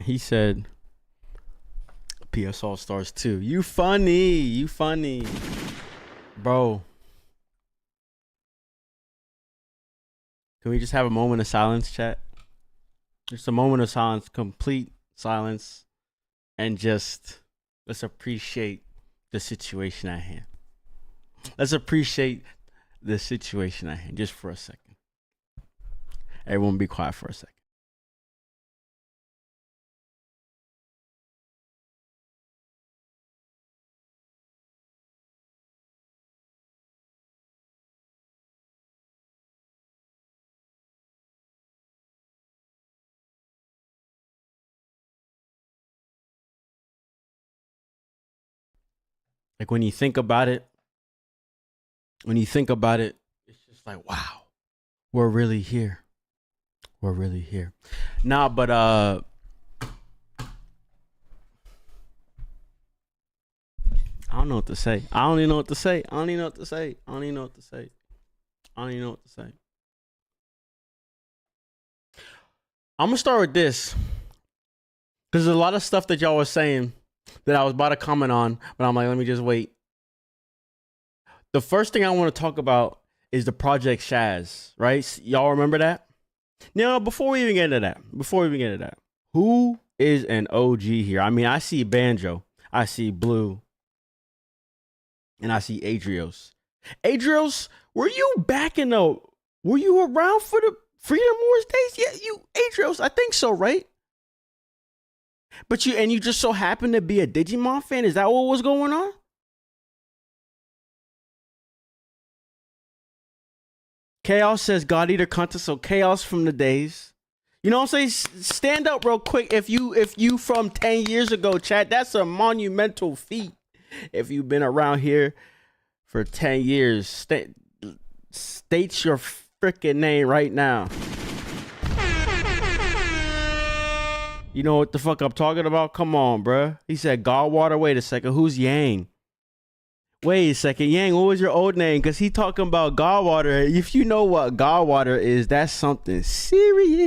He said PS All Stars 2. You funny, bro. Can we just have a moment of silence, chat? Just a moment of silence, complete silence, and just let's appreciate the situation at hand. Let's appreciate the situation at hand just for a second. Everyone be quiet for a second. Like when you think about it, it's just like, wow, we're really here. We're really here. Nah, but I don't know what to say. I don't even know what to say. I'm gonna start with this, because there's a lot of stuff that y'all was saying that I was about to comment on, but I'm like, let me just wait. The first thing I want to talk about is the Project Shaz, right? Y'all remember that? No, before we even get into that, who is an OG here? I mean, I see Banjo, I see Blue, and I see Adrios. Adrios, were you around for the Freedom Wars days? Yeah, Adrios, I think so, right? But you just so happen to be a Digimon fan? Is that what was going on? Chaos says God Eater Kunta, so Chaos from the days. You know what I'm saying? Stand up real quick if you from 10 years ago, chat. That's a monumental feat. If you've been around here for 10 years, states your freaking name right now. You know what the fuck I'm talking about? Come on, bruh. He said Godwater. Wait a second. Who's Yang? Wait a second. Yang, what was your old name? Because he talking about Godwater. If you know what Godwater is, that's something serious.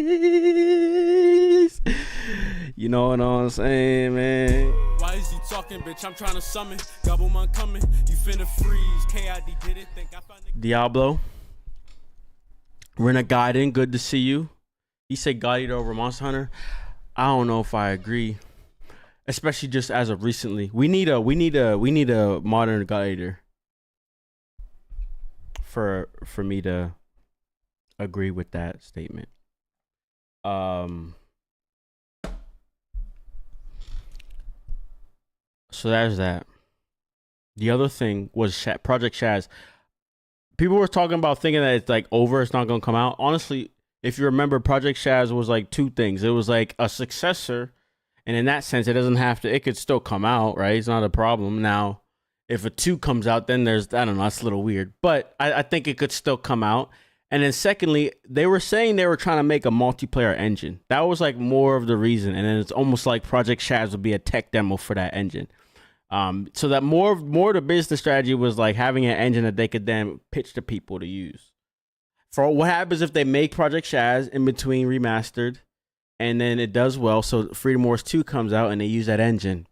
You know what I'm saying, man? Why is he talking, bitch? I'm trying to summon. Gobblemon coming. You finna freeze. KID didn't think I found it. Diablo. Renegaden, good to see you. He said God Eater over Monster Hunter. I don't know if I agree, especially just as of recently. We need a modern God Eater for me to agree with that statement. So there's that. The other thing was Project Shaz. People were talking about thinking that it's like over, it's not gonna come out. Honestly, if you remember, Project Shaz was like two things. It was like a successor, and in that sense, it doesn't have to. It could still come out, right? It's not a problem. Now, if a 2 comes out, then there's, I don't know, that's a little weird. But I think it could still come out. And then secondly, they were saying they were trying to make a multiplayer engine. That was like more of the reason. And then it's almost like Project Shaz would be a tech demo for that engine. So that more of the business strategy was like having an engine that they could then pitch to people to use. For what happens if they make Project Shaz in between remastered, and then it does well, so Freedom Wars 2 comes out and they use that engine.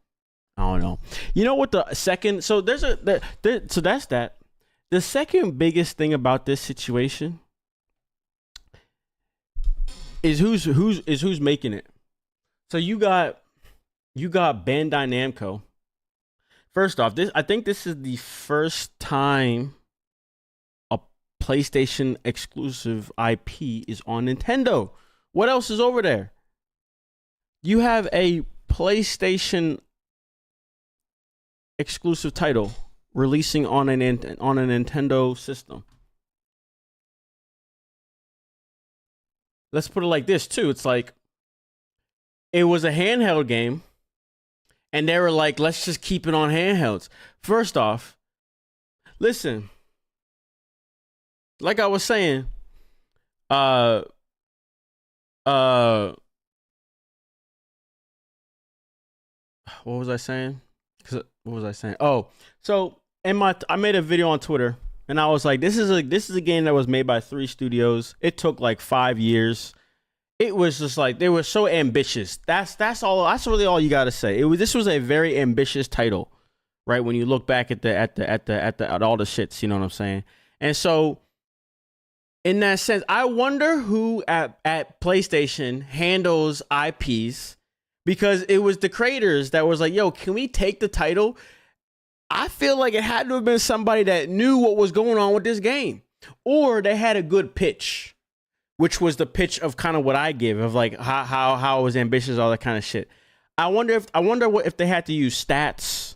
I don't know. You know what the second? So so that's that. The second biggest thing about this situation is who's making it. So you got Bandai Namco. First off, I think this is the first time a PlayStation exclusive IP is on Nintendo. What else is over there? You have a PlayStation exclusive title releasing on a Nintendo system. Let's put it like this too. It's like it was a handheld game, and they were like, let's just keep it on handhelds. First off, listen, like I was saying, what was I saying? What was I saying? Oh, so I made a video on Twitter, and I was like, this is a game that was made by 3 studios. It took like 5 years. It was just like they were so ambitious. That's really all you got to say. This was a very ambitious title, right? When you look back at all the shits, you know what I'm saying? And so, in that sense, I wonder who at PlayStation handles IPs, because it was the creators that was like, yo, can we take the title? I feel like it had to have been somebody that knew what was going on with this game, or they had a good pitch, which was the pitch of kind of what I give, of like how it was ambitious, all that kind of shit. I wonder if they had to use stats.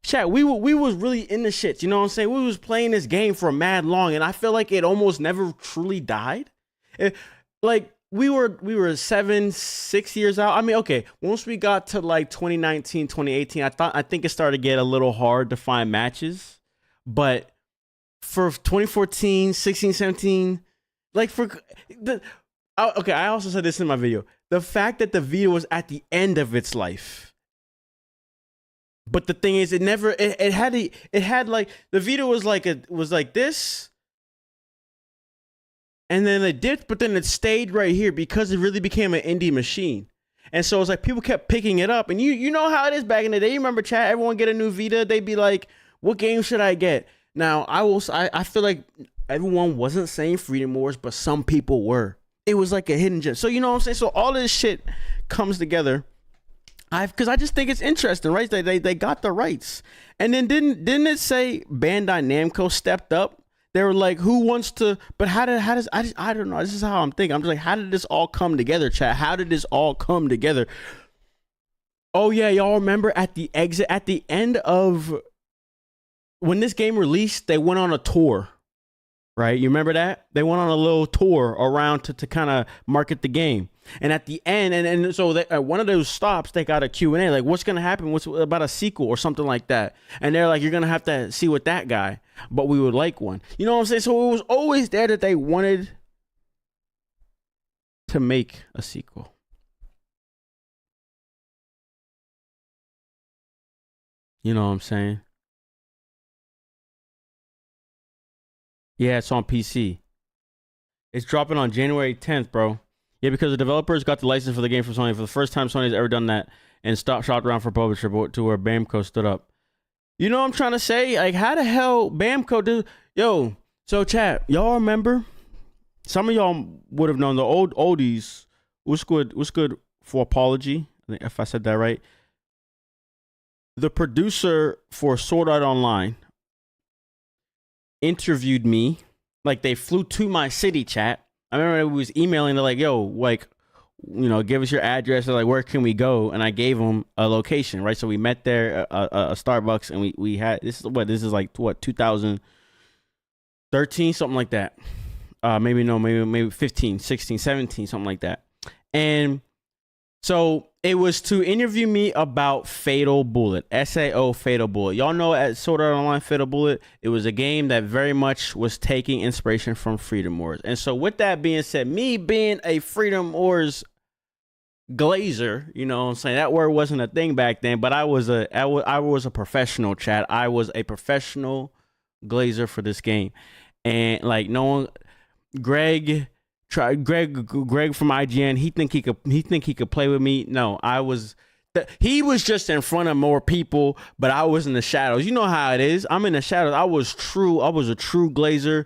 Chat, we was really in the shits, you know what I'm saying? We was playing this game for mad long, and I feel like it almost never truly died. Like we were 6 years out. I mean, okay, once we got to like 2019, 2018, I think it started to get a little hard to find matches. But for 2014, 16, 17, like okay, I also said this in my video. The fact that the Vita was at the end of its life. But the thing is, it had like, the Vita was like this. And then it dipped, but then it stayed right here because it really became an indie machine. And so it's like people kept picking it up. And you know how it is back in the day. You remember, chat, everyone get a new Vita, they'd be like, what game should I get? Now, I feel like everyone wasn't saying Freedom Wars, but some people were. It was like a hidden gem. So you know what I'm saying? So all this shit comes together. Because I just think it's interesting, right? They got the rights. And then didn't it say Bandai Namco stepped up? They were like, who wants to, but I don't know. This is how I'm thinking. I'm just like, how did this all come together, chat? How did this all come together? Oh yeah, y'all remember at the end of when this game released, they went on a tour, right? You remember that? They went on a little tour around to kind of market the game. And at the end, and so at one of those stops, they got a Q&A, like, what's going to happen? What's about a sequel or something like that? And they're like, you're going to have to see with that guy, but we would like one. You know what I'm saying? So it was always there that they wanted to make a sequel. You know what I'm saying? Yeah, it's on PC. It's dropping on January 10th, bro. Yeah, because the developers got the license for the game from Sony. For the first time Sony's ever done that and shopped around for publisher to where Bamco stood up. You know what I'm trying to say? Like, how the hell Bamco do? Yo, so chat, y'all remember? Some of y'all would have known the oldies. What's good for apology? I think if I said that right. The producer for Sword Art Online interviewed me. Like, they flew to my city, chat. I remember we was emailing. They're like, yo, like, you know, give us your address. They're like, where can we go? And I gave them a location, right? So we met there, a Starbucks, and we had, this is like, 2013, something like that. Maybe 15, 16, 17, something like that. And so it was to interview me about Fatal Bullet, SAO Fatal Bullet. Y'all know at Sword Art Online Fatal Bullet, it was a game that very much was taking inspiration from Freedom Wars. And so with that being said, me being a Freedom Wars glazer, you know what I'm saying? That word wasn't a thing back then, but I was a professional, chat. I was a professional glazer for this game. And like, no one, Greg from IGN, he think he could play with me. No, he was just in front of more people, but I was in the shadows. You know how it is. I'm in the shadows. I was a true glazer.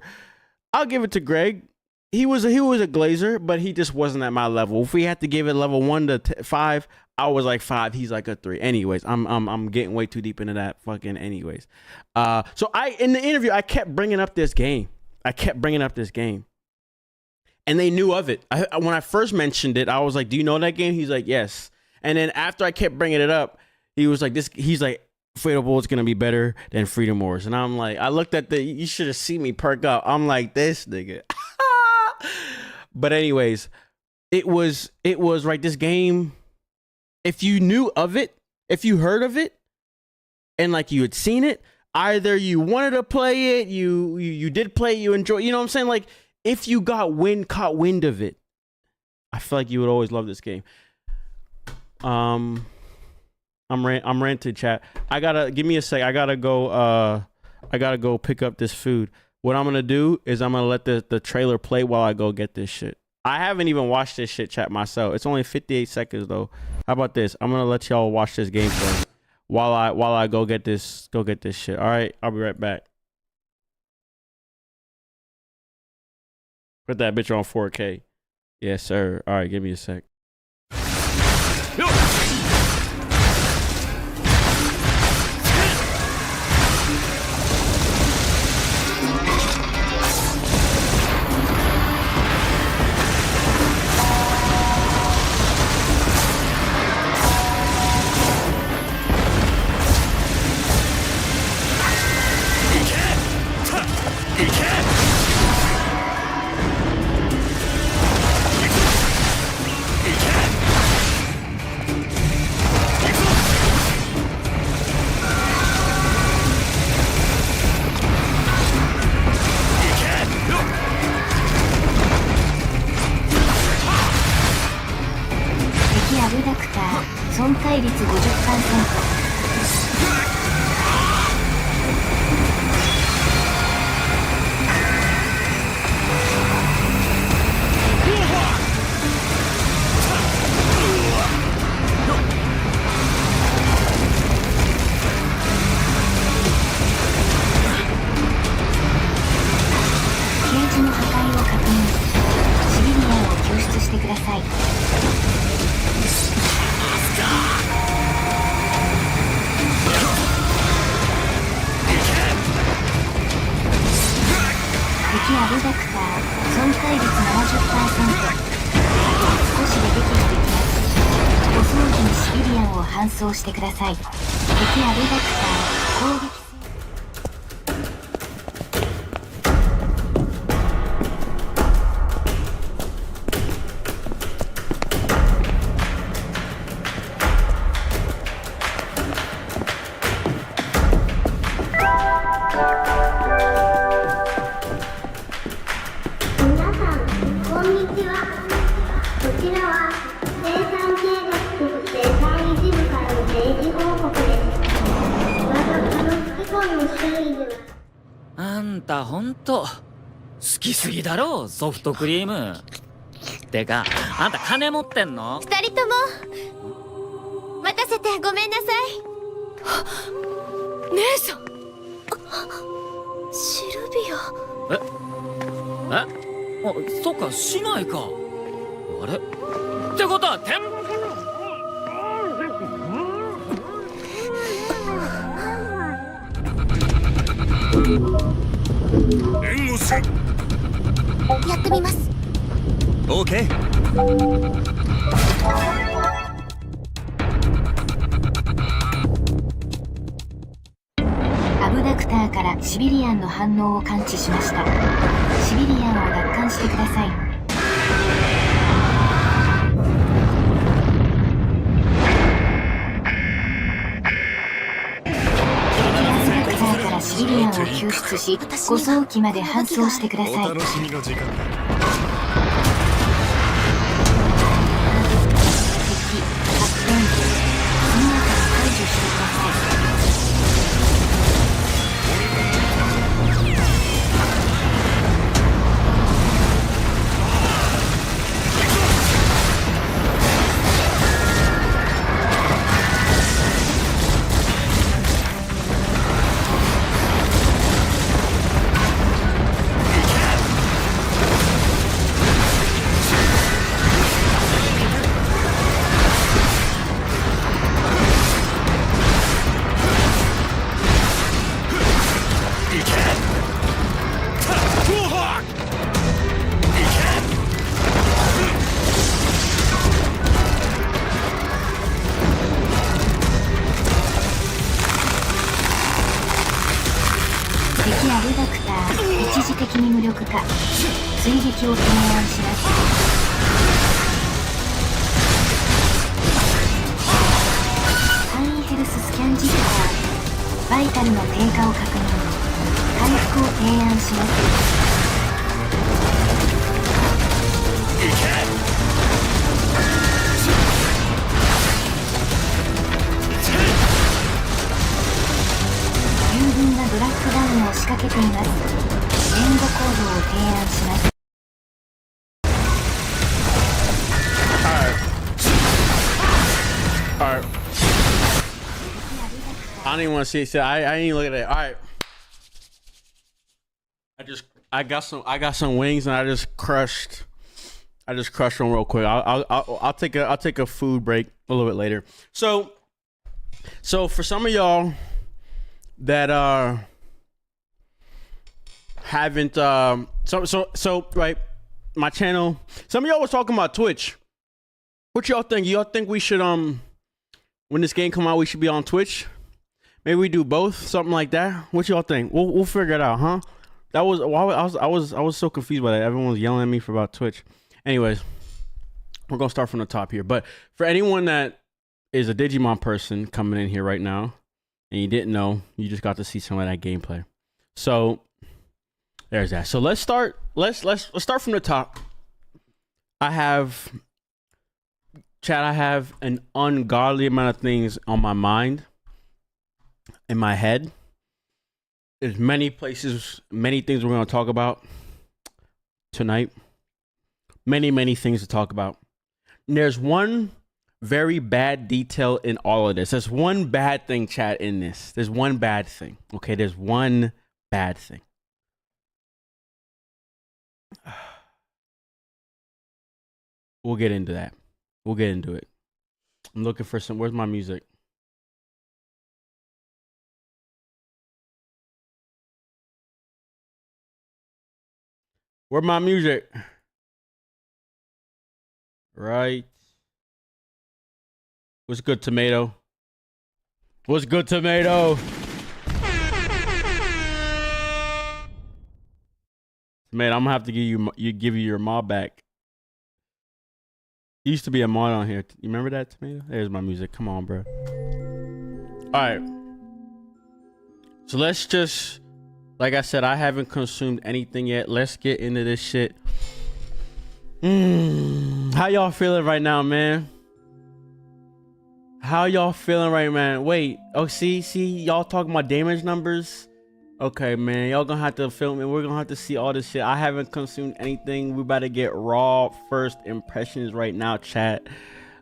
I'll give it to Greg. He was a glazer, but he just wasn't at my level. If we had to give it level 1 to 5, I was like 5. He's like a 3. Anyways, I'm getting way too deep into that fucking anyways. So in the interview, I kept bringing up this game. And they knew of it. When I first mentioned it, I was like, do you know that game? He's like, yes. And then after I kept bringing it up, he was like, he's like, Fatal Bullet's going to be better than Freedom Wars. And I'm like, I looked at you should have seen me perk up. I'm like, this nigga. But anyways, it was right. This game, if you knew of it, if you heard of it, and like you had seen it, either you wanted to play it, you did play it, you enjoy, you know what I'm saying? Like, if you caught wind of it, I feel like you would always love this game. I'm ranted, chat. Give me a sec. I gotta go pick up this food. What I'm gonna do is I'm gonna let the trailer play while I go get this shit. I haven't even watched this shit, chat, myself. It's only 58 seconds though. How about this? I'm gonna let y'all watch this gameplay while I go get this shit. All right, I'll be right back. Put that bitch on 4K. Yes, sir. All right, give me a sec. ちは。こちらは生産計画と生産一部からの定時報告です。またこの副本の種類ではあんたほんと好きすぎだろソフトクリーム。てかあんた金持ってんの？二人とも待たせてごめんなさい。姉さん、シルビア。あ、そっか姉妹か。あれってことは援護する。やってみます。オーケー。アブダクターからシビリアンの反応を感知しました。シビリアンを奪還してください。アブダクターからシビリアンを救出し、護送機まで搬送してください。お楽しみの時間だ。敵発見。速やかに解除してください。敵アブダクター一時的に無力化。追撃を提案します。簡易ヘルススキャン実行。バイタルの低下を確認。回復を提案します。十分なドラッグダウンを仕掛けています。援護行動を提案します。Alright. I don't even want to see it. So I ain't even look at it. Alright. I got some wings and I just crushed them real quick. I'll take a food break a little bit later. So for some of y'all that haven't so right, my channel, some of y'all was talking about Twitch. What y'all think? Y'all think we should when this game come out we should be on Twitch? Maybe we do both, something like that. What y'all think? We'll figure it out, huh? That was I was so confused by that. Everyone was yelling at me for about Twitch. Anyways, we're gonna start from the top here. But for anyone that is a Digimon person coming in here right now, and you didn't know, you just got to see some of that gameplay. So there's that. So let's start. Let's start from the top. I have an ungodly amount of things on my mind, in my head. There's many places, many things we're going to talk about tonight. Many things to talk about. And there's one very bad detail in all of this. There's one bad thing, chat, in this. There's one bad thing. Okay, there's one bad thing. We'll get into that. We'll get into it. I'm looking for some. Where's my music? Where's my music? Right. What's good, tomato? What's good, tomato? Man, I'm gonna have to give you your mod back. There used to be a mod on here. You remember that, tomato? There's my music. Come on, bro. All right. So let's just, like I said, I haven't consumed anything yet. Let's get into this shit. How y'all feeling right now, man? How y'all feeling right, man? Wait. Oh, see, y'all talking about damage numbers. Okay, man, y'all gonna have to film it. We're gonna have to see all this shit. I haven't consumed anything. We about to get raw first impressions right now, chat.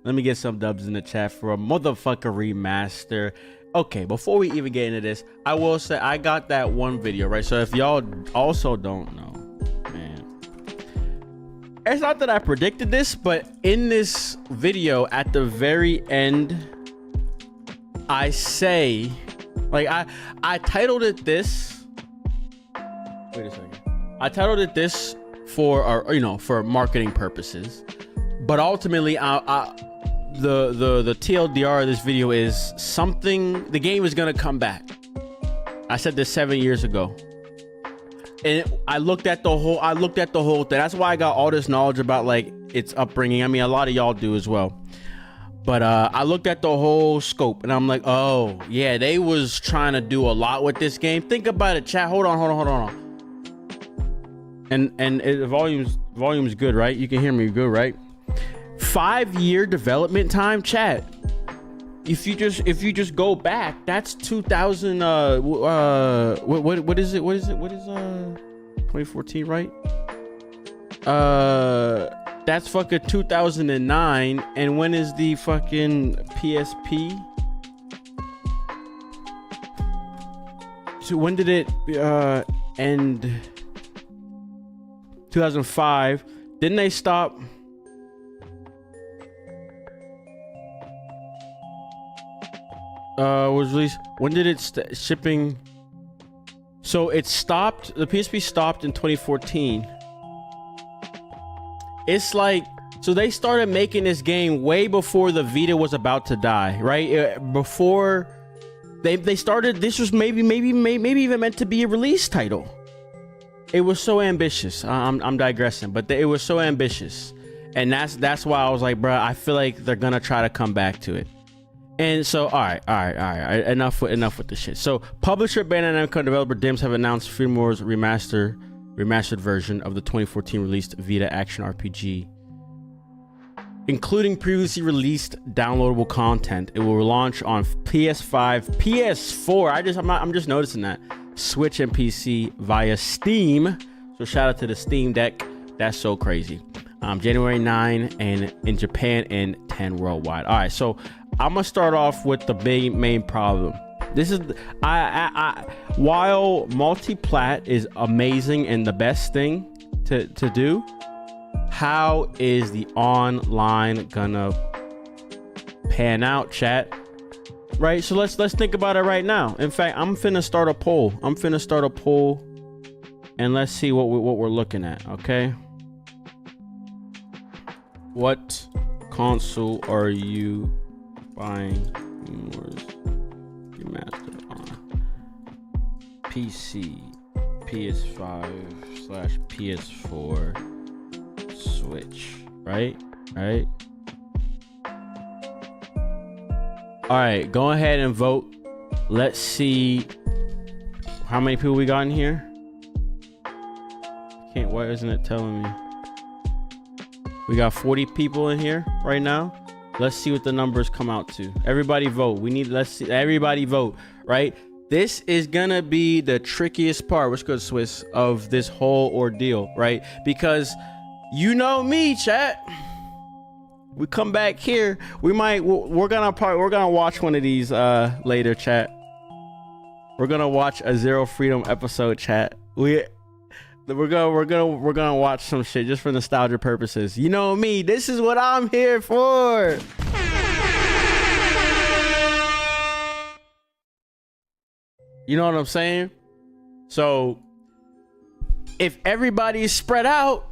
Let me get some dubs in the chat for a motherfucker remaster. Okay, before we even get into this, I will say I got that one video, right? So if y'all also don't know, man, it's not that I predicted this, but in this video at the very end, I say, like, I titled it this. Wait a second. I titled it this for, you know, for marketing purposes, but ultimately, the TLDR of this video is something. The game is gonna come back. I said this 7 years ago, and I looked at the whole thing. That's why I got all this knowledge about like its upbringing. I mean, a lot of y'all do as well. But I looked at the whole scope, and I'm like, oh yeah, they was trying to do a lot with this game. Think about it, chat. Hold on. And the volume's good, right? You can hear me good, right? 5-year development time, chat. If you just go back, that's 2000. What is it? What is 2014, right? That's fucking 2009. And when is the fucking PSP? So when did it end? 2005. Didn't they stop? Was released. When did it shipping? So it stopped. The PSP stopped in 2014. It's like, so they started making this game way before the Vita was about to die, right? Before they started. This was maybe even meant to be a release title. It was so ambitious. I'm digressing, but it was so ambitious, and that's why I was like, bruh, I feel like they're gonna try to come back to it. And so, all right. Enough with the shit. So, publisher Bandai Namco and developer Dims have announced Freedom Wars remastered version of the 2014 released Vita action RPG, including previously released downloadable content. It will launch on PS5, PS4. I'm just noticing that, Switch and PC via Steam. So, shout out to the Steam Deck. That's so crazy. January 9 and in Japan and 10 worldwide. All right, so I'm gonna start off with the main problem. This is while multi-plat is amazing and the best thing to do, how is the online gonna pan out, chat? Right, so let's think about it right now. In fact, I'm finna start a poll. And let's see what we're looking at. Okay, what console are you buying Remaster on? PC, PS5/PS4, Switch, right? All right, go ahead and vote. Let's see how many people we got in here. Why isn't it telling me? We got 40 people in here right now. Let's see what the numbers come out to. Everybody vote. Let's see. Everybody vote, right? This is gonna be the trickiest part, which goes Swiss, of this whole ordeal, right? Because you know me, chat. We come back here. We're gonna watch one of these later, chat. We're gonna watch a Zero Freedom episode, chat. We're gonna watch some shit just for nostalgia purposes. You know me, this is what I'm here for. You know what I'm saying? So if everybody is spread out,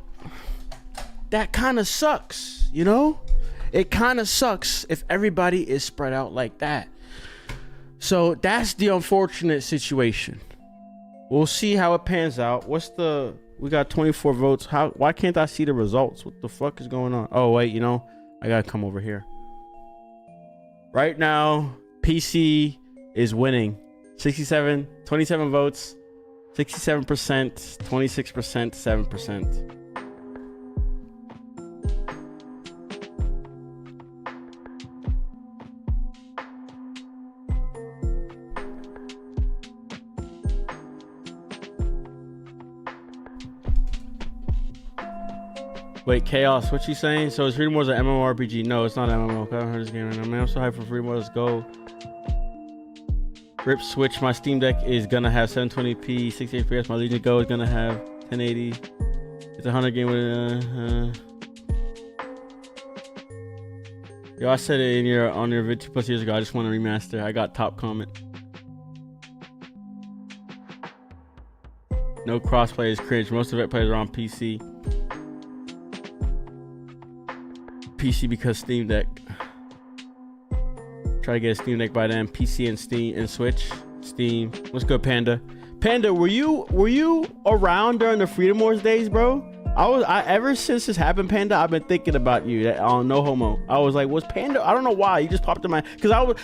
that kind of sucks, you know? It kind of sucks if everybody is spread out like that. So that's the unfortunate situation. We'll see how it pans out. We got 24 votes. Why can't I see the results? What the fuck is going on? Oh, wait, you know, I gotta come over here. Right now, PC is winning. 27 votes, 67%, 26%, 7%. Wait, Chaos, what you saying? So is Freedom Wars an MMORPG? No, it's not an MMO. I haven't heard this game right now. Man, I'm so hyped for Freedom Wars. Let's go. Rip Switch. My Steam Deck is gonna have 720p, 60 FPS. My Legion Go is gonna have 1080. It's a 100 game with Yo, I said it in on your vid 2+ years ago. I just want to remaster. I got top comment. No crossplay is cringe. Most of it plays are on PC. PC because Steam Deck. Try to get a Steam Deck by then. PC and Steam and Switch. Steam. What's good, Panda? Panda, were you around during the Freedom Wars days, bro? I ever since this happened, Panda, I've been thinking about you. No homo. I was like, was Panda? I don't know why. You just popped in my, because I was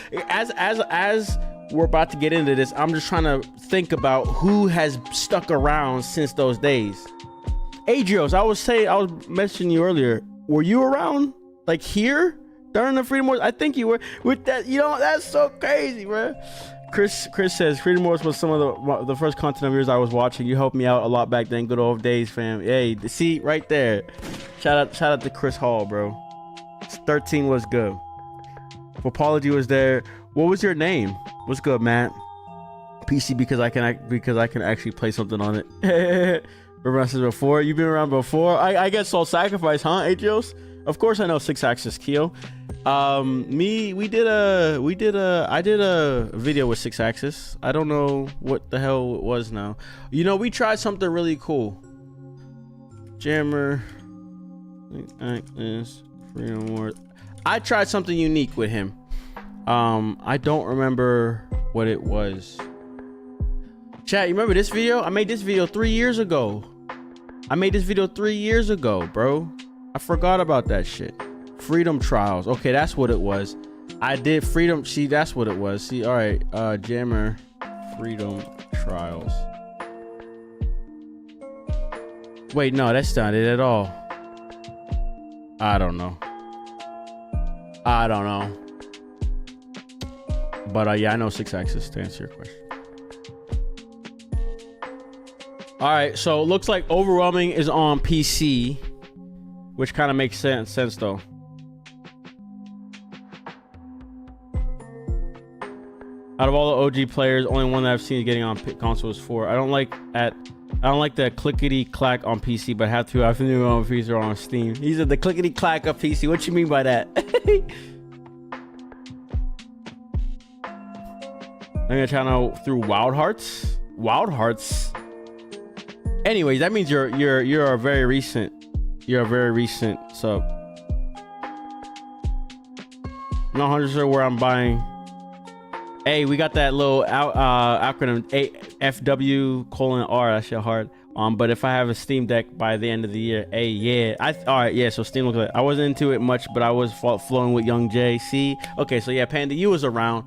as we're about to get into this, I'm just trying to think about who has stuck around since those days. Adrios, I was mentioning you earlier. Were you around like here during the Freedom Wars? I think you were with that. You know, that's so crazy, bro. Chris says Freedom Wars was some of the first content of yours I was watching. You helped me out a lot back then. Good old days, fam. Hey, see right there. Shout out to Chris Hall, bro. 13 was good. Apology was there. What was your name? What's good, Matt? PC because I can actually play something on it. Remember this before? You've been around before. I get Soul Sacrifice, huh, Atrios? Of course I know 6-Axis Keo. I did a video with 6-Axis. I don't know what the hell it was now. You know, we tried something really cool. Jammer, 6-Axis, Freedom Wars. I tried something unique with him. I don't remember what it was. Chat, you remember this video? I made this video 3 years ago. Bro. I forgot about that shit. Freedom Trials. Okay, that's what it was. I did Freedom. See, that's what it was. See, all right. Jammer, Freedom Trials. Wait, no, that's not it at all. I don't know. But yeah, I know 6-Axis to answer your question. All right, so it looks like Overwhelming is on PC, which kind of makes sense though. Out of all the OG players, only one that I've seen getting on console is 4. I don't like the clickety clack on PC, but have to. I've been on PC or on Steam. These are the clickety clack of PC. What you mean by that? I'm gonna try now through Wild Hearts. Anyways, that means you're a very recent sub. I'm not 100% sure where I'm buying. Hey, we got that little acronym FW:R. That shit hard. But if I have a Steam Deck by the end of the year, hey, yeah, all right, yeah. So Steam looks like I wasn't into it much, but I was flowing with Young J. See, okay, so yeah, Panda, you was around.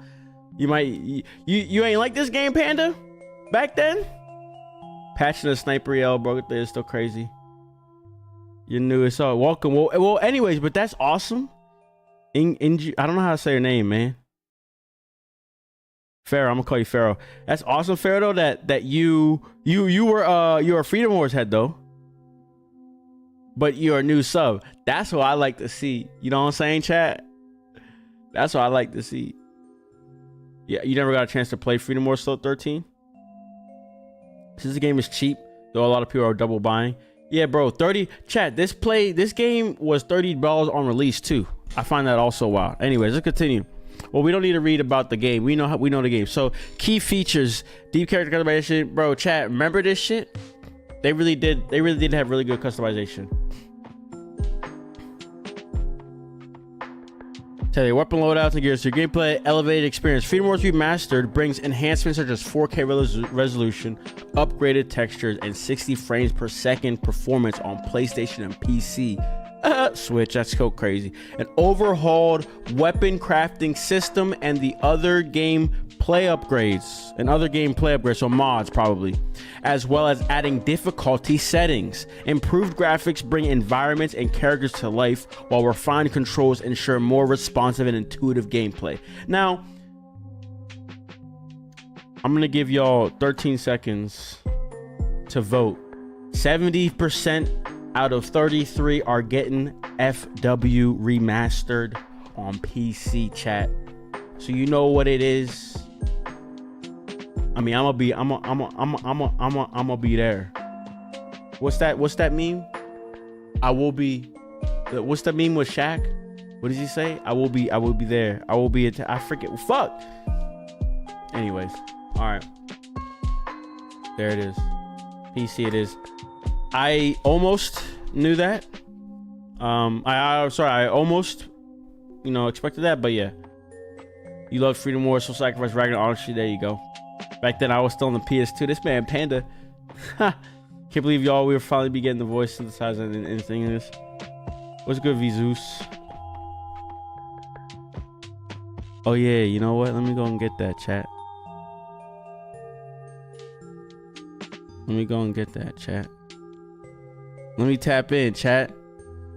You ain't like this game, Panda, back then. Patching the sniper yell, bro. It's still crazy. You're new, it's all welcome. Well, anyways, but that's awesome. I don't know how to say your name, man. Pharaoh, I'm gonna call you Pharaoh. That's awesome, Pharaoh, though, that you're a Freedom Wars head though, but you're a new sub. That's what I like to see. You know what I'm saying, chat? That's what I like to see. Yeah, you never got a chance to play Freedom Wars 13? Since the game is cheap, though a lot of people are double buying. Yeah, bro, 30. Chat, this game was $30 on release too. I find that also wild. Anyways, let's continue. Well, we don't need to read about the game. We know the game. So, key features, deep character customization, bro. Chat, remember this shit? They really did have really good customization. Tell you, weapon loadouts and gears, your gameplay, elevated experience. Freedom Wars Remastered brings enhancements such as 4K resolution, upgraded textures, and 60 frames per second performance on PlayStation and PC. Switch, that's so crazy. An overhauled weapon crafting system and the other gameplay upgrades, so mods probably, as well as adding difficulty settings. Improved graphics bring environments and characters to life, while refined controls ensure more responsive and intuitive gameplay. Now, I'm gonna give y'all 13 seconds to vote. 70% out of 33 are getting FW remastered on PC, chat. So you know what it is. I mean, I'm gonna be there. What's that meme? I will be. What's the meme with Shaq? What does he say? I will be there. I will be. I forget. Fuck. Anyways, all right. There it is. PC it is. I almost knew that. I almost, expected that, but yeah. You love Freedom Wars, Soul Sacrifice, Ragnarok. Honestly, there you go. Back then, I was still on the PS2. This man, Panda. Can't believe y'all, we were finally be getting the voice synthesizer and singing this. What's good, Vizus? Oh, yeah, you know what? Let me go and get that, chat. Let me go and get that, chat. Let me tap in, chat.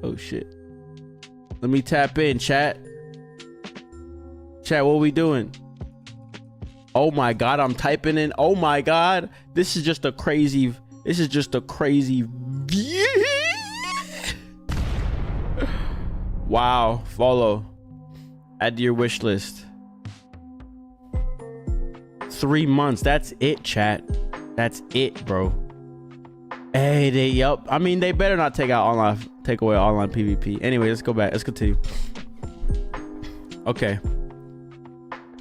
Oh, shit. Let me tap in, chat. Chat, what we doing? Oh my god, I'm typing in. Oh my god. This is just a crazy wow. Follow. Add to your wish list. 3 months. That's it, chat. That's it, bro. Hey, yup. I mean, they better not take away online PvP. Anyway, let's go back. Let's continue. Okay.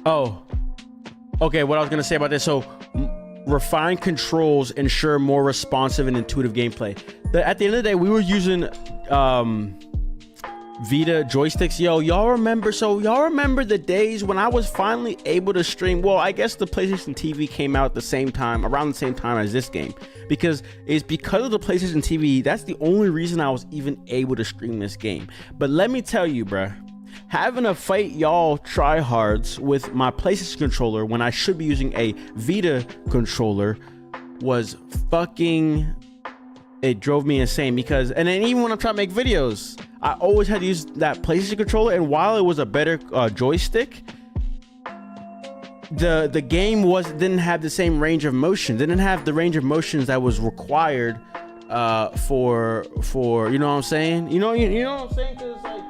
Oh. Okay, what I was gonna say about this. So, refined controls ensure more responsive and intuitive gameplay. At the end of the day, we were using Vita joysticks. Y'all remember the days when I was finally able to stream? Well, I guess the PlayStation TV came out around the same time as this game, because of the PlayStation TV. That's the only reason I was even able to stream this game. But let me tell you, bruh, having to fight y'all tryhards with my PlayStation controller when I should be using a Vita controller was fucking, it drove me insane. Because, and then even when I'm trying to make videos, I always had to use that PlayStation controller, and while it was a better joystick, the game didn't have the same range of motion, didn't have the range of motions that was required for you know what I'm saying? You know what I'm saying? Because like,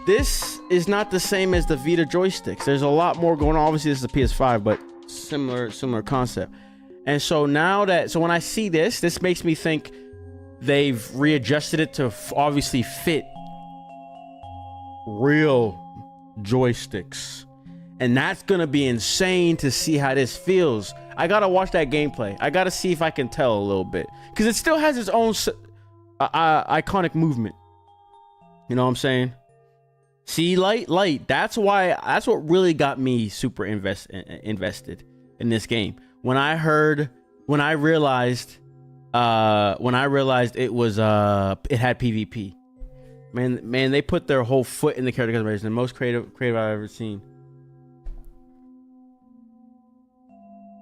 this is not the same as the Vita joysticks. There's a lot more going on. Obviously, this is a PS5, but similar concept. And so now so when I see this makes me think they've readjusted it to obviously fit real joysticks. And that's going to be insane to see how this feels. I got to watch that gameplay. I got to see if I can tell a little bit. Because it still has its own iconic movement. You know what I'm saying? See, light. That's what really got me super invested in this game. When I realized it was it had PvP. Man, they put their whole foot in the character customization. The most creative I've ever seen.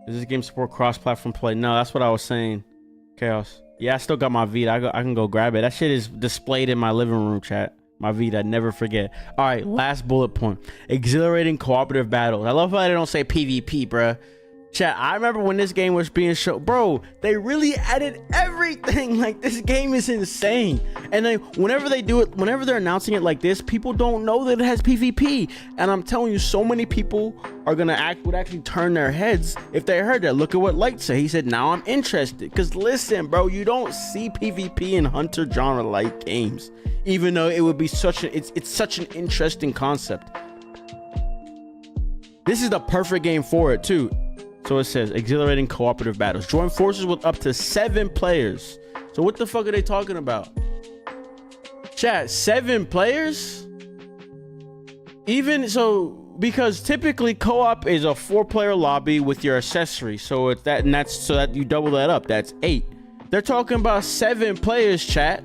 Does this game support cross-platform play? No, that's what I was saying. Chaos. Yeah, I still got my Vita. I can go grab it. That shit is displayed in my living room, chat. My Vita, never forget. All right, last bullet point. Exhilarating cooperative battles. I love how they don't say PvP, bruh. Chat, I remember when this game was being shown, bro, they really added everything. Like, this game is insane. And then whenever they do it, whenever they're announcing it like this, people don't know that it has PvP. And I'm telling you, so many people would actually turn their heads if they heard that. Look at what Light said. He said, now I'm interested. Because listen, bro, you don't see PvP in hunter genre like games. Even though it would be it's such an interesting concept. This is the perfect game for it too. So it says exhilarating cooperative battles. Join forces with up to 7 players. So what the fuck are they talking about? Chat, 7 players? Even so, because typically co-op is a 4-player lobby with your accessory. So it's so that you double that up. That's 8. They're talking about 7 players, chat.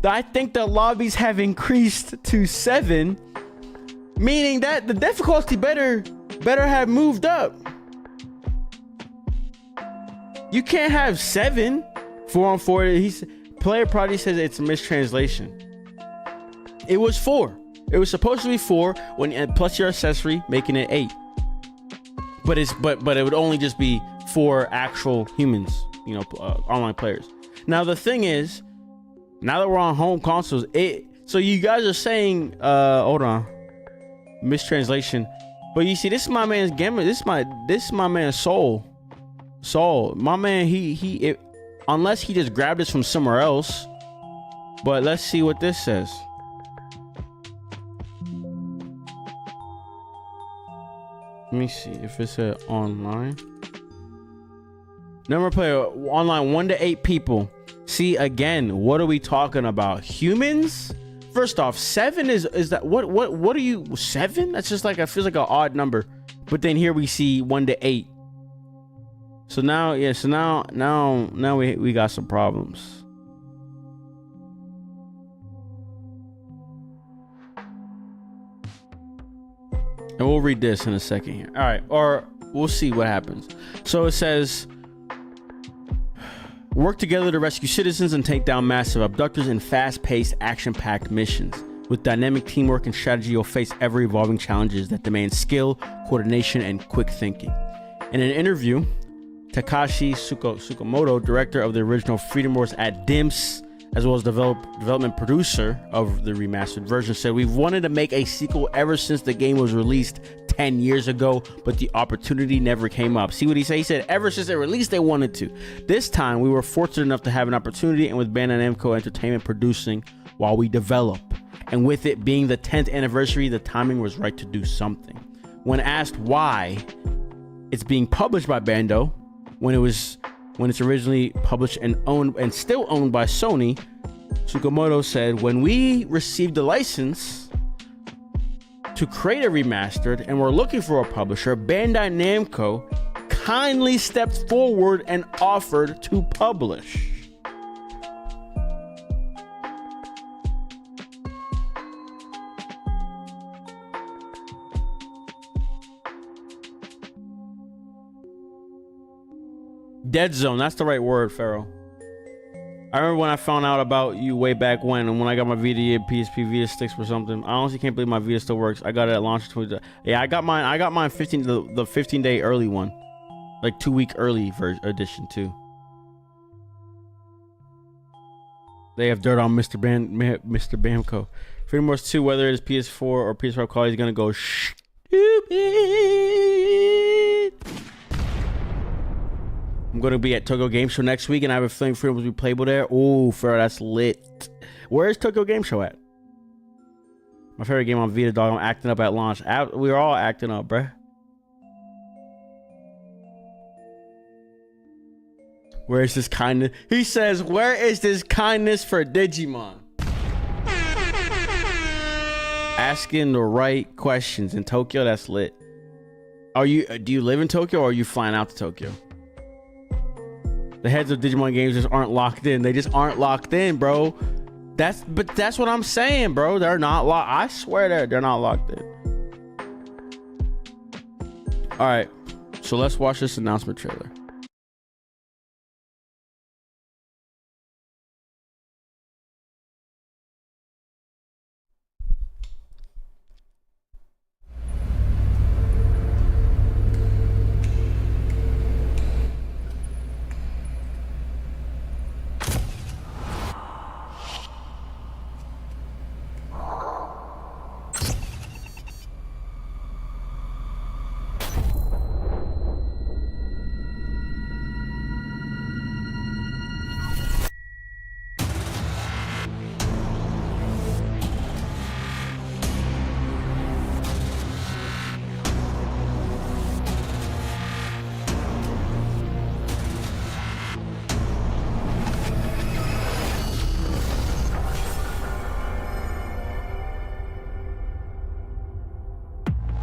I think the lobbies have increased to 7, meaning that the difficulty better have moved up. You can't have 7 4-on-4. Player Prodigy says it's a mistranslation. It was 4. It was supposed to be 4 plus your accessory, making it 8. But it would only just be for actual humans, you know, online players. Now the thing is, now that we're on home consoles, so you guys are saying, hold on, mistranslation. But you see, this is my man's gamer. This is my man's soul. My man, he unless he just grabbed this from somewhere else. But let's see what this says. Let me see if it said online. Number of player online 1 to 8 people. See, again, what are we talking about? Humans? First off, 7 is that what are you 7? That's just like, it feels like an odd number. But then here we see 1 to 8. So now, yeah, so now we got some problems. And we'll read this in a second here. All right, or we'll see what happens. So it says, work together to rescue citizens and take down massive abductors in fast-paced, action-packed missions. With dynamic teamwork and strategy, you'll face ever-evolving challenges that demand skill, coordination, and quick thinking. In an interview, Takashi Tsukamoto, director of the original Freedom Wars at DIMS, as well as development producer of the remastered version, said, "We've wanted to make a sequel ever since the game was released 10 years ago, but the opportunity never came up." See what he said? He said ever since they released, they wanted to. This time, we were fortunate enough to have an opportunity, and with Bandai Namco Entertainment producing while we develop. And with it being the 10th anniversary, the timing was right to do something. When asked why it's being published by Bandai, when it's originally published and owned and still owned by Sony, Tsukamoto said, "When we received the license to create a remastered and we're looking for a publisher, Bandai Namco kindly stepped forward and offered to publish." Dead zone, that's the right word, Pharaoh. I remember when I found out about you way back when, and when I got my Vita PSP Vita sticks or something. I honestly can't believe my Vita still works. I got it at launch. Yeah, I got mine 15, the 15-day early one, like 2-week early edition too. They have dirt on Mr. Bamco. Freedom Wars 2, whether it is PS4 or PS5 quality, is gonna go stupid. I'm going to be at Tokyo Game Show next week, and I have a feeling Freedom will be playable there. Oh, Pharaoh, that's lit. Where is Tokyo Game Show at? My favorite game on Vita, dog. I'm acting up at launch. We were all acting up, bruh. Where is this kindness? He says, where is this kindness for Digimon? Asking the right questions in Tokyo, that's lit. Do you live in Tokyo, or are you flying out to Tokyo? The heads of Digimon games just aren't locked in. They just aren't locked in, bro. That's what I'm saying, bro. They're not locked. I swear they're not locked in. All right, so let's watch this announcement trailer.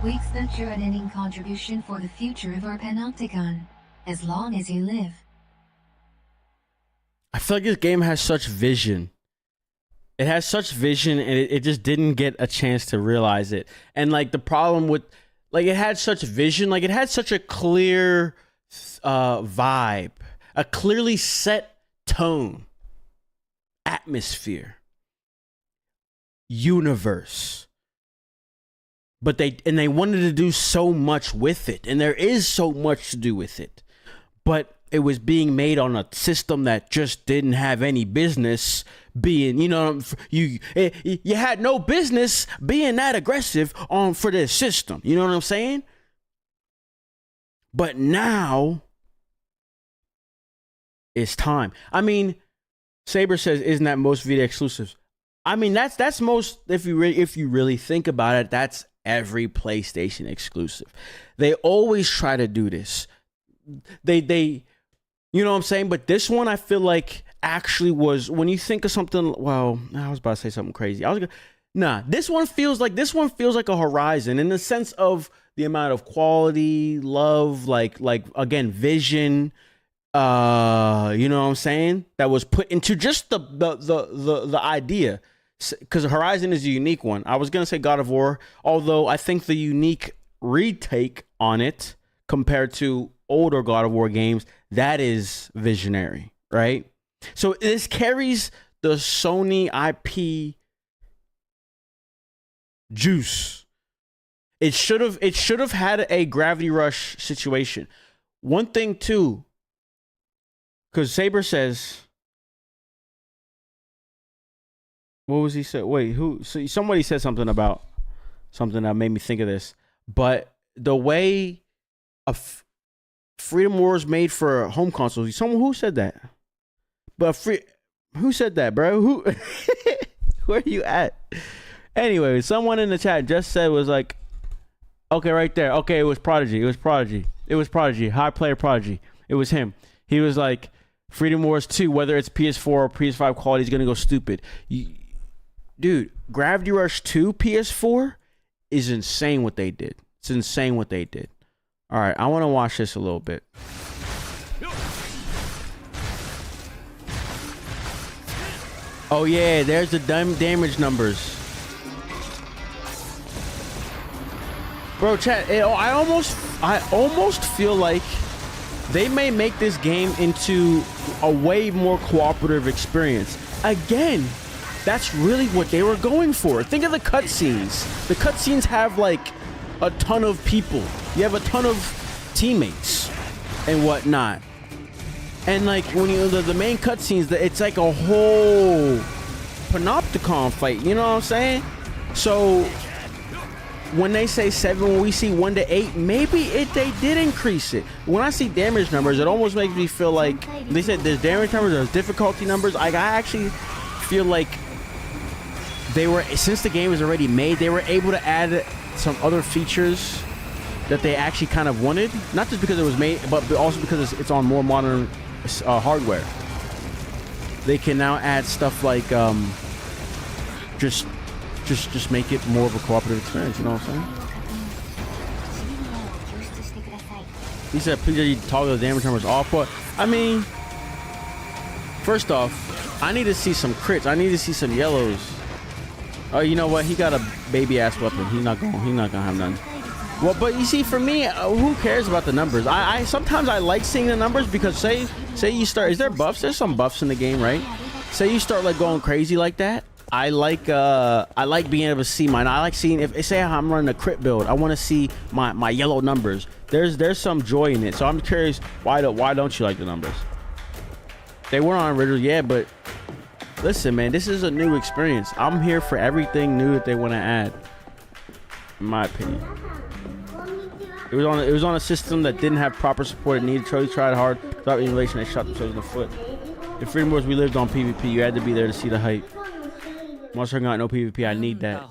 We accept your unending contribution for the future of our Panopticon, as long as you live. I feel like this game has such vision. It has such vision, and it just didn't get a chance to realize it. And like the problem with, like, it had such vision, like it had such a clear vibe, a clearly set tone, atmosphere, universe. But they wanted to do so much with it, and there is so much to do with it. but it was being made on a system that just didn't have any business being, you know, you had no business being that aggressive for this system. You know what I'm saying? But now it's time. I mean, Saber says, isn't that most Vita exclusives? I mean, that's most, if you really think about it, that's every PlayStation exclusive. They always try to do this. They you know what I'm saying? But this one, I feel like actually was, when you think of something, well, I was about to say something crazy. This one feels like a Horizon in the sense of the amount of quality, love, like again, vision, you know what I'm saying? That was put into just the idea. Because Horizon is a unique one. I was gonna say God of War, although I think the unique retake on it compared to older God of War games, that is visionary, right? So this carries the Sony IP juice. It should have had a Gravity Rush situation. One thing too, because Saber says, what was he said? Wait, who? So somebody said something about something that made me think of this. But the way Freedom Wars made for home consoles. Who said that? Who said that, bro? Who? Where are you at? Anyway, someone in the chat just said was like, okay, right there. Okay, it was Prodigy. High player Prodigy. It was him. He was like, Freedom Wars 2, whether it's PS4 or PS5 quality, is gonna go stupid. Dude, Gravity Rush 2 PS4 is insane what they did. It's insane what they did. All right, I want to watch this a little bit. Oh yeah, there's the damage numbers. Bro, chat, I almost feel like they may make this game into a way more cooperative experience. Again, that's really what they were going for. Think of the cutscenes. The cutscenes have like a ton of people. You have a ton of teammates and whatnot. And like when you the main cutscenes, it's like a whole panopticon fight. You know what I'm saying? So when they say 7, when we see 1 to 8, maybe they did increase it. When I see damage numbers, it almost makes me feel like they said there's damage numbers, there's difficulty numbers. I actually feel like they were, since the game is already made, they were able to add some other features that they actually kind of wanted, not just because it was made, but also because it's on more modern hardware. They can now add stuff like just make it more of a cooperative experience. You know what I'm saying? He said, please toggle the damage numbers off. But I mean, first off, I need to see some crits. I need to see some yellows. Oh, you know what? He got a baby ass weapon. He's not gonna have none. Well, but you see, for me, who cares about the numbers? I sometimes I like seeing the numbers because say you start. Is there buffs? There's some buffs in the game, right? Say you start like going crazy like that. I like being able to see mine. I like seeing if say I'm running a crit build. I want to see my yellow numbers. There's some joy in it. So I'm curious why don't you like the numbers? They were on original, yeah, but listen, man, this is a new experience. I'm here for everything new that they want to add. In my opinion, it was on a system that didn't have proper support. It needed to tried hard without emulation. They shot themselves in the foot. In Freedom Wars, we lived on PvP. You had to be there to see the hype. Monster Hunter got no PvP. I need that.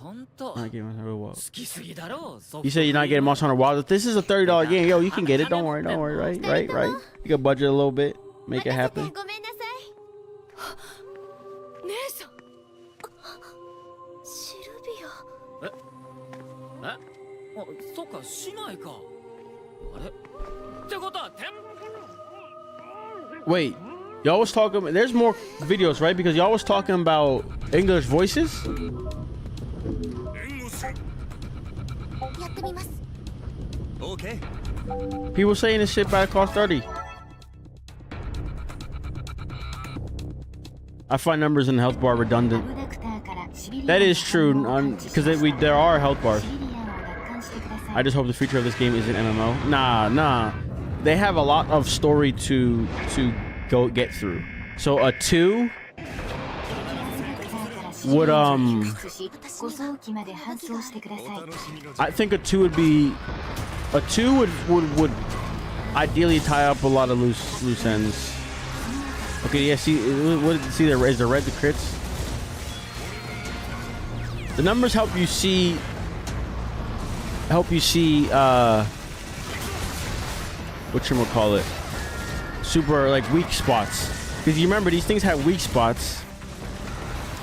You said you're not getting Monster Hunter Wild. This is a $30 game. Yo, you can get it. Don't worry. Right. You can budget a little bit. Make it happen. Wait, y'all was talking. There's more videos, right? Because y'all was talking about English voices. Okay. People saying this shit about to cost 30. I find numbers in the health bar redundant. That is true, because there are health bars. I just hope the future of this game isn't MMO. Nah. they have a lot of story to go get through. So a 2 would I think a 2 would be would ideally tie up a lot of loose ends. Okay, yeah, see there is the red the crits. The numbers help you see whatchamacallit, super like weak spots, because you remember these things have weak spots,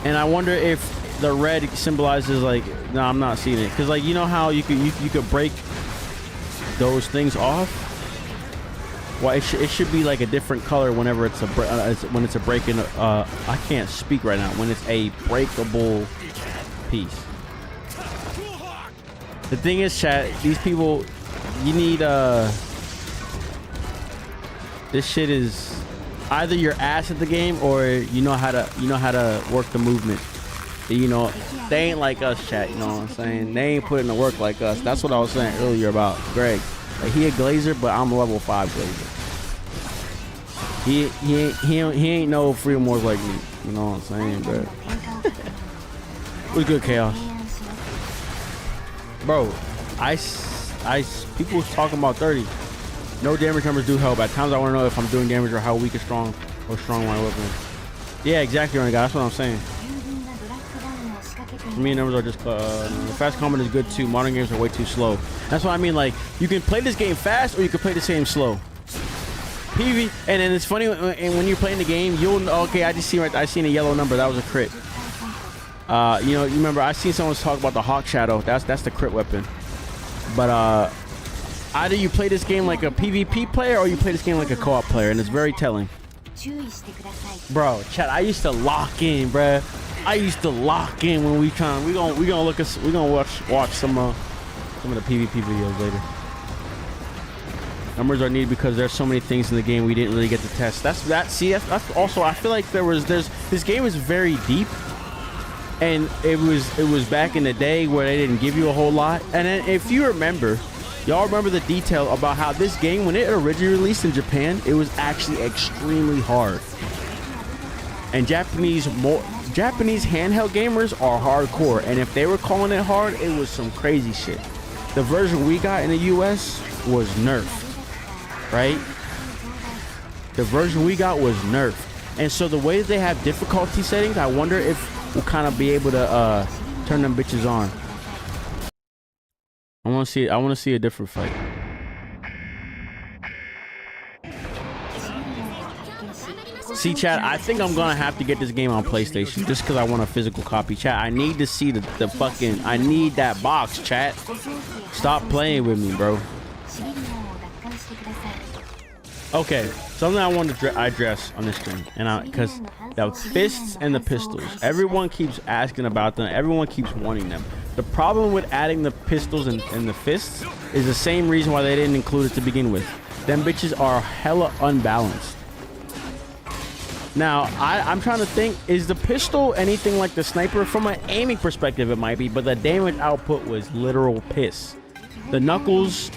and I wonder if the red symbolizes like, no, I'm not seeing it, because like, you know how you could break those things off. Well, it should be like a different color whenever it's a when it's a breaking. I can't speak right now. When it's a breakable piece. The thing is, chat, these people, you need this shit is either you're ass at the game or you know how to work the movement. You know, they ain't like us, chat. You know what I'm saying? They ain't putting the work like us. That's what I was saying earlier about Greg. Like, he a glazer, but I'm a level 5 glazer. He ain't no Freedom Wars like me. You know what I'm saying, bro? What's good, Chaos? Bro, people talking about 30. No damage numbers do help. At times I want to know if I'm doing damage or how weak or strong my weapon is. Yeah, exactly, Renegade. That's what I'm saying. For me, numbers are just the fast combat is good too. Modern games are way too slow. That's what I mean. Like, you can play this game fast or you can play this game slow. PV, and then it's funny when you're playing the game, you'll okay. I seen a yellow number. That was a crit. You know, you remember I seen someone talk about the Hawk Shadow. That's the crit weapon. But either you play this game like a PvP player or you play this game like a co-op player, and it's very telling. Bro, chat, I used to lock in, bruh. I used to lock in when we gonna watch some of the PvP videos later. Numbers are needed because there's so many things in the game we didn't really get to test. That's also, I feel like this game is very deep. And it was back in the day where they didn't give you a whole lot. And then if you remember, y'all remember the detail about how this game, when it originally released in Japan, it was actually extremely hard. And Japanese handheld gamers are hardcore. And if they were calling it hard, it was some crazy shit. The version we got in the US was nerfed, right? The version we got was nerfed. And so the way they have difficulty settings, I wonder if we'll kind of be able to turn them bitches on. I want to see a different fight. See, chat, I think I'm gonna have to get this game on PlayStation just because I want a physical copy. Chat, I need to see the fucking, I need that box, chat. Stop playing with me, bro. Okay, something I wanted to address on this stream, and because the fists and the pistols, everyone keeps asking about them, everyone keeps wanting them. The problem with adding the pistols and the fists is the same reason why they didn't include it to begin with. Them bitches are hella unbalanced. Now, I'm trying to think, is the pistol anything like the sniper? From an aiming perspective, it might be, but the damage output was literal piss. The knuckles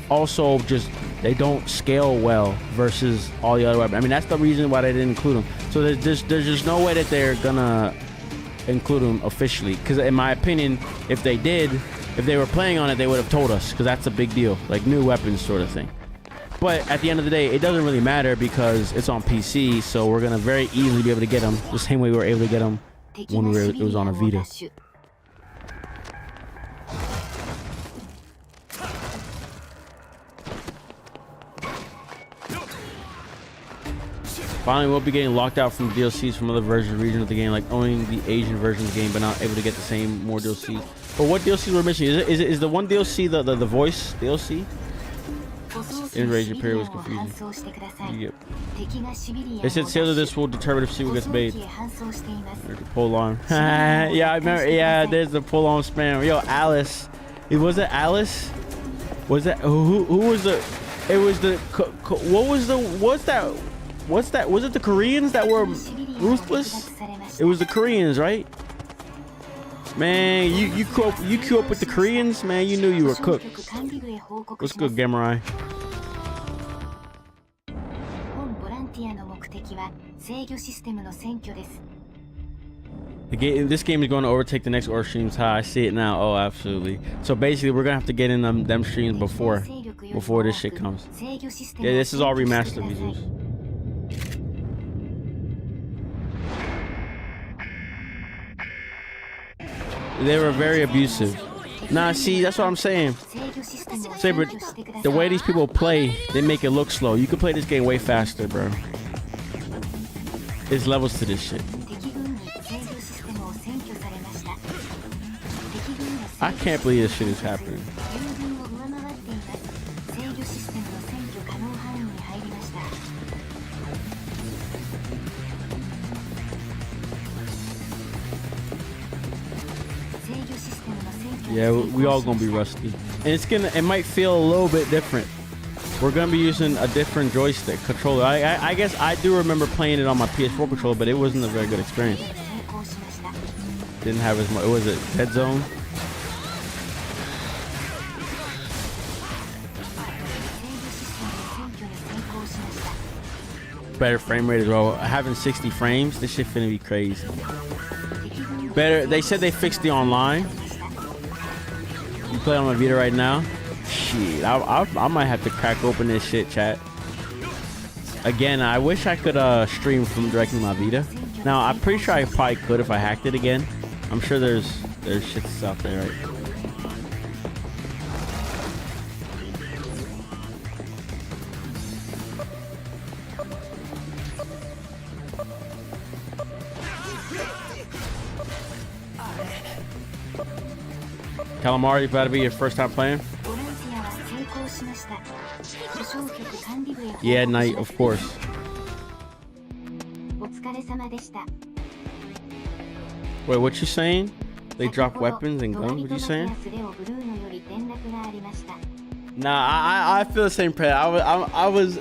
also just, they don't scale well versus all the other weapons. I mean, that's the reason why they didn't include them. So there's just no way that they're gonna include them officially. Because in my opinion, if they did, if they were playing on it, they would have told us, because that's a big deal, like new weapons sort of thing. But at the end of the day, it doesn't really matter because it's on PC, so we're gonna very easily be able to get them the same way we were able to get them when it was on a Vita. Finally, we'll be getting locked out from DLCs from other regions of the game, like owning the Asian version of the game, but not able to get the same more DLCs. But what DLCs we're missing? Is the one DLC the voice DLC? Invasion period was confusing. Yep. They said sales of this will determine if sequel gets made. There's a pull on. Yeah, I remember. Yeah, there's the pull on spam. Yo, Alice. Was it Alice? Was that who was the? It was the. What's that? Was it the Koreans that were ruthless? It was the Koreans, right? Man, you queue up with the Koreans, man. You knew you were cooked. What's good, Gamerai? 制御システムの占拠です。 This game is going to overtake the next Or streams. How I see it now. Oh, absolutely. So basically, we're gonna have to get in them streams before this shit comes. Yeah, this is all remastered visuals. They were very abusive. Nah, see, that's what I'm saying. Saber, the way these people play, they make it look slow. You can play this game way faster, bro. There's levels to this shit. I can't believe this shit is happening. Yeah, we all gonna be rusty, and it might feel a little bit different. We're gonna be using a different joystick controller. I guess I do remember playing it on my PS4 controller, but it wasn't a very good experience. Didn't have as much. Was it Dead Zone? Better frame rate as well. Having 60 frames, this shit finna be crazy. Better. They said they fixed the online. You play on my Vita right now? Shit, I might have to crack open this shit, chat. Again, I wish I could stream from directly my Vita. Now, I'm pretty sure I probably could if I hacked it again. I'm sure there's shits out there, right? Calamari, about to be your first time playing? Yeah, Knight, of course. Wait, what you saying? They drop weapons and guns? What you saying? Nah, I feel the same. I was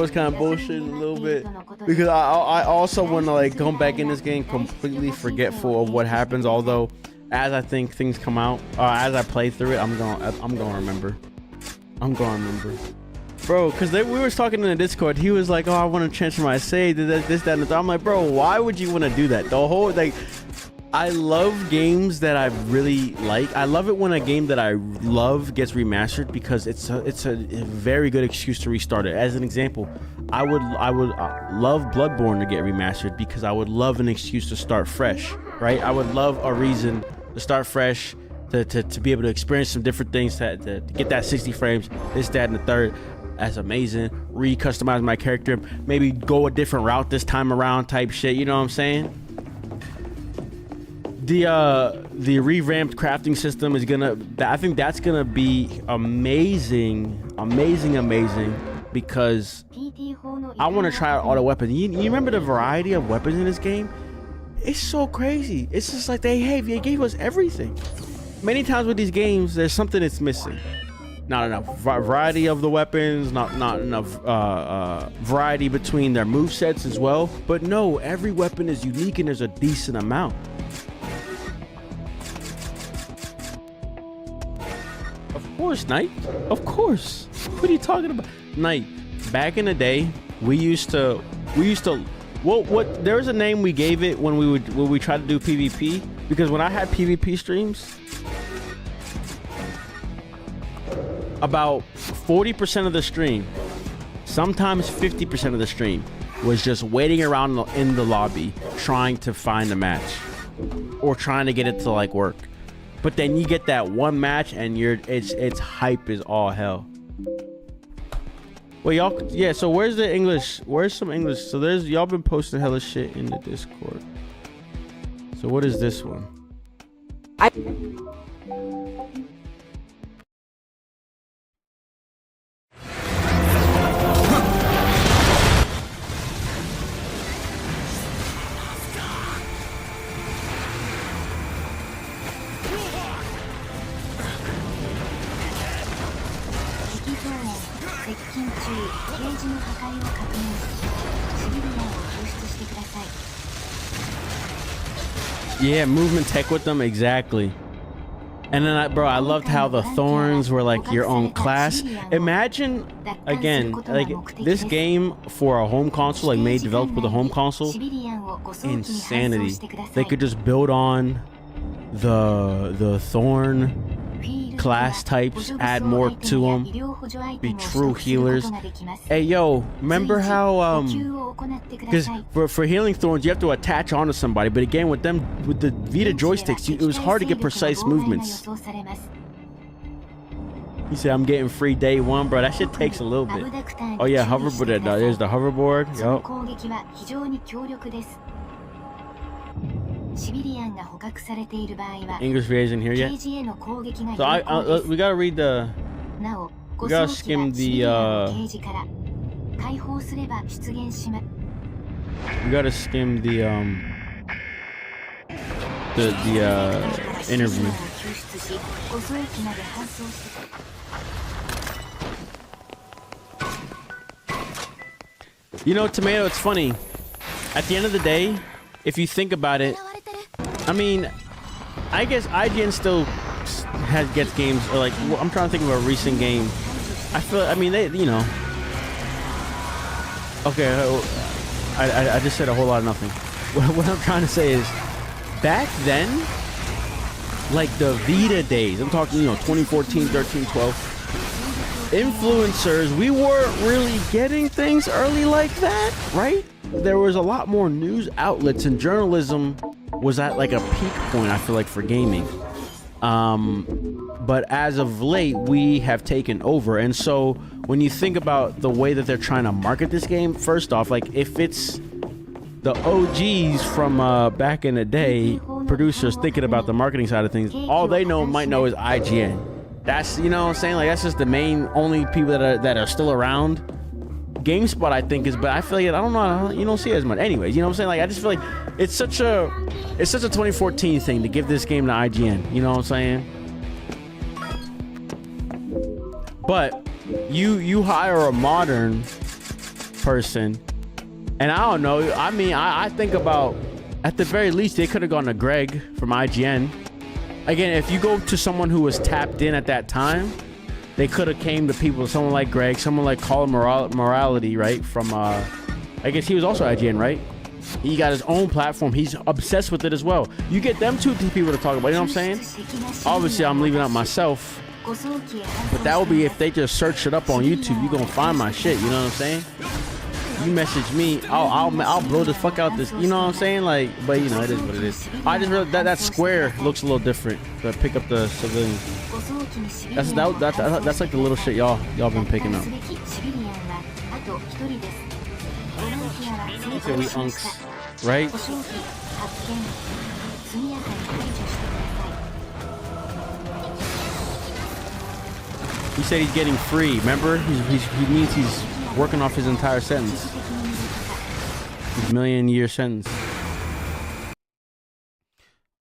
kind of bullshitting a little bit because I also want to like come back in this game completely forgetful of what happens. Although, as I think things come out, as I play through it, I'm gonna remember. Bro, because we were talking in the Discord. He was like, oh, I want to transfer my save, this, that, and the third. I'm like, bro, why would you want to do that? The whole, like, I love games that I really like. I love it when a game that I love gets remastered because it's a very good excuse to restart it. As an example, I would love Bloodborne to get remastered because I would love an excuse to start fresh, right? I would love a reason to start fresh, to be able to experience some different things, to get that 60 frames, this, that, and the third. That's amazing. Re-customize my character, maybe go a different route this time around, type shit. You know what I'm saying? The revamped crafting system is gonna. I think that's gonna be amazing, because I want to try out all the weapons. You remember the variety of weapons in this game? It's so crazy. It's just like they gave us everything. Many times with these games, there's something that's missing. Not enough variety of the weapons, not enough variety between their movesets as well. But no, every weapon is unique and there's a decent amount. Of course, Knight. Of course. What are you talking about? Knight, back in the day, we used to what there was a name we gave it when we tried to do PvP, because when I had PvP streams, about 40% of the stream, sometimes 50% of the stream, was just waiting around in the lobby trying to find a match or trying to get it to like work. But then you get that one match and it's hype as all hell. Well, y'all, yeah, so where's the English? Where's some English? So y'all been posting hella shit in the Discord. So what is this one? Yeah, movement tech with them, exactly. And then, bro, I loved how the Thorns were like your own class. Imagine, again, like this game for a home console, like made developed with a home console, insanity. They could just build on the Thorn class types, add more to them, be true healers. Hey, yo, remember how because for healing Thorns you have to attach onto somebody, but again with the Vita joysticks it was hard to get precise movements. He said I'm getting free day one, bro. That shit takes a little bit. Oh yeah, hoverboard. There's the hoverboard. Yup. English version here yet? So we gotta read the. We gotta skim the. We gotta skim the interview. You know, Tomato, it's funny. At the end of the day, if you think about it, I mean, I guess IGN still gets games, or like, I'm trying to think of a recent game. I feel, I mean, they, you know. Okay, I just said a whole lot of nothing. What I'm trying to say is, back then, like the Vita days, I'm talking, you know, 2014, 13, 12, influencers, we weren't really getting things early like that, right? There was a lot more news outlets, and journalism was at like a peak point, I feel like, for gaming. But as of late, we have taken over. And so when you think about the way that they're trying to market this game, first off, like if it's the OGs from back in the day, producers thinking about the marketing side of things, all they might know is IGN. That's, you know what I'm saying? Like that's just the main only people that are still around. GameSpot, I think, is, but I feel like, I don't know, you don't see it as much. Anyways, you know what I'm saying? Like, I just feel like it's such a 2014 thing to give this game to IGN. You know what I'm saying? But you hire a modern person, and I don't know. I mean, I think about, at the very least, they could have gone to Greg from IGN. Again, if you go to someone who was tapped in at that time, they could have came to people, someone like Greg, someone like Colin Morality, right? From, I guess he was also IGN, right? He got his own platform. He's obsessed with it as well. You get them two people to talk about, you know what I'm saying? Obviously, I'm leaving out myself. But that would be if they just search it up on YouTube. You're going to find my shit, you know what I'm saying? You message me, I'll blow the fuck out this, you know what I'm saying? Like, but you know, it is what it is. I just realized that square looks a little different. So pick up the civilians. That's like the little shit y'all been picking up. Okay, we unks, right? He said he's getting free. Remember, he means he's working off his entire sentence. His million-year sentence.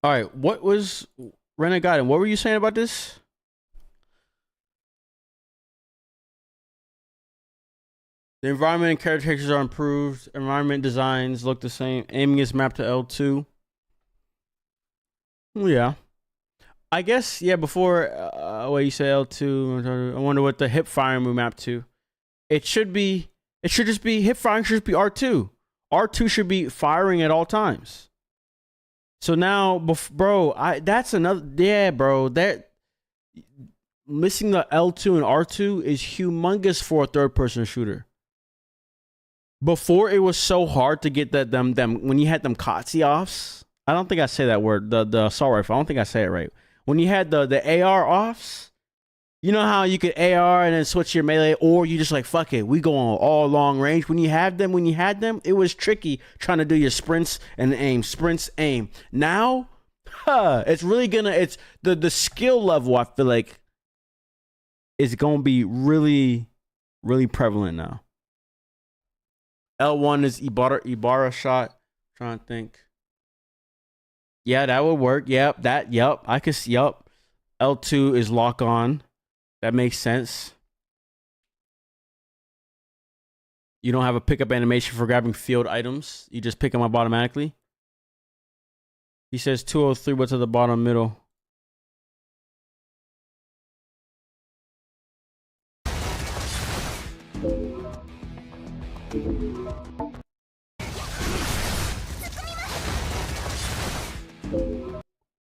All right, what was Renegade? And what were you saying about this? The environment and character textures are improved. Environment designs look the same. Aiming is mapped to L2. Yeah. I guess, yeah, before, what you say L2, I wonder what the hip firing move mapped to. It should just be, hip firing should be R2. R2 should be firing at all times. So now, bro, that's another, yeah, bro, that, missing the L2 and R2 is humongous for a third-person shooter. Before, it was so hard to get them when you had them COTC offs. I don't think I say that word, the assault rifle. I don't think I say it right. When you had the AR offs, you know how you could AR and then switch your melee, or you just like, fuck it, we go on all long range. When you had them, it was tricky trying to do your sprints and aim, aim. Now, it's really it's the skill level, I feel like, is gonna be really, really prevalent now. L1 is Ibarra shot. Trying to think. Yeah, that would work. Yep, I could see. Yep. L2 is lock on. That makes sense. You don't have a pickup animation for grabbing field items. You just pick them up automatically. He says 203, what's at the bottom middle?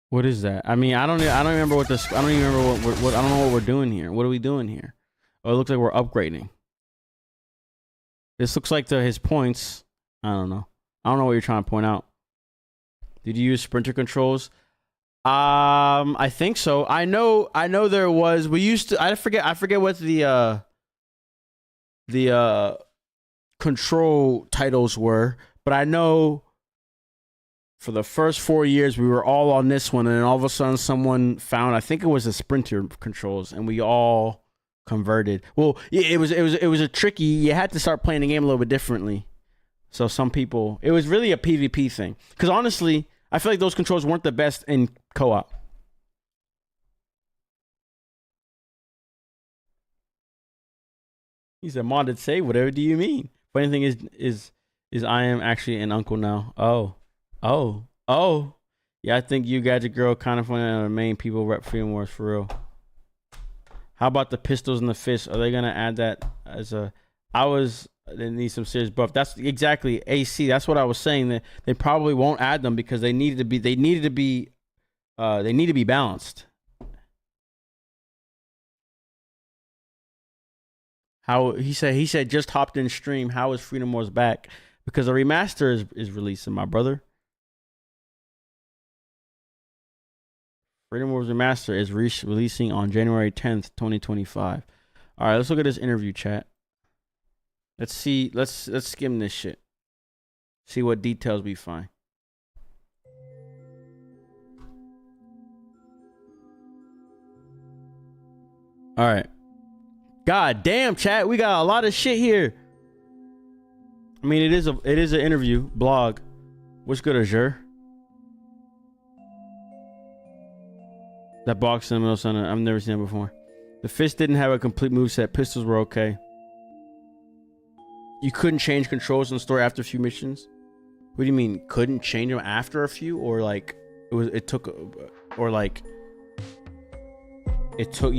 What is that? I mean, I don't remember what this. I don't even remember what I don't know what we're doing here. What are we doing here? Oh, it looks like we're upgrading. This looks like his points. I don't know. I don't know what you're trying to point out. Did you use sprinter controls? I think so. I know there was. We used to. I forget what the control titles were, but I know for the first 4 years we were all on this one, and then all of a sudden someone found, I think it was the sprinter controls, and we all converted. Well, yeah, it was a tricky. You had to start playing the game a little bit differently. So some people, it was really a PvP thing. Because honestly, I feel like those controls weren't the best in co-op. He said, "Modded save. Whatever do you mean?" Funny thing is I am actually an uncle now. Oh. Yeah, I think you Gadget Girl kind of one of the main people rep Freedom Wars for real. How about the pistols and the fists? Are they gonna add that as a? They need some serious buff. That's exactly AC. That's what I was saying. That they probably won't add them because they need to be balanced. How he said just hopped in stream. How is Freedom Wars back? Because a remaster is releasing, my brother. Freedom Wars Remaster is releasing on January 10th, 2025. All right, let's look at this interview, chat. Let's see. Let's skim this shit. See what details we find. All right. God damn, chat. We got a lot of shit here. I mean, it is an interview blog. What's good, Azure? That box in the middle center. I've never seen it before. The fist didn't have a complete moveset. Pistols were okay. You couldn't change controls in the story after a few missions? What do you mean? Couldn't change them after a few? Or like you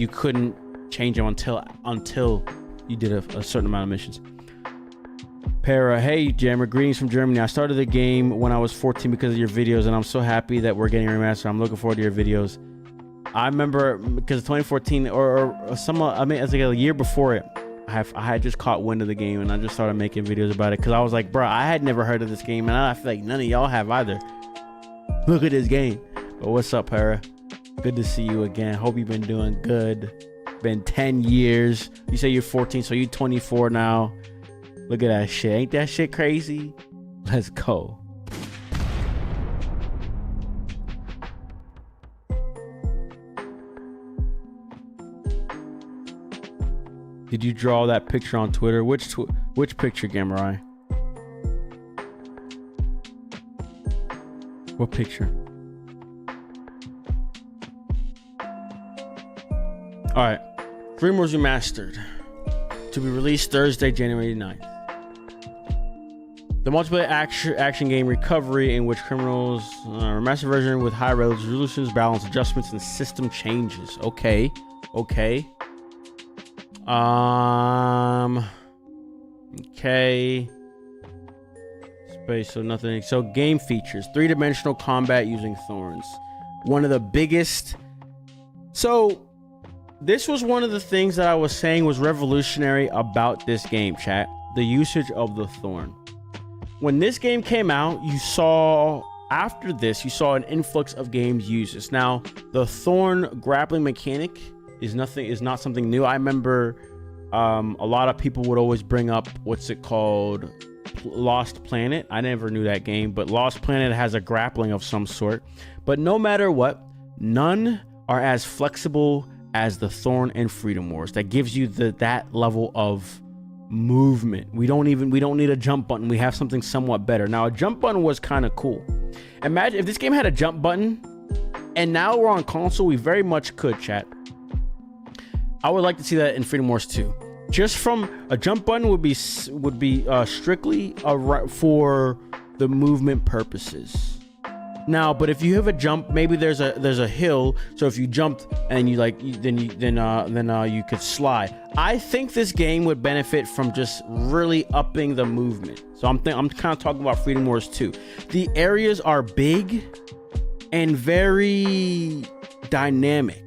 couldn't change them until you did a certain amount of missions. Para, hey Jammer, greetings from Germany. I started the game when I was 14 because of your videos, and I'm so happy that we're getting a remaster. I'm looking forward to your videos. I remember because 2014 or some, I mean, it's like a year before it. I had just caught wind of the game, and I just started making videos about it because I was like, bro, I had never heard of this game, and I feel like none of y'all have either. Look at this game. But what's up, Para? Good to see you again. Hope you've been doing good. Been 10 years. You say you're 14, so you're 24 now. Look at that shit. Ain't that shit crazy? Let's go. Did you draw that picture on Twitter? Which picture, Gamerai? What picture? All right. Freedom Wars Remastered. To be released Thursday, January 9th. The multiplayer action game Recovery, in which criminals remastered version with high resolutions, balance adjustments, and system changes. Okay. Okay. Space, so nothing. So game features: 3-dimensional combat using thorns. One of the biggest. So this was one of the things that I was saying was revolutionary about this game, chat. The usage of the thorn. When this game came out, you saw an influx of games use this. Now, the thorn grappling mechanic is not something new. I remember a lot of people would always bring up what's it called, Lost Planet. I never knew that game, but Lost Planet has a grappling of some sort. But no matter what, none are as flexible as the Thorn and Freedom Wars. That gives you that level of movement. We don't need a jump button. We have something somewhat better. Now, a jump button was kind of cool. Imagine if this game had a jump button, and now we're on console. We very much could, chat. I would like to see that in Freedom Wars 2. Just from a jump button would be strictly for the movement purposes. Now, but if you have a jump, maybe there's a hill. So if you jumped and you then you could slide. I think this game would benefit from just really upping the movement. So I'm kind of talking about Freedom Wars 2. The areas are big and very dynamic.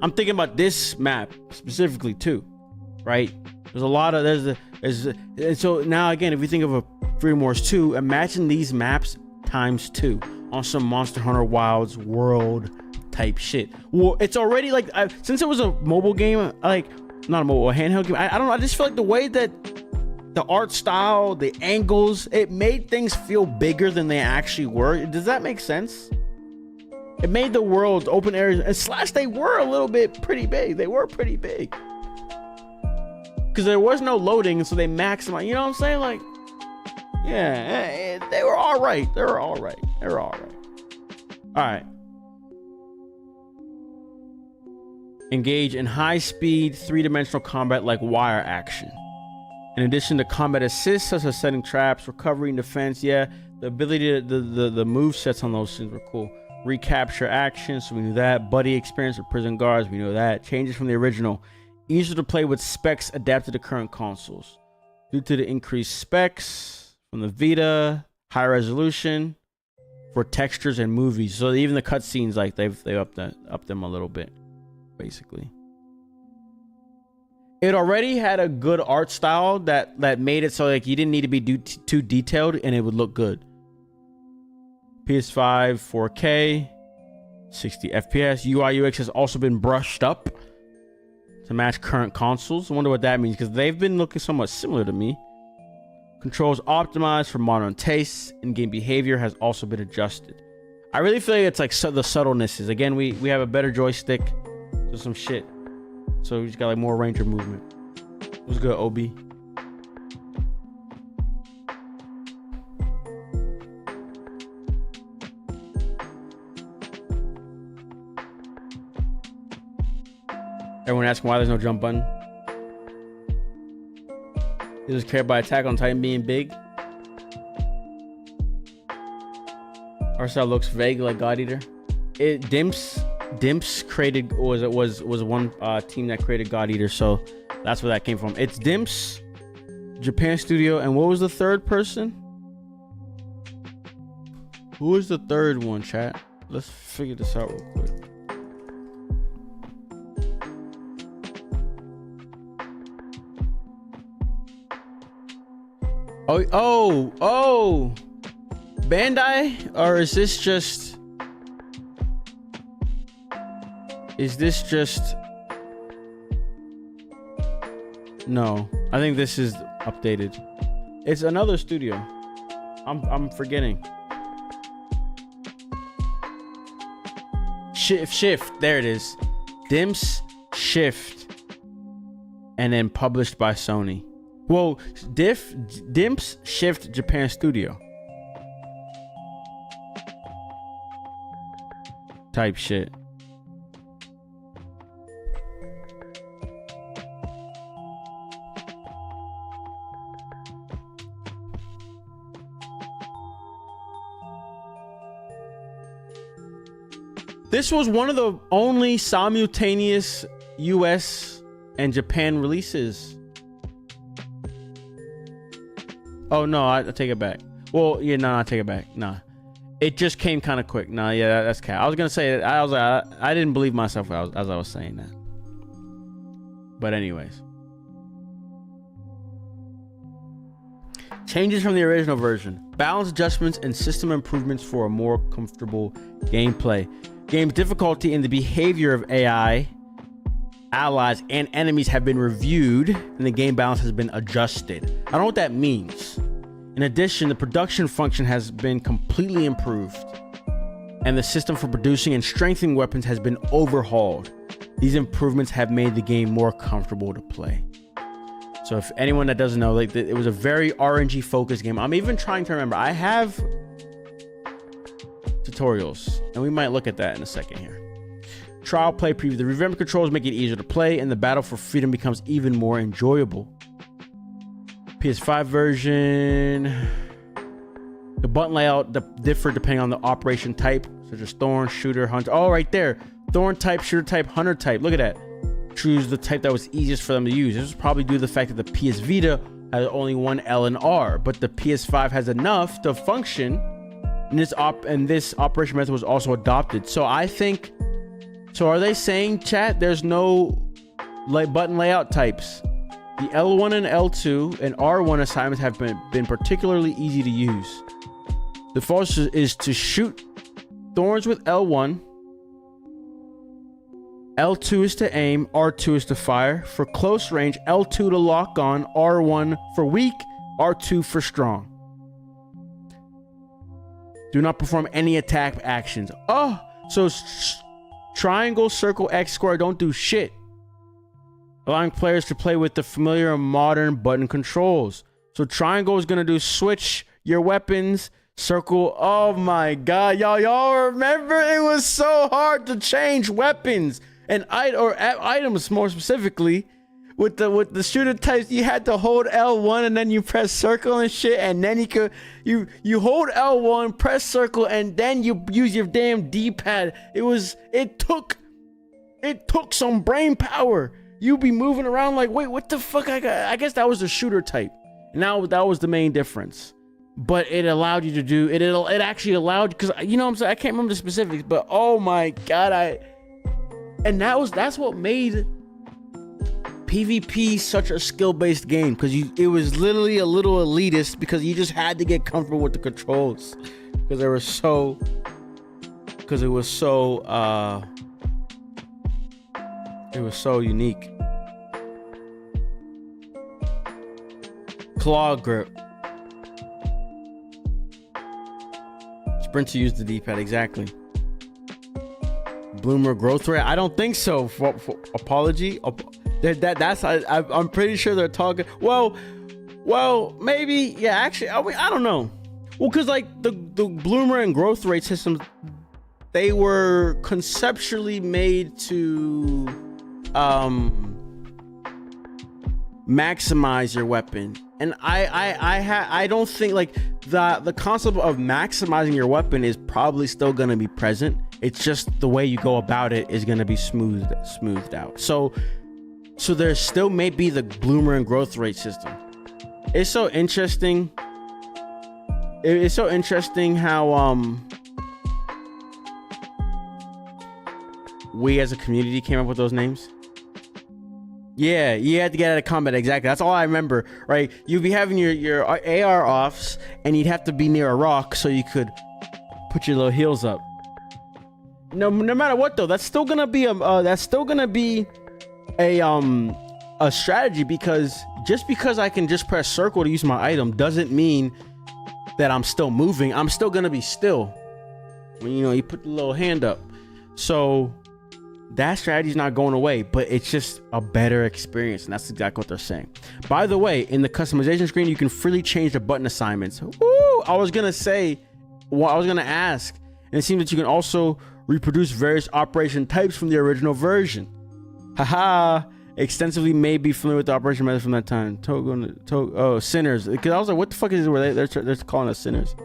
I'm thinking about this map specifically too, right? There's a lot of and so now again, if you think of a Freedom Wars 2, imagine these maps times 2 on some Monster Hunter Wilds world type shit. Well, it's already like since it was a mobile game, like not a mobile, a handheld game. I don't know. I just feel like the way that the art style, the angles, it made things feel bigger than they actually were. Does that make sense? It made the world open areas, and slash they were a little bit pretty big. They were pretty big because there was no loading, so they maximized. You know what I'm saying? Like, yeah, they were all right. They were all right. They were all right. All right. Engage in high-speed, three-dimensional combat like wire action. In addition to combat assists such as setting traps, recovery, and defense, yeah, the ability to the move sets on those things were cool. Recapture action, so we knew that. Buddy experience with prison guards, we know that. Changes from the original. Easier to play with specs adapted to current consoles. Due to the increased specs from the Vita, high resolution for textures and movies. So even the cutscenes, like they've upped them a little bit, basically. It already had a good art style that made it so like you didn't need to be too detailed and it would look good. PS5 4K 60 FPS. UI UX has also been brushed up to match current consoles. I wonder what that means because they've been looking somewhat similar to me. Controls optimized for modern tastes. In-game behavior has also been adjusted. I really feel like it's like the subtlenesses. Again, we have a better joystick. So some shit. So we just got like more range of movement. It was good, OB. Everyone asking why there's no jump button. Is this carried by Attack on Titan being big? Our style looks vague like God Eater. Dimps created was one team that created God Eater, so that's where that came from. It's Dimps, Japan Studio, and what was the third person? Who was the third one, chat? Let's figure this out real quick. Oh, Bandai? Or is this just... No, I think this is updated. It's another studio. I'm forgetting. Shift. There it is. Dimps Shift. And then published by Sony. Well, Dimps Shift Japan Studio. Type shit. This was one of the only simultaneous US and Japan releases. Oh no, I take it back. Well, yeah, no, I take it back. Nah, it just came kind of quick. Nah, yeah, that's cat. I was gonna say I was like, I didn't believe myself as I was saying that. But anyways, changes from the original version: balance adjustments and system improvements for a more comfortable gameplay. Game's difficulty and the behavior of AI, allies, and enemies have been reviewed, and the game balance has been adjusted. I don't know what that means. In addition, the production function has been completely improved, and the system for producing and strengthening weapons has been overhauled. These improvements have made the game more comfortable to play. So if anyone that doesn't know, like it was a very RNG focused game. I'm even trying to remember. I have tutorials, and we might look at that in a second here. Trial play preview. The revamped controls make it easier to play, and the battle for freedom becomes even more enjoyable. PS5 version. The button layout differ depending on the operation type, such as Thorn, Shooter, Hunter. Oh, right there. Thorn type, Shooter type, Hunter type. Look at that. Choose the type that was easiest for them to use. This is probably due to the fact that the PS Vita has only one L and R, but the PS5 has enough to function. And this operation method was also adopted. So I think, so are they saying, chat, there's no button layout types? The L1 and L2 and R1 assignments have been particularly easy to use. The default is to shoot thorns with L1. L2 is to aim, R2 is to fire. For close range, L2 to lock on, R1 for weak, R2 for strong. Do not perform any attack actions. Oh, so triangle, circle, X, square don't do shit. Allowing players to play with the familiar modern button controls. So triangle is gonna do switch your weapons. Circle, oh my god, y'all remember it was so hard to change weapons and items more specifically. With the shooter types, you had to hold L1 and then you press circle and shit, and then you hold L1, press circle, and then you use your damn D-pad. It took some brain power. You be moving around like, wait, what the fuck? I guess that was the shooter type. Now that was the main difference. But it allowed you to do it. It actually allowed, because you know what I'm saying, I can't remember the specifics, but oh my god, that's what made PvP such a skill-based game, because it was literally a little elitist, because you just had to get comfortable with the controls, because it was so unique. Claw grip. Sprint to use the D-pad, exactly. Bloomer growth rate? I don't think so. For apology. I'm pretty sure they're talking. Well, maybe. Yeah, actually, I don't know. Well, because like the bloomer and growth rate systems, they were conceptually made to maximize your weapon, and I don't think like the concept of maximizing your weapon is probably still gonna be present. It's just the way you go about it is gonna be smoothed out. So there still may be the bloomer and growth rate system. It's so interesting. It's so interesting how we as a community came up with those names. Yeah, you had to get out of combat, exactly. That's all I remember, right? You'd be having your AR offs, and you'd have to be near a rock so you could put your little heels up. No matter what though, that's still gonna be a strategy, because just because I can just press circle to use my item doesn't mean that I'm still moving. I'm still gonna be still when you put the little hand up. So that strategy is not going away, but it's just a better experience, and that's exactly what they're saying. By the way, in the customization screen, you can freely change the button assignments. Woo! I was gonna ask, and it seems that you can also reproduce various operation types from the original version. Haha! Extensively may be familiar with the operation method from that time. Sinners. Because I was like, what the fuck is it where they're calling us sinners?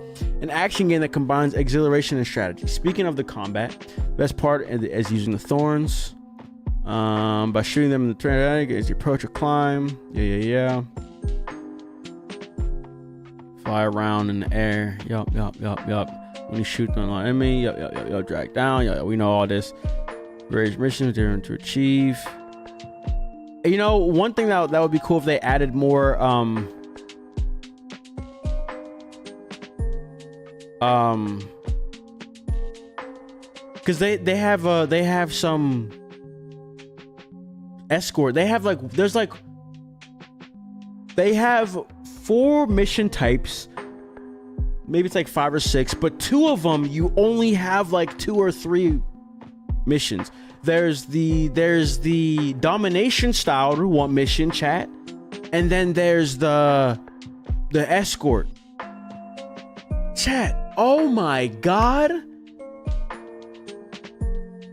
An action game that combines exhilaration and strategy. Speaking of the combat, best part is using the thorns. By shooting them in the terrain as you approach or climb. Yeah. Fly around in the air. Yup. When you shoot on an enemy, yup, drag down. We know all this. Various missions to achieve. One thing that would be cool if they added more because they have some escort. They have 4 mission types. Maybe it's like 5 or 6, but 2 of them you only have like 2 or 3 missions. There's the domination style mission, chat, and then there's the escort. Chat, oh my god.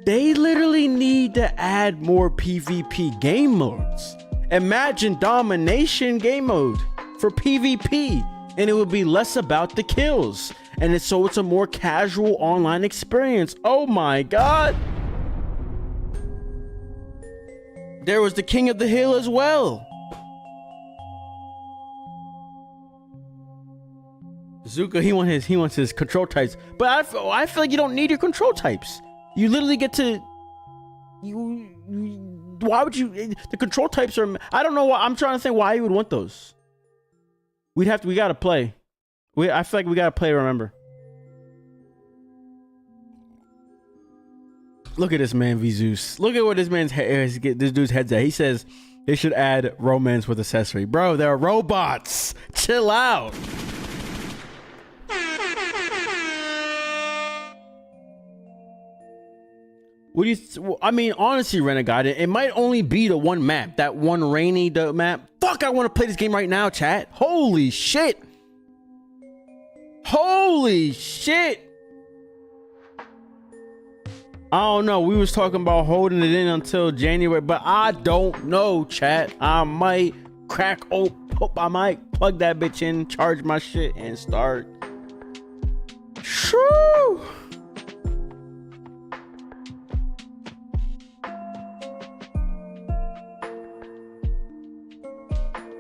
They literally need to add more PvP game modes. Imagine domination game mode for PvP. and it would be less about the kills. And it's a more casual online experience. Oh my god. There was the King of the Hill as well. Zuka, he wants his control types, but I feel like you don't need your control types. You literally get to why would you? The control types are. I don't know why. I'm trying to think why you would want those. We gotta play. I feel like we gotta play. Remember. Look at this man, Vizus. Look at what this dude's head's at. He says they should add romance with accessory. Bro, they're robots. Chill out. What do you? I mean, honestly, Renegade, it might only be the one map, that one rainy map. Fuck, I want to play this game right now, chat. Holy shit! Holy shit! I don't know. We was talking about holding it in until January, but I don't know, chat. I might crack open. I might plug that bitch in, charge my shit, and start. Shoo!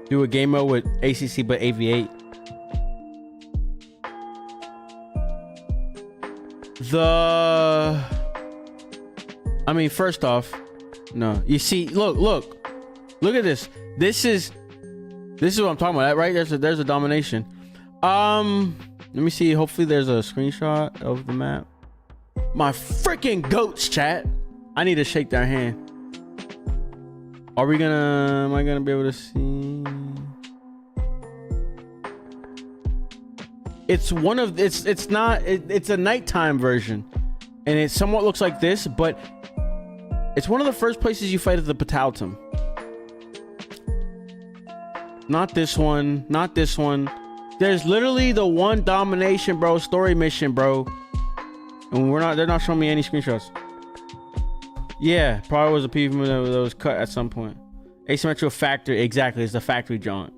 Do a game mode with ACC but AV8. I mean, first off, no. You see, look at this. This is what I'm talking about, right? There's a domination. Let me see. Hopefully, there's a screenshot of the map. My freaking goats, chat. I need to shake their hand. Am I gonna be able to see? It's a nighttime version, and it somewhat looks like this, but it's one of the first places you fight at the Patautum. Not this one, not this one. There's literally the one domination, bro, story mission, bro. And they're not showing me any screenshots. Yeah, probably was a PvP that was cut at some point. Asymmetrical factory, exactly, it's the factory jaunt.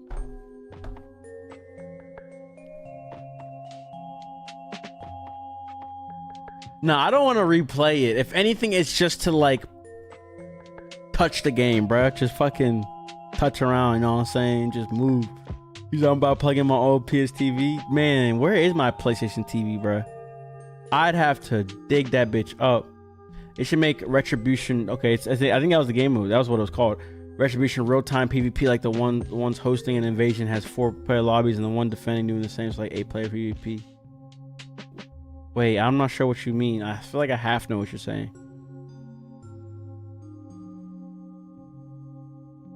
No, I don't want to replay it. If anything, it's just to like touch the game, bro. Just fucking touch around, you know what I'm saying? Just move. You know, I'm about plugging my old PS TV. Man, where is my PlayStation TV, bro? I'd have to dig that bitch up. It should make Retribution. Okay, I think that was the game mode. That was what it was called. Retribution real-time PvP, like the one's hosting an invasion has 4-player lobbies and the one defending doing the same. It's like 8-player PvP. Wait, I'm not sure what you mean. I feel like I half know what you're saying.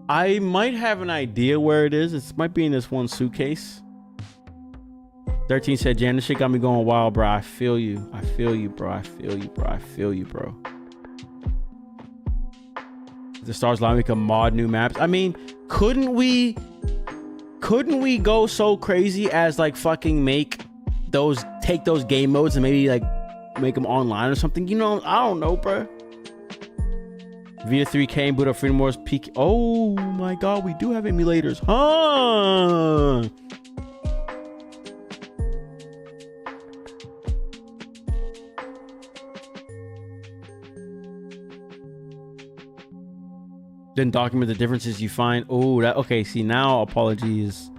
I might have an idea where it is. It might be in this one suitcase. 13 said, Jan, this shit got me going wild, bro. I feel you. I feel you, bro. I feel you, bro. I feel you, bro. The stars allow me to mod new maps. I mean, couldn't we go so crazy as like fucking take those game modes and maybe like make them online or something? You know, I don't know, bro. Vita 3K and boot up Freedom Wars peak. Oh my god, we do have emulators, huh? Then document the differences you find. Oh, that okay. See, now apologies.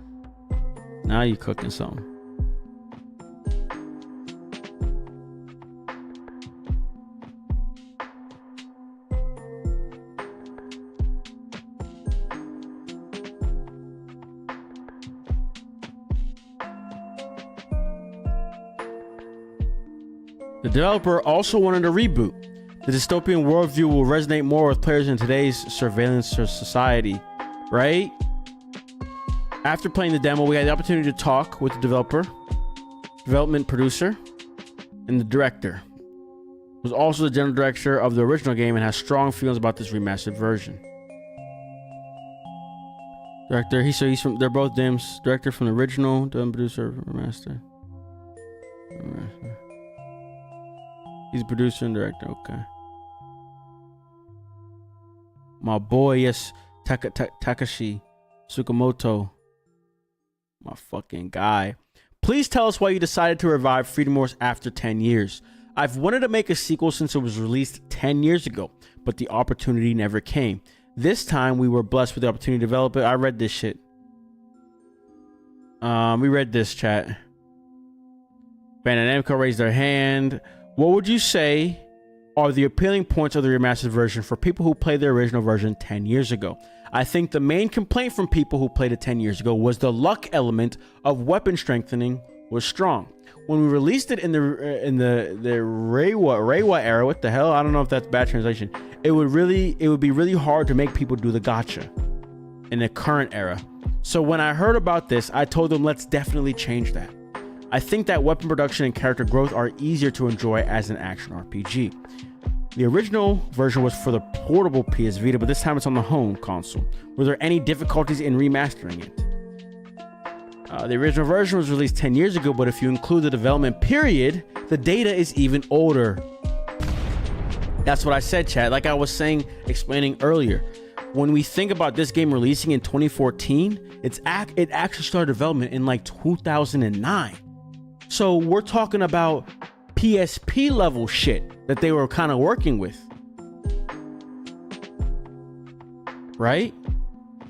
Now you're cooking something. The developer also wanted a reboot. The dystopian worldview will resonate more with players in today's surveillance society, right? After playing the demo, we had the opportunity to talk with the developer, development producer, and the director. He was also the general director of the original game and has strong feelings about this remastered version. Director, they're both Dims. Director from the original, development producer, remaster. He's a producer and director, okay. My boy, yes, Takashi Tsukamoto. My fucking guy. Please tell us why you decided to revive Freedom Wars after 10 years. I've wanted to make a sequel since it was released 10 years ago, but the opportunity never came. This time we were blessed with the opportunity to develop it. I read this shit. We read this, chat. Bandai Namco raised their hand. What would you say are the appealing points of the remastered version for people who played the original version 10 years ago? I think the main complaint from people who played it 10 years ago was the luck element of weapon strengthening was strong. When we released it in the Reiwa era, what the hell? I don't know if that's bad translation. It would be really hard to make people do the gacha in the current era. So when I heard about this, I told them let's definitely change that. I think that weapon production and character growth are easier to enjoy as an action RPG. The original version was for the portable PS Vita, but this time it's on the home console. Were there any difficulties in remastering it? The original version was released 10 years ago, but if you include the development period, the data is even older. That's what I said, chat. Like I was saying, explaining earlier. When we think about this game releasing in 2014, it actually started development in like 2009. So we're talking about PSP level shit that they were kind of working with. Right?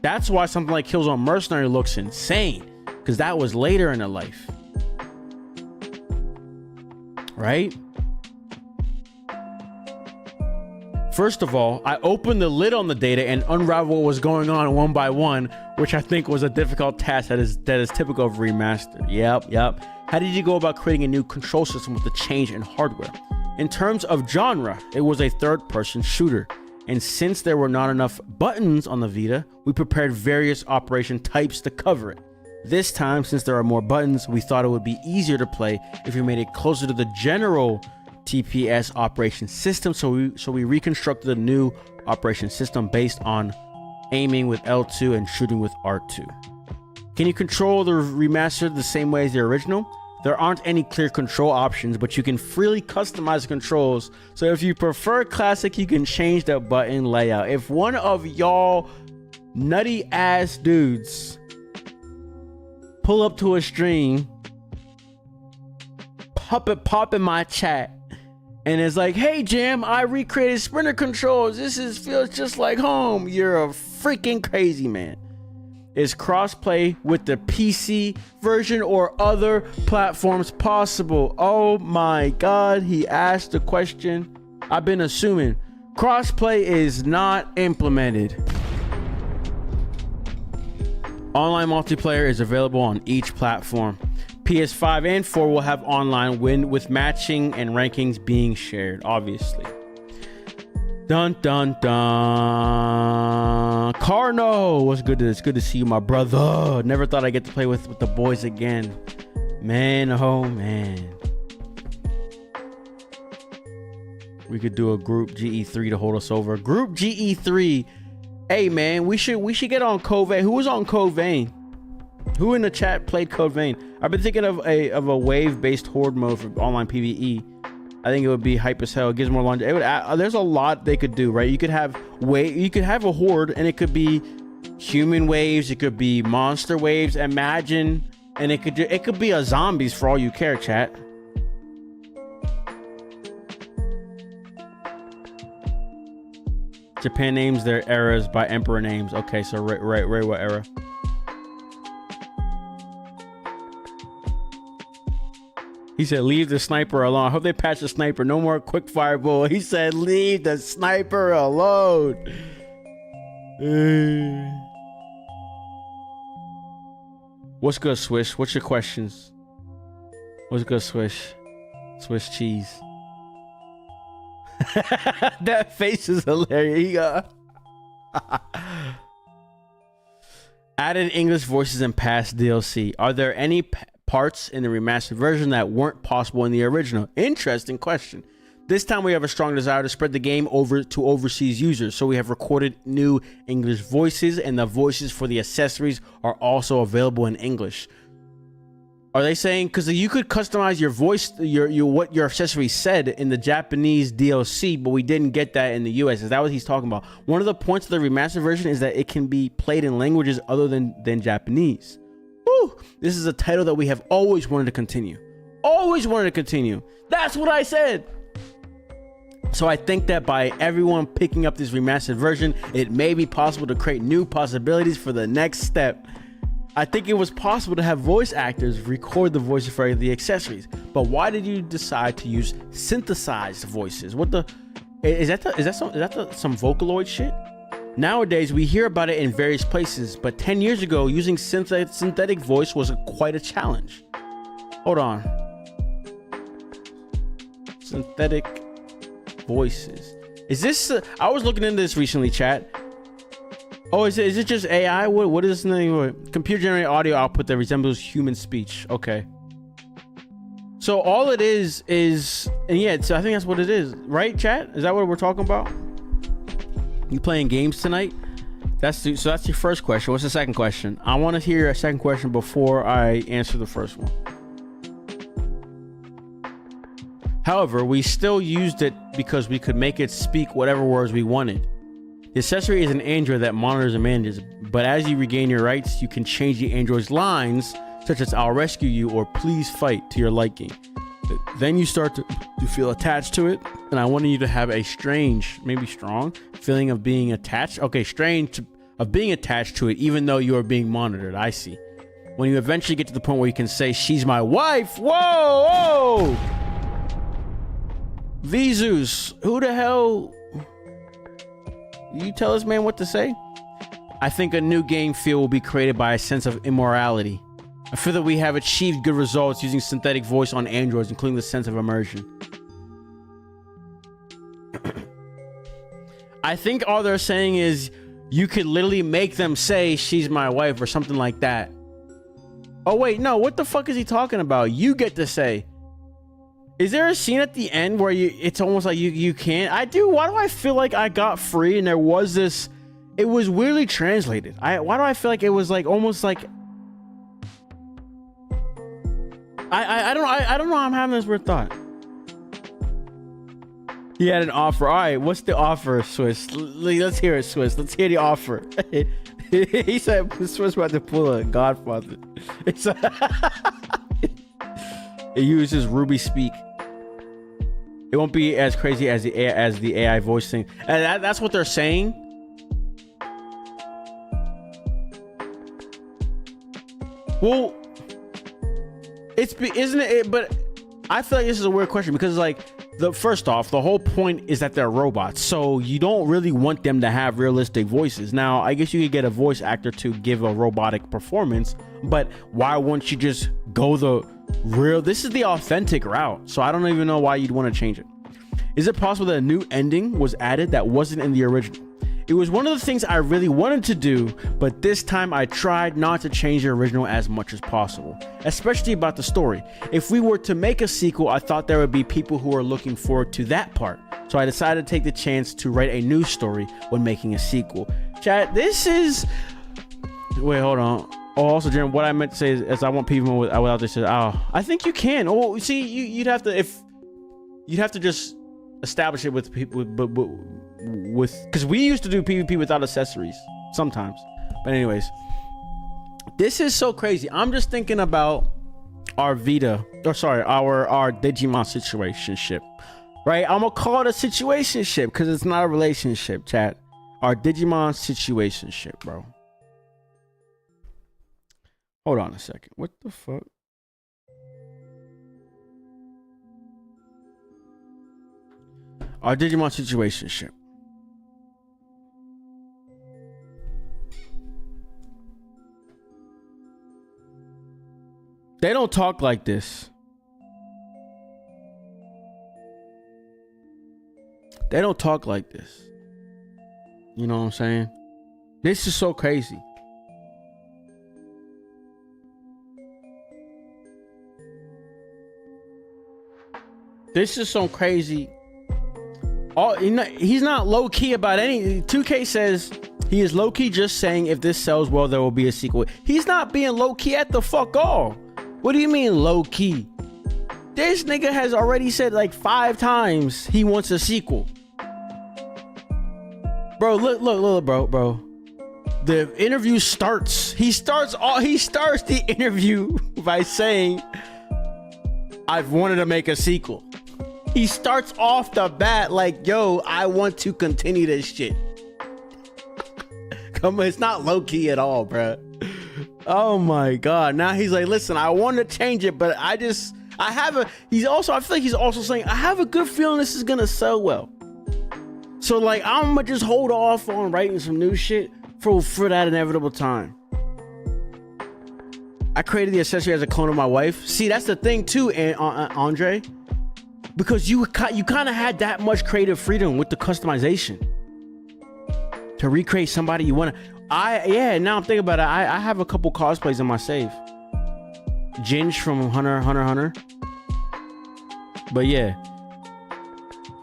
That's why something like Killzone Mercenary looks insane. Because that was later in the life. Right? First of all, I opened the lid on the data and unraveled what was going on one by one, which I think was a difficult task that is typical of remaster. Yep. How did you go about creating a new control system with the change in hardware? In terms of genre, it was a third-person shooter. And since there were not enough buttons on the Vita, we prepared various operation types to cover it. This time, since there are more buttons, we thought it would be easier to play if we made it closer to the general TPS operation system. So we reconstructed a new operation system based on aiming with L2 and shooting with R2. Can you control the remastered the same way as the original? There aren't any clear control options, but you can freely customize the controls. So if you prefer classic, you can change the button layout. If one of y'all nutty ass dudes pull up to a stream, pop in my chat, and it's like, hey Jam, I recreated sprinter controls. Feels just like home. You're a freaking crazy man. Is crossplay with the PC version or other platforms possible? Oh my God, he asked the question. I've been assuming crossplay is not implemented. Online multiplayer is available on each platform. PS5 and 4 will have online with matching and rankings being shared, obviously. Dun dun dun. Carno, what's good? It's good to see you, my brother. Never thought I'd get to play with the boys again. Man, oh man. We could do a group GE3 to hold us over. Group GE3. Hey man, we should get on Code Vein. Who was on Code Vein? Who in the chat played Code Vein? I've been thinking of a wave-based horde mode for online PvE. I think it would be hype as hell. It gives more longevity. There's a lot they could do, right? You could have a horde, and it could be human waves. It could be monster waves. Imagine, and it could be a zombies for all you care, chat. Japan names their eras by emperor names. Okay, so right, what era? He said, leave the sniper alone. I hope they patch the sniper. No more quick fire bullet. He said, leave the sniper alone. What's good, Swish? What's your questions? What's good, Swish? Swiss cheese. That face is hilarious. Added English voices in past DLC. Are there any parts in the remastered version that weren't possible in the original? Interesting question. This time we have a strong desire to spread the game over to overseas users, so we have recorded new English voices, and the voices for the accessories are also available in English. Are they saying, because you could customize your voice, what your accessory said in the Japanese DLC, but we didn't get that in the US? Is that what he's talking about? One of the points of the remastered version is that it can be played in languages other than Japanese. woo, this is a title that we have always wanted to continue. Always wanted to continue. That's what I said. So I think that by everyone picking up this remastered version, it may be possible to create new possibilities for the next step. I think it was possible to have voice actors record the voices for the accessories, but why did you decide to use synthesized voices? What the is that some Vocaloid shit? Nowadays we hear about it in various places, but 10 years ago using synthetic voice was quite a challenge. Hold on. Synthetic voices. Is this I was looking into this recently, chat. Oh, is it just AI? What is this name? Computer generated audio output that resembles human speech. Okay. So all it is and yeah, so I think that's what it is, right, chat? Is that what we're talking about? You playing games tonight? That's your first question. What's the second question? I want to hear your second question before I answer the first one. However, we still used it because we could make it speak whatever words we wanted. The accessory is an android that monitors and manages, but as you regain your rights, you can change the android's lines, such as "I'll rescue you" or "Please fight" to your liking. Then you start to feel attached to it, and I wanted you to have a strange, maybe strong, feeling of being attached. Okay, of being attached to it, even though you are being monitored. I see. When you eventually get to the point where you can say, "She's my wife." Whoa! Vizus, who the hell? You tell this man what to say? I think a new game feel will be created by a sense of immorality. I feel that we have achieved good results using synthetic voice on androids, including the sense of immersion. I think all they're saying is you could literally make them say "she's my wife" or something like that. Oh wait, no, what the fuck is he talking about? You get to say. Is there a scene at the end where it's almost like you can't? I do. Why do I feel like I got free and there was this? It was weirdly translated. Why do I feel like it was like almost like I don't know. I'm having this weird thought. He had an offer. All right, what's the offer, Swiss? Let's hear it, Swiss. Let's hear the offer. He said Swiss about to pull a Godfather. It's it uses Ruby speak. It won't be as crazy as the AI voice thing, and that's what they're saying. Well, isn't it? But I feel like this is a weird question because, like, first off, the whole point is that they're robots, so you don't really want them to have realistic voices. Now, I guess you could get a voice actor to give a robotic performance, but why wouldn't you just go the real? This is the authentic route, so I don't even know why you'd want to change it. Is it possible that a new ending was added that wasn't in the original? It was one of the things I really wanted to do, but this time I tried not to change the original as much as possible, especially about the story. If we were to make a sequel, I thought there would be people who are looking forward to that part, so I decided to take the chance to write a new story when making a sequel. Chat, this is... Wait, hold on. Oh, also, Jeremy, what I meant to say is I want people without this. Oh, I think you can. Oh, see, you'd have to just establish it with people, with because we used to do PvP without accessories sometimes. But anyways, this is so crazy. I'm just thinking about our Vita, or sorry, our Digimon situationship, right? I'm gonna call it a situationship because it's not a relationship, chat. Our Digimon situationship, bro. Hold on a second. What the fuck? Our Digimon situationship. They don't talk like this. They don't talk like this. You know what I'm saying? This is so crazy. This is so crazy. He's not low-key about any. 2K says he is low-key just saying if this sells well, there will be a sequel. He's not being low-key at the fuck all. What do you mean low-key? This nigga has already said like 5 times he wants a sequel. Bro, look, bro. The interview starts. He starts the interview by saying, "I've wanted to make a sequel." He starts off the bat like, "Yo, I want to continue this shit." Come on, it's not low key at all, bro. Oh my god. Now he's like, "Listen, I want to change it, but I feel like he's also saying, I have a good feeling this is gonna sell well. So like, I'm gonna just hold off on writing some new shit for that inevitable time." I created the accessory as a clone of my wife. See, that's the thing too, Andre, because you kind of had that much creative freedom with the customization to recreate somebody you want to. Now I'm thinking about it. I have a couple cosplays in my save. Ginge from Hunter. But yeah,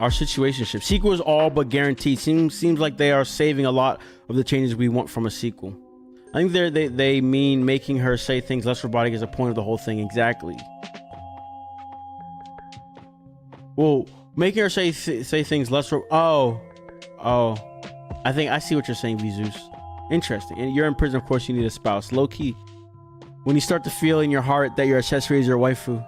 our situationship sequel is all but guaranteed. Seems like they are saving a lot of the changes we want from a sequel. I think they mean making her say things less robotic is the point of the whole thing. Exactly. Well, making her say things less. Oh. I think I see what you're saying, Vizus. Interesting. And you're in prison, of course. You need a spouse. Low key. When you start to feel in your heart that your accessory is your waifu.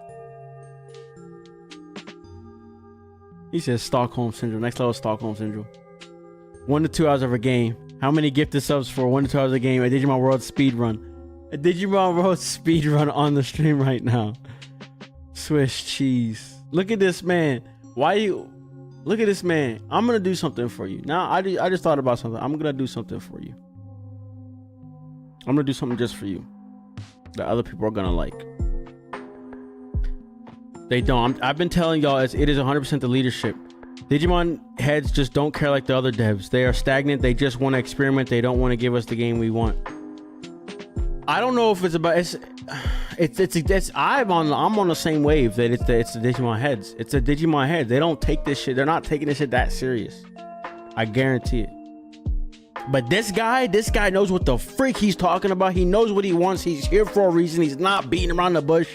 He says Stockholm Syndrome. Next level Stockholm Syndrome. 1 to 2 hours of a game. How many gifted subs for 1 to 2 hours of a game? A Digimon World speed run. A Digimon World speed run on the stream right now. Swiss cheese. Look at this man. Look at this man. I'm gonna do something for you. Now I just thought about something. I'm gonna do something for you. I'm gonna do something just for you that other people are gonna like. They don't. I've been telling y'all it is 100% the leadership. Digimon heads just don't care like the other devs. They are stagnant. They just want to experiment. They don't want to give us the game we want. I don't know if it's about I'm on the same wave that it's the Digimon heads. It's the Digimon heads. They don't take this shit. They're not taking this shit that serious. I guarantee it. But this guy knows what the freak he's talking about. He knows what he wants. He's here for a reason. He's not beating around the bush.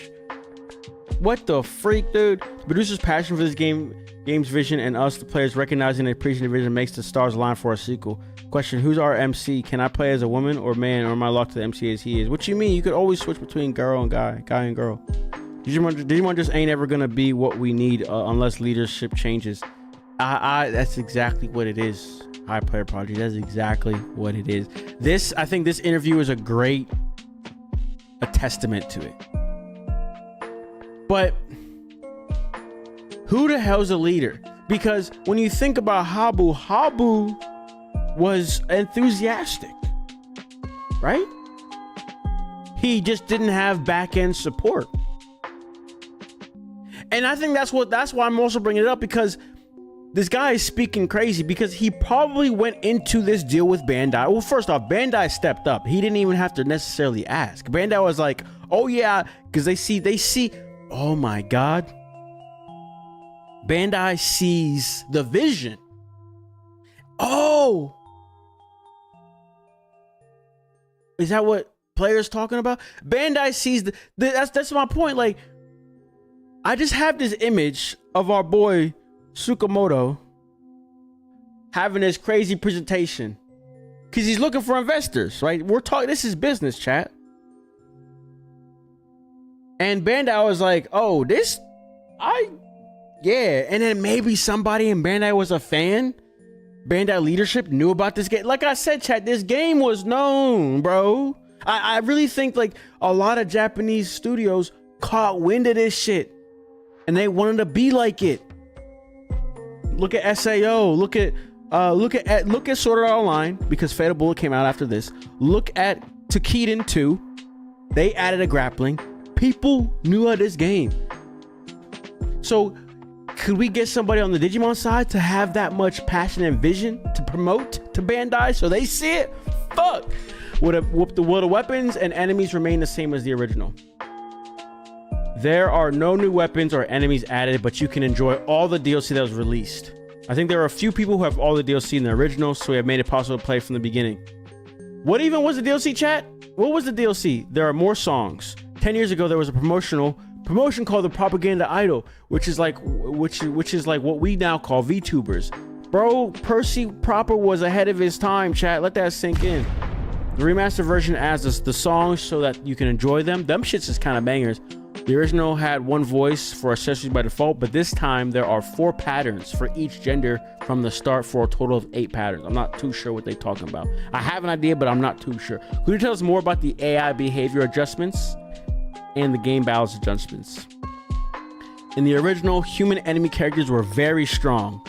What the freak, dude? The producer's passion for this game's vision, and us, the players, recognizing and appreciating the vision makes the stars align for a sequel. Question: who's our MC? Can I play as a woman or man, or am I locked to the MC as he is? What you mean? You could always switch between girl and guy and girl. Digimon just ain't ever gonna be what we need unless leadership changes. That's exactly what it is. High Player Project. That's exactly what it is. I think this interview is a testament to it. But who the hell's a leader? Because when you think about Habu was enthusiastic, right? He just didn't have back-end support. And I think that's why I'm also bringing it up, because this guy is speaking crazy, because he probably went into this deal with Bandai. Well, first off, Bandai stepped up. He didn't even have to necessarily ask. Bandai was like, "Oh yeah," because they see, oh my God. Bandai sees the vision. Oh, is that what players talking about? Bandai sees that's my point. Like, I just have this image of our boy Tsukamoto having this crazy presentation because he's looking for investors, right? We're talking, this is business, chat. And Bandai was like, "Oh, yeah." And then maybe somebody in Bandai was a fan. Bandai leadership knew about this game. Like I said, chat, this game was known, bro. I really think like a lot of Japanese studios caught wind of this shit and they wanted to be like it. Look at SAO. Look at Sword Art Online, because Fatal Bullet came out after this. Look at Takeden 2. They added a grappling. People knew of this game. So could we get somebody on the Digimon side to have that much passion and vision to promote to Bandai so they see it? Fuck. Will the weapons and enemies remain the same as the original? There are no new weapons or enemies added, but you can enjoy all the DLC that was released. I think there are a few people who have all the DLC in the original, so we have made it possible to play from the beginning. What even was the DLC, chat? What was the DLC? There are more songs. 10 years ago, there was a promotion called the Propaganda Idol, which is like what we now call VTubers. Bro, Percy Proper was ahead of his time, chat. Let that sink in. The remastered version adds the songs so that you can enjoy them. Them shits is kind of bangers. The original had one voice for accessories by default, but this time there are 4 patterns for each gender from the start for a total of 8 patterns. I'm not too sure what they're talking about. I have an idea, but I'm not too sure. Could you tell us more about the AI behavior adjustments and the game balance adjustments? In the original, human enemy characters were very strong.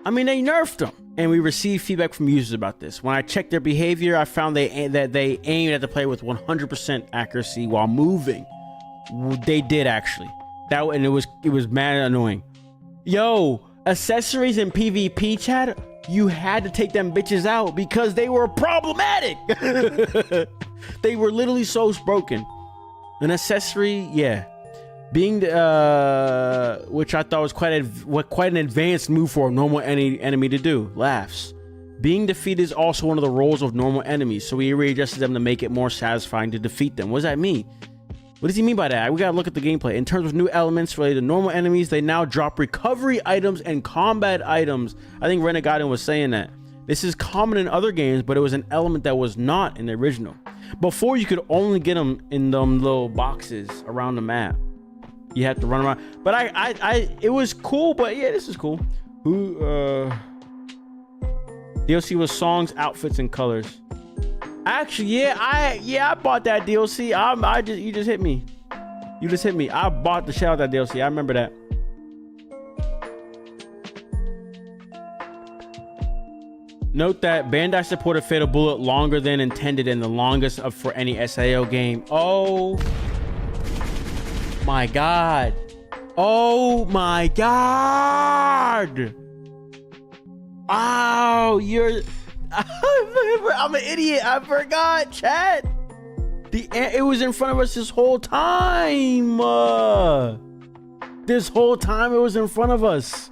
I mean, they nerfed them, and we received feedback from users about this. When I checked their behavior, I found that they aimed at the player with 100% accuracy while moving. They did actually. And it was mad annoying. Yo, accessories in PvP chat, you had to take them bitches out because they were problematic. They were literally so broken. An accessory, yeah. Being which I thought was quite an advanced move for a normal enemy to do. Laughs. Being defeated is also one of the roles of normal enemies, so we readjusted them to make it more satisfying to defeat them. What does that mean? What does he mean by that? We gotta look at the gameplay. In terms of new elements related to normal enemies, they now drop recovery items and combat items. I think Renegade was saying that. This is common in other games, but it was an element that was not in the original. Before, you could only get them in them little boxes around the map. You had to run around. But it was cool, but yeah, this is cool. DLC was songs, outfits, and colors. Actually, yeah, I bought that DLC. You just hit me. You just hit me. I bought the shit out of that DLC. I remember that. Note that Bandai supported Fatal Bullet longer than intended and the longest for any SAO game. Oh my god. Oh my god. Oh, I'm an idiot. I forgot, chat. It was in front of us this whole time. This whole time it was in front of us.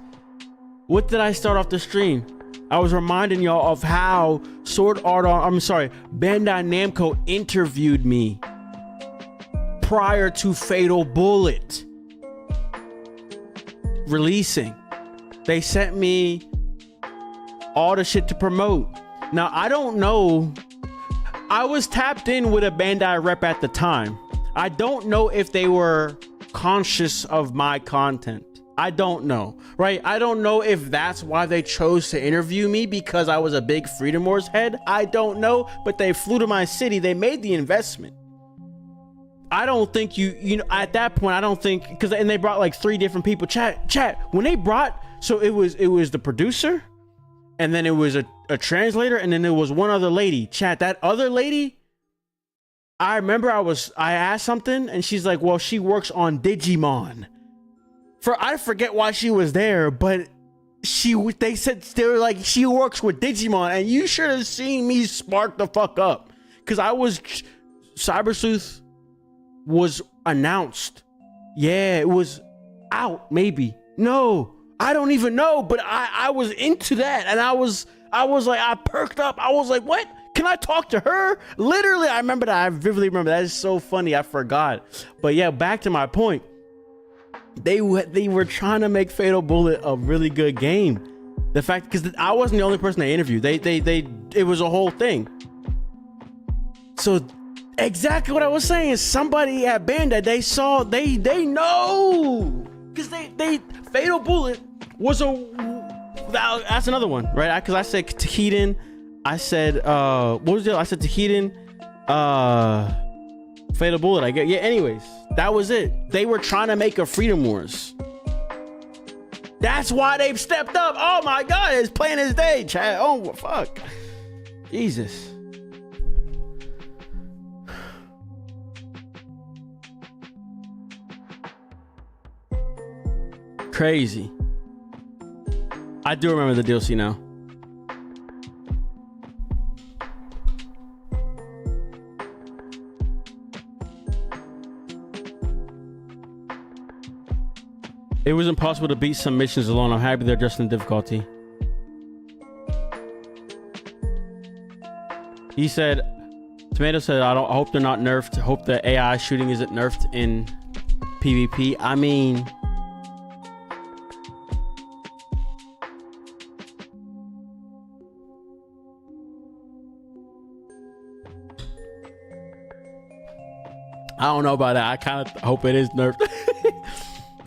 What did I start off the stream? I was reminding y'all of how Bandai Namco interviewed me prior to Fatal Bullet releasing. They sent me all the shit to promote. Now, I don't know. I was tapped in with a Bandai rep at the time. I don't know if they were conscious of my content. I don't know, right? I don't know if that's why they chose to interview me, because I was a big Freedom Wars head. I don't know, but they flew to my city. They made the investment. I don't think you know, at that point, I don't think, and they brought like 3 different people. Chat, when they brought, so it was the producer, and then it was a translator, and then there was one other lady. Chat, that other lady, I remember I asked something, and she's like, well, she works on Digimon. I forget why she was there, but they said they were like, she works with Digimon, and you should have seen me spark the fuck up, because Cyber Sleuth was announced. Yeah, it was out, maybe. No, I don't even know, but I was into that, and I was like, I perked up. I was like, what? Can I talk to her? Literally, I remember that. I vividly remember. That is so funny. I forgot. But yeah, back to my point. They were trying to make Fatal Bullet a really good game. The fact, because I wasn't the only person they interviewed. It was a whole thing. So exactly what I was saying. Somebody at Bandai, they know, because they Fatal Bullet was that's another one, right? Because I said Tahitian. I said what was it? I said Tahitian. Fatal Bullet, I get. Yeah, anyways, that was it. They were trying to make a Freedom Wars. That's why they've stepped up. Oh my god, it's plain as day, chat. Oh fuck. Jesus. Crazy. I do remember the DLC now. It was impossible to beat some missions alone. I'm happy they're adjusting the difficulty. He said, Tomato said, I hope they're not nerfed. I hope the AI shooting isn't nerfed in PvP. I mean, I don't know about that. I kind of hope it is nerfed.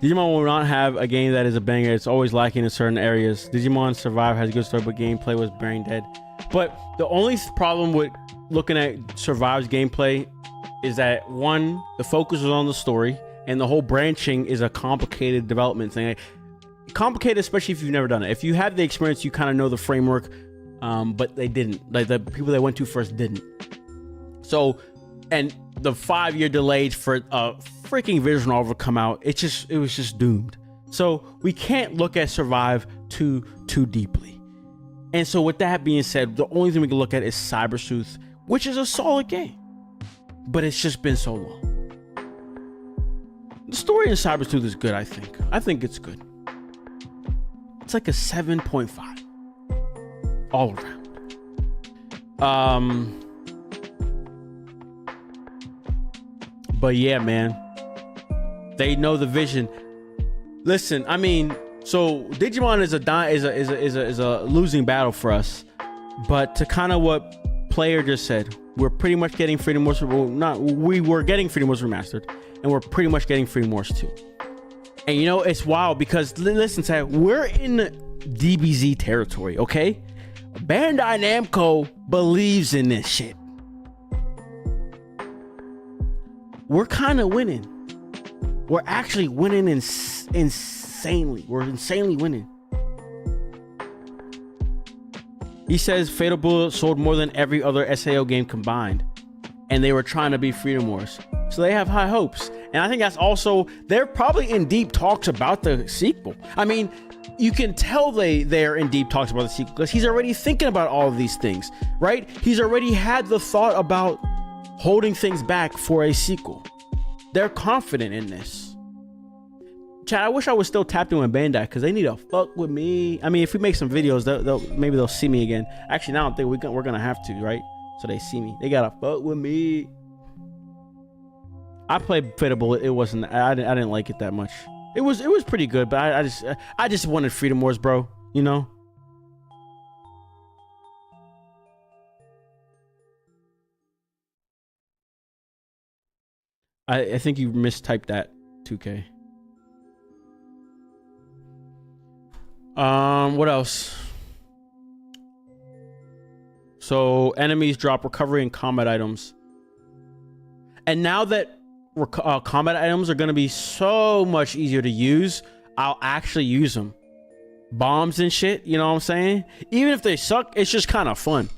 Digimon will not have a game that is a banger. It's always lacking in certain areas. Digimon Survive has a good story, but gameplay was brain dead. But the only problem with looking at Survive's gameplay is that, one, the focus was on the story, and the whole branching is a complicated development thing. Complicated, especially if you've never done it. If you have the experience, you kind of know the framework, but they didn't. Like, the people that went to first didn't. So, and the 5-year delays for a freaking visual novel come out, it was just doomed. So we can't look at Survive too deeply. And so with that being said, the only thing we can look at is Cyber Sleuth, which is a solid game, but it's just been so long. The story in Cyber Sleuth is good. I think it's good. It's like a 7.5 all around. But yeah, man, they know the vision. Listen, I mean, so Digimon is a losing battle for us. But to kind of what Player just said, we're pretty much getting Freedom Wars. We were getting Freedom Wars Remastered, and we're pretty much getting Freedom Wars 2. And you know, it's wild because listen, Ted, we're in DBZ territory, okay? Bandai Namco believes in this shit. We're kind of winning. We're actually winning insanely. We're insanely winning. He says Fatal Bullet sold more than every other SAO game combined, and they were trying to be Freedom Wars. So they have high hopes. And I think that's also, they're probably in deep talks about the sequel. I mean, you can tell they're in deep talks about the sequel because he's already thinking about all of these things, right? He's already had the thought about holding things back for a sequel. They're confident in this. Chad, I wish I was still tapped in with Bandai because they need to fuck with me. I mean, if we make some videos, maybe they'll see me again. Actually, now I think we're gonna have to, right? So they see me. They gotta fuck with me. I played Fatal Bullet. It wasn't. I didn't like it that much. It was pretty good, but I just wanted Freedom Wars, bro. You know. I think you mistyped that, 2K. What else? So enemies drop recovery and combat items. And now that combat items are going to be so much easier to use, I'll actually use them. Bombs and shit, you know what I'm saying? Even if they suck, it's just kind of fun.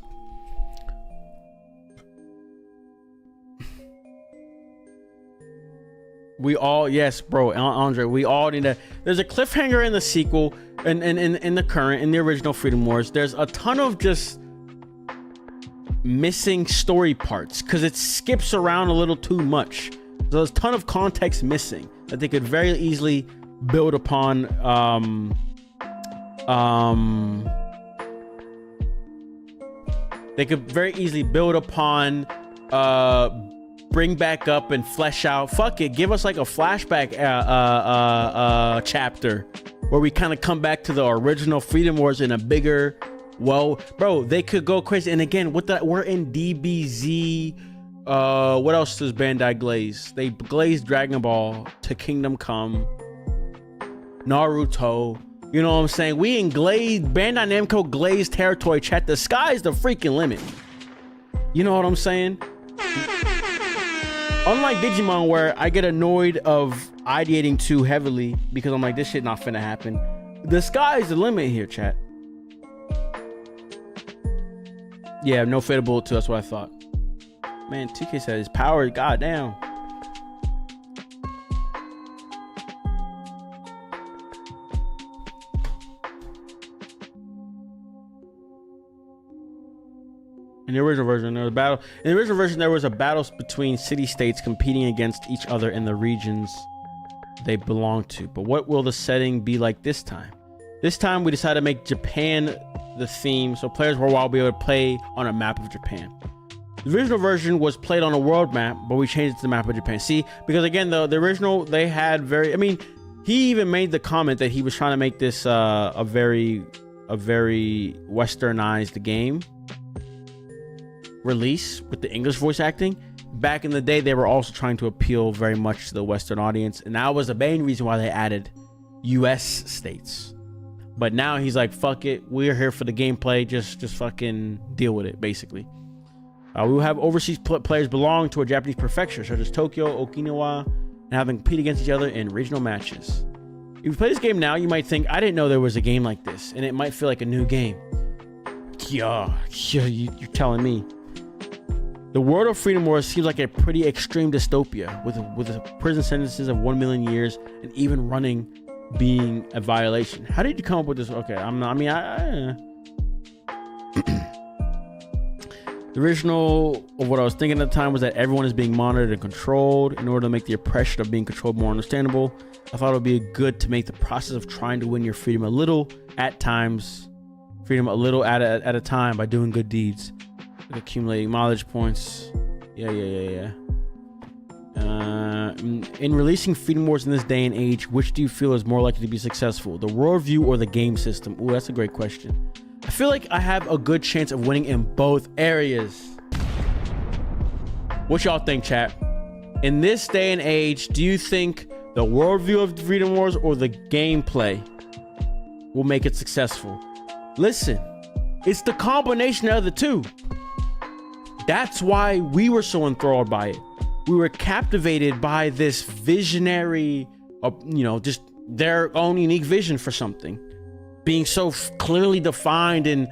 We all, yes, bro, Andre, we all need to. There's a cliffhanger in the sequel, and in the current, in the original Freedom Wars. There's a ton of just missing story parts because it skips around a little too much. There's a ton of context missing that they could very easily build upon. They could very easily build upon. Bring back up and flesh out. Fuck it, give us like a flashback chapter where we kind of come back to the original Freedom Wars in a bigger, well, bro, they could go crazy. And again, we're in DBZ. What else does Bandai glaze? They glaze Dragon Ball to Kingdom Come, Naruto. You know what I'm saying? We in glaze, Bandai Namco glaze territory. Chat, the sky's the freaking limit. You know what I'm saying? Unlike Digimon, where I get annoyed of ideating too heavily because I'm like, this shit not finna happen. The sky's the limit here, chat. Yeah, no Fatal Bullet 2, that's what I thought. Man, 2K said his power, goddamn. In the original version, there was a battle. In the original version, there was a battle between city-states competing against each other in the regions they belong to. But what will the setting be like this time? This time, we decided to make Japan the theme, so players will be able to play on a map of Japan. The original version was played on a world map, but we changed it to the map of Japan. See, because again, the original, they had very... I mean, he even made the comment that he was trying to make this a very westernized game release with the English voice acting, back in the day, they were also trying to appeal very much to the Western audience, and that was the main reason why they added US states. But now he's like, fuck it, we're here for the gameplay, just fucking deal with it, basically. We will have overseas players belong to a Japanese prefecture, such as Tokyo, Okinawa, and have them compete against each other in regional matches. If you play this game now, you might think, I didn't know there was a game like this, and it might feel like a new game. Yeah, you're telling me. The world of Freedom Wars seems like a pretty extreme dystopia, with prison sentences of 1 million years, and even running being a violation. How did you come up with this? Okay, the original of what I was thinking at the time was that everyone is being monitored and controlled in order to make the oppression of being controlled more understandable. I thought it would be good to make the process of trying to win your freedom a little at a time by doing good deeds, like accumulating mileage points. Yeah. In releasing Freedom Wars in this day and age, which do you feel is more likely to be successful, the worldview or the game system? Ooh, that's a great question. I feel like I have a good chance of winning in both areas. What y'all think, chat? In this day and age, do you think the worldview of Freedom Wars or the gameplay will make it successful? Listen, it's the combination of the two. That's why we were so enthralled by it. We were captivated by this visionary, just their own unique vision for something being so clearly defined and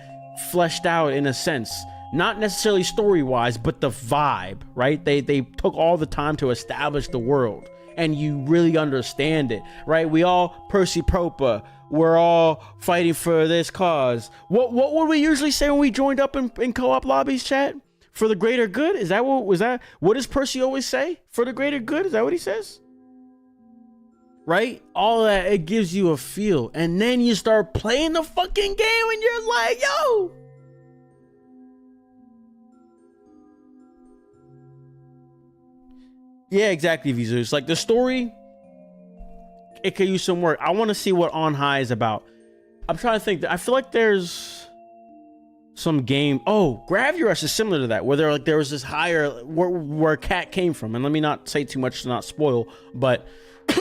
fleshed out in a sense, not necessarily story-wise, but the vibe, right? They took all the time to establish the world, and you really understand it, right? We all Percy Propa. We're all fighting for this cause. What would we usually say when we joined up in co-op lobbies, chat? For the greater good? Is that what does Percy always say? For the greater good? Is that what he says? Right? All that, it gives you a feel. And then you start playing the fucking game and you're like, yo. Yeah, exactly, Visa. It's like the story, it could use some work. I want to see what On High is about. I'm trying to think. I feel like there's some game. Oh, Gravity Rush is similar to that, where there was this higher where Cat came from. And let me not say too much to not spoil, but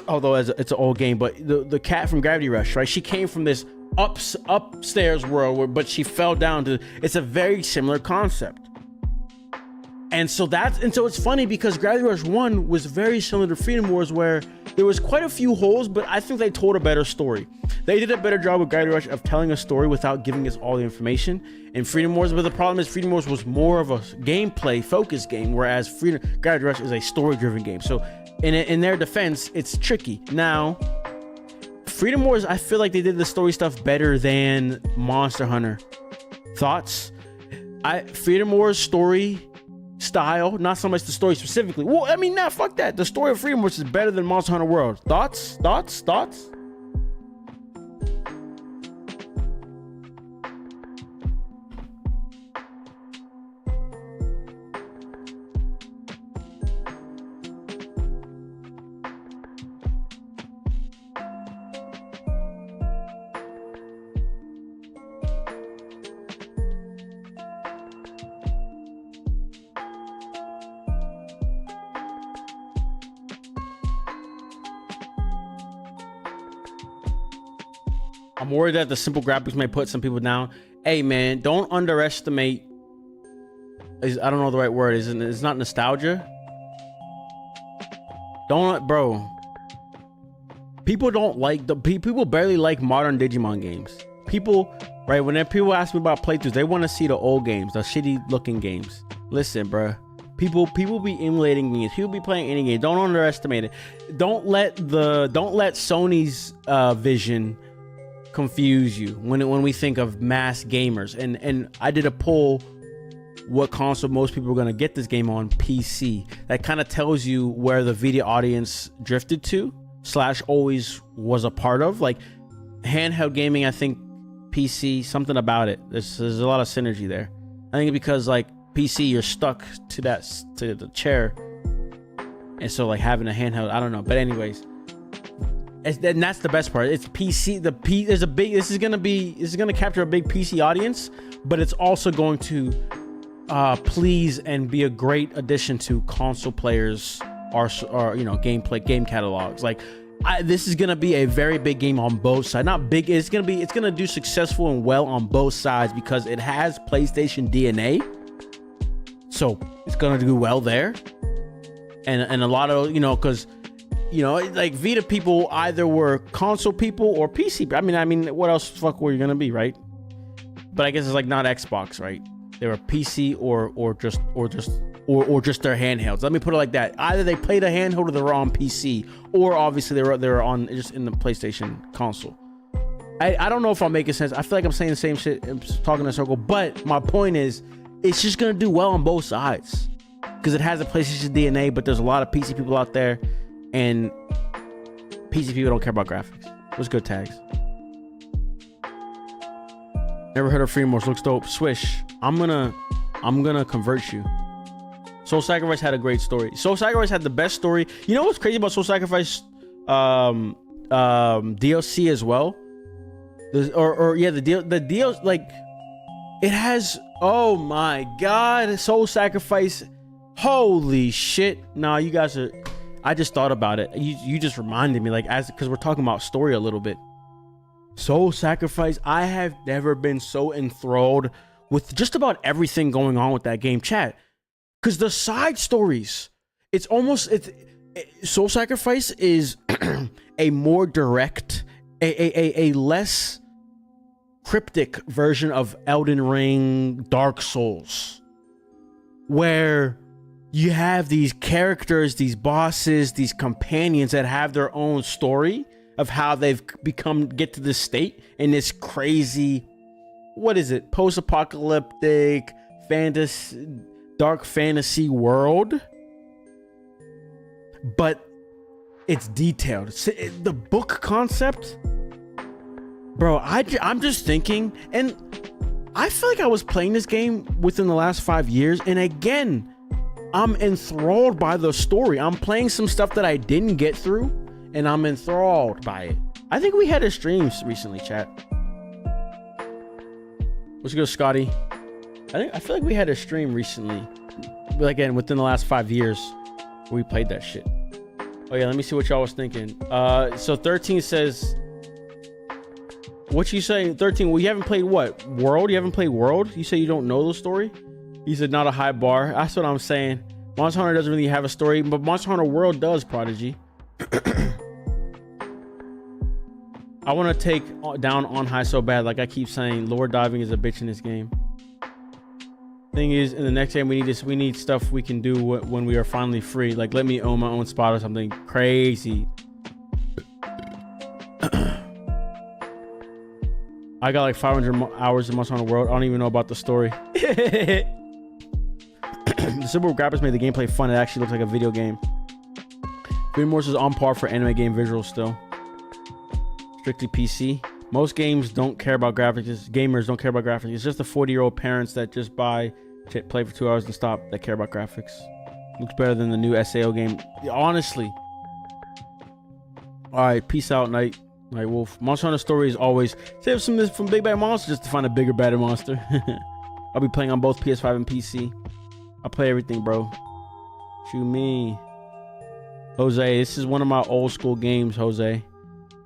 although it's an old game, but the Cat from Gravity Rush, right? She came from this upstairs world, but she fell down to. It's a very similar concept. And so it's funny because Gravity Rush 1 was very similar to Freedom Wars, where there was quite a few holes, but I think they told a better story. They did a better job with Gravity Rush of telling a story without giving us all the information in Freedom Wars. But the problem is Freedom Wars was more of a gameplay focused game, whereas Gravity Rush is a story driven game. So in their defense, it's tricky. Now, Freedom Wars, I feel like they did the story stuff better than Monster Hunter. Thoughts? Freedom Wars story style, not so much the story specifically. Well, I mean, nah, fuck that. The story of Freedom Wars is better than Monster Hunter World. Thoughts? I'm worried that the simple graphics may put some people down. Hey man, don't underestimate. I don't know the right word. It's not nostalgia. Bro. People don't like people barely like modern Digimon games. People, right? Whenever people ask me about playthroughs, they want to see the old games, the shitty looking games. Listen, bro. People be emulating games. People be playing any game. Don't underestimate it. Don't let Sony's vision confuse you when we think of mass gamers. And I did a poll what console most people are going to get this game on. PC. That kind of tells you where the Vita audience drifted to / always was a part of. Like handheld gaming, I think PC, something about it, there's a lot of synergy there. I think because like PC, you're stuck to the chair, and so like having a handheld, I don't know, but anyways, and that's the best part. It's PC. There's a big. This is gonna capture a big PC audience, but it's also going to please and be a great addition to console players or game catalogs. Like this is gonna be a very big game on both sides. Not big, it's gonna do successful and well on both sides because it has PlayStation DNA, so it's gonna do well there. And a lot of because like Vita people either were console people or PC. I mean what else the fuck were you gonna be, right? But I guess it's like not Xbox, right? They were PC or just their handhelds. Let me put it like that. Either they played a handheld or they were on PC, or obviously they were on just in the PlayStation console. I don't know if I'm making sense. I feel like I'm saying the same shit, I'm talking in a circle. But my point is, it's just gonna do well on both sides because it has a PlayStation DNA. But there's a lot of PC people out there, and PC people don't care about graphics. What's good, tags? Never heard of Free Remorse. Looks dope. Swish. I'm gonna convert you. Soul Sacrifice had a great story. Soul Sacrifice had the best story. You know what's crazy about Soul Sacrifice DLC as well? The DLC, like it has, oh my god, Soul Sacrifice. Holy shit. Nah, you guys are, I just thought about it. You just reminded me, like, because we're talking about story a little bit. Soul Sacrifice, I have never been so enthralled with just about everything going on with that game, chat. Because the side stories, Soul Sacrifice is a more direct, a less cryptic version of Elden Ring, Dark Souls, where you have these characters, these bosses, these companions that have their own story of how they've get to this state in this crazy, what is it, post-apocalyptic fantasy, dark fantasy world, but it's detailed. The book concept, bro, I'm just thinking, and I feel like I was playing this game within the last 5 years, and again, I'm enthralled by the story. I'm playing some stuff that I didn't get through, and I'm enthralled by it. I think we had a stream recently, chat. What's good, Scotty? I feel like we had a stream recently, but again, within the last 5 years, we played that shit. Oh yeah, let me see what y'all was thinking. So 13 says, what you say, 13? Well, you haven't played what? World? You haven't played World? You say you don't know the story? He said not a high bar. That's what I'm saying. Monster Hunter doesn't really have a story, but Monster Hunter World does, Prodigy. I want to take down On High so bad. Like I keep saying, lore diving is a bitch in this game. Thing is, in the next game, we need stuff we can do when we are finally free. Like let me own my own spot or something crazy. I got like 500 hours of Monster Hunter World. I don't even know about the story. The simple graphics made the gameplay fun. It actually looks like a video game. Free Remorse is on par for anime game visuals still. Strictly PC. Most games don't care about graphics. Gamers don't care about graphics. It's just the 40-year-old parents that just play for 2 hours and stop that care about graphics. Looks better than the new SAO game. Honestly. Alright, peace out, Night Wolf. Monster Hunter story is always save some from Big Bad Monster just to find a bigger, better monster. I'll be playing on both PS5 and PC. I play everything, bro. Shoot me. Jose, this is one of my old school games, Jose.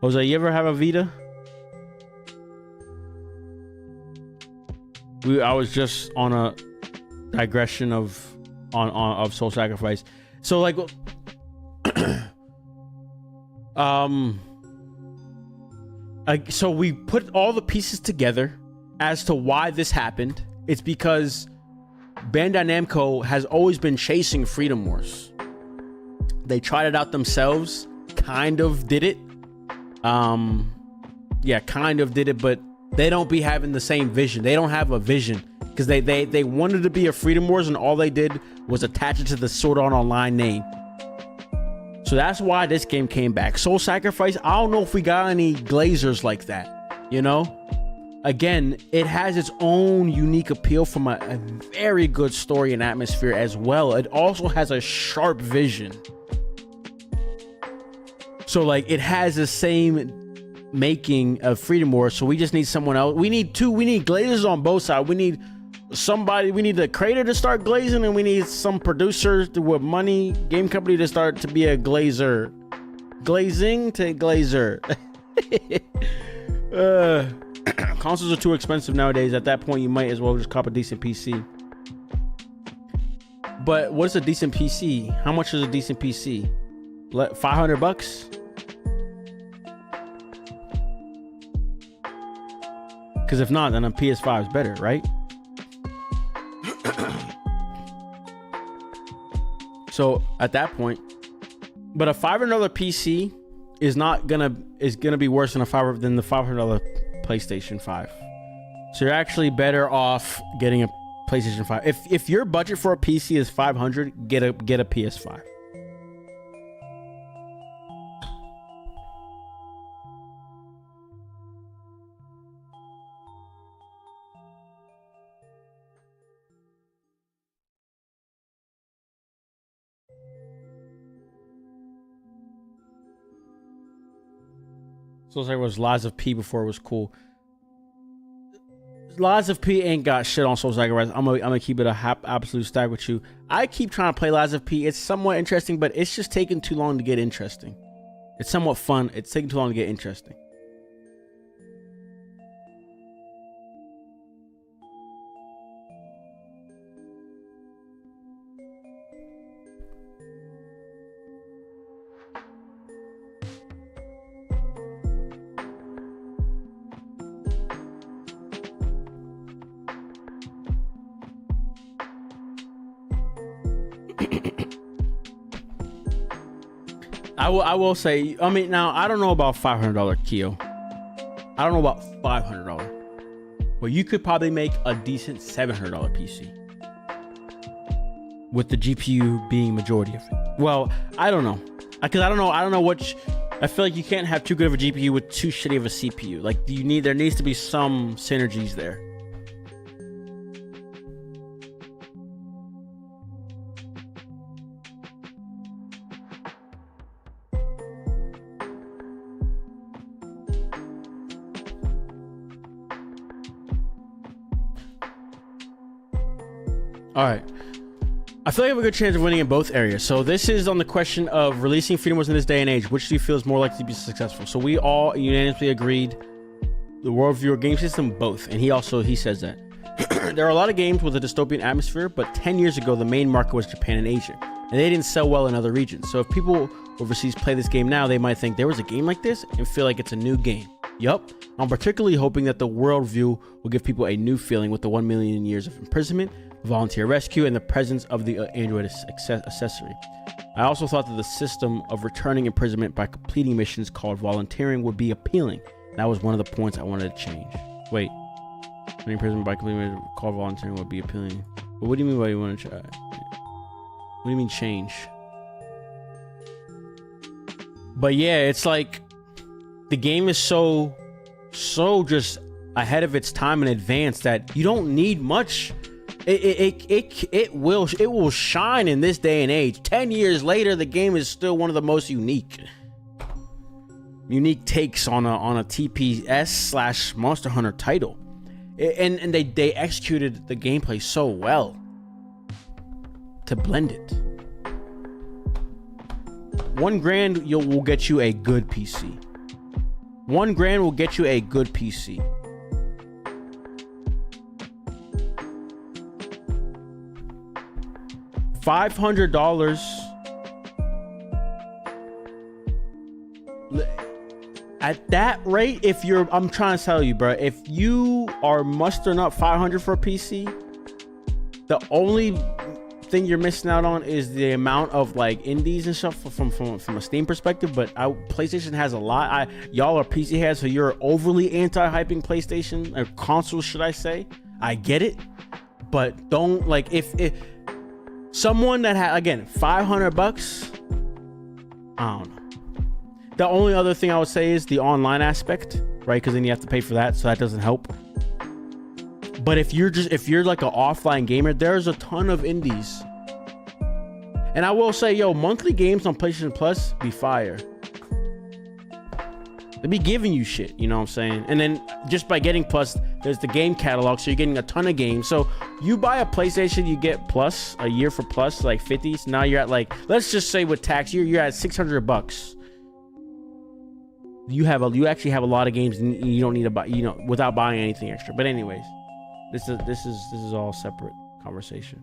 Jose, you ever have a Vita? I was just on a digression of Soul Sacrifice. So like so we put all the pieces together as to why this happened. It's because Bandai Namco has always been chasing Freedom Wars. They tried it out themselves, kind of did it. Yeah, kind of did it, but they don't be having the same vision. They don't have a vision because they wanted to be a Freedom Wars, and all they did was attach it to the Sword Art Online name. So that's why this game came back. Soul Sacrifice, I don't know if we got any glazers like that, you know? Again, it has its own unique appeal from a very good story and atmosphere as well. It also has a sharp vision. So like it has the same making of Freedom Wars, so we just need someone else. We need glazers on both sides. We need somebody, we need the creator to start glazing, and we need some producer with money, game company to start to be a glazer. Glazing to glazer. Consoles are too expensive nowadays. At that point, you might as well just cop a decent PC. But what's a decent PC? How much is a decent PC? $500? Because if not, then a PS5 is better, right? So at that point, but a $500 PC is gonna be worse than the $500 PlayStation 5. So you're actually better off getting a PlayStation 5. If your budget for a PC is $500, get a PS5. So it's like it was Lies of P before it was cool. Lies of P ain't got shit on Soul Sacrifice. I'm gonna keep it a absolute stack with you. I keep trying to play Lies of P. It's somewhat interesting, but it's just taking too long to get interesting. It's somewhat fun. It's taking too long to get interesting. I will say, I mean, now I don't know about $500 Keo. I don't know about $500, but you could probably make a decent $700 PC with the GPU being majority of it. Well, I don't know, because I don't know what. I feel like you can't have too good of a GPU with too shitty of a CPU. Like there needs to be some synergies there. All right, I feel like I have a good chance of winning in both areas. So this is on the question of releasing Freedom Wars in this day and age. Which do you feel is more likely to be successful? So we all unanimously agreed the Worldview or game system, both. And he says that there are a lot of games with a dystopian atmosphere, but 10 years ago the main market was Japan and Asia, and they didn't sell well in other regions. So if people overseas play this game now, they might think there was a game like this and feel like it's a new game. Yup, I'm particularly hoping that the Worldview will give people a new feeling with the 1 million years of imprisonment, volunteer rescue, and the presence of the Android accessory. I also thought that the system of returning imprisonment by completing missions called volunteering would be appealing. That was one of the points I wanted to change. Wait, imprisonment by completing missions called volunteering would be appealing. But what do you mean by you want to try? What do you mean change? But yeah, it's like the game is so just ahead of its time in advance that you don't need much. It will shine in this day and age. 10 years later, the game is still one of the most unique takes on a TPS / Monster Hunter title, and they executed the gameplay so well to blend it. $1,000 will get you a good PC. $1,000 will get you a good PC. $500 at that rate. I'm trying to tell you, bro, if you are mustering up $500 for a PC, the only thing you're missing out on is the amount of like indies and stuff from a Steam perspective. But PlayStation has a lot. Y'all are PC heads, so you're overly anti-hyping PlayStation or consoles, should I say. I get it, but don't like if someone that had, again, $500, I don't know. The only other thing I would say is the online aspect, right? Because then you have to pay for that, so that doesn't help. But if you're like an offline gamer, there's a ton of indies. And I will say, monthly games on PlayStation Plus be fire. They be giving you shit, you know what I'm saying? And then just by getting Plus, there's the game catalog, so you're getting a ton of games. So you buy a PlayStation, you get Plus, a year for Plus, like 50. So now you're at like, let's just say with tax, you're at $600. You actually have a lot of games, and you don't need to buy, you know, without buying anything extra. But anyways, this is all separate conversation.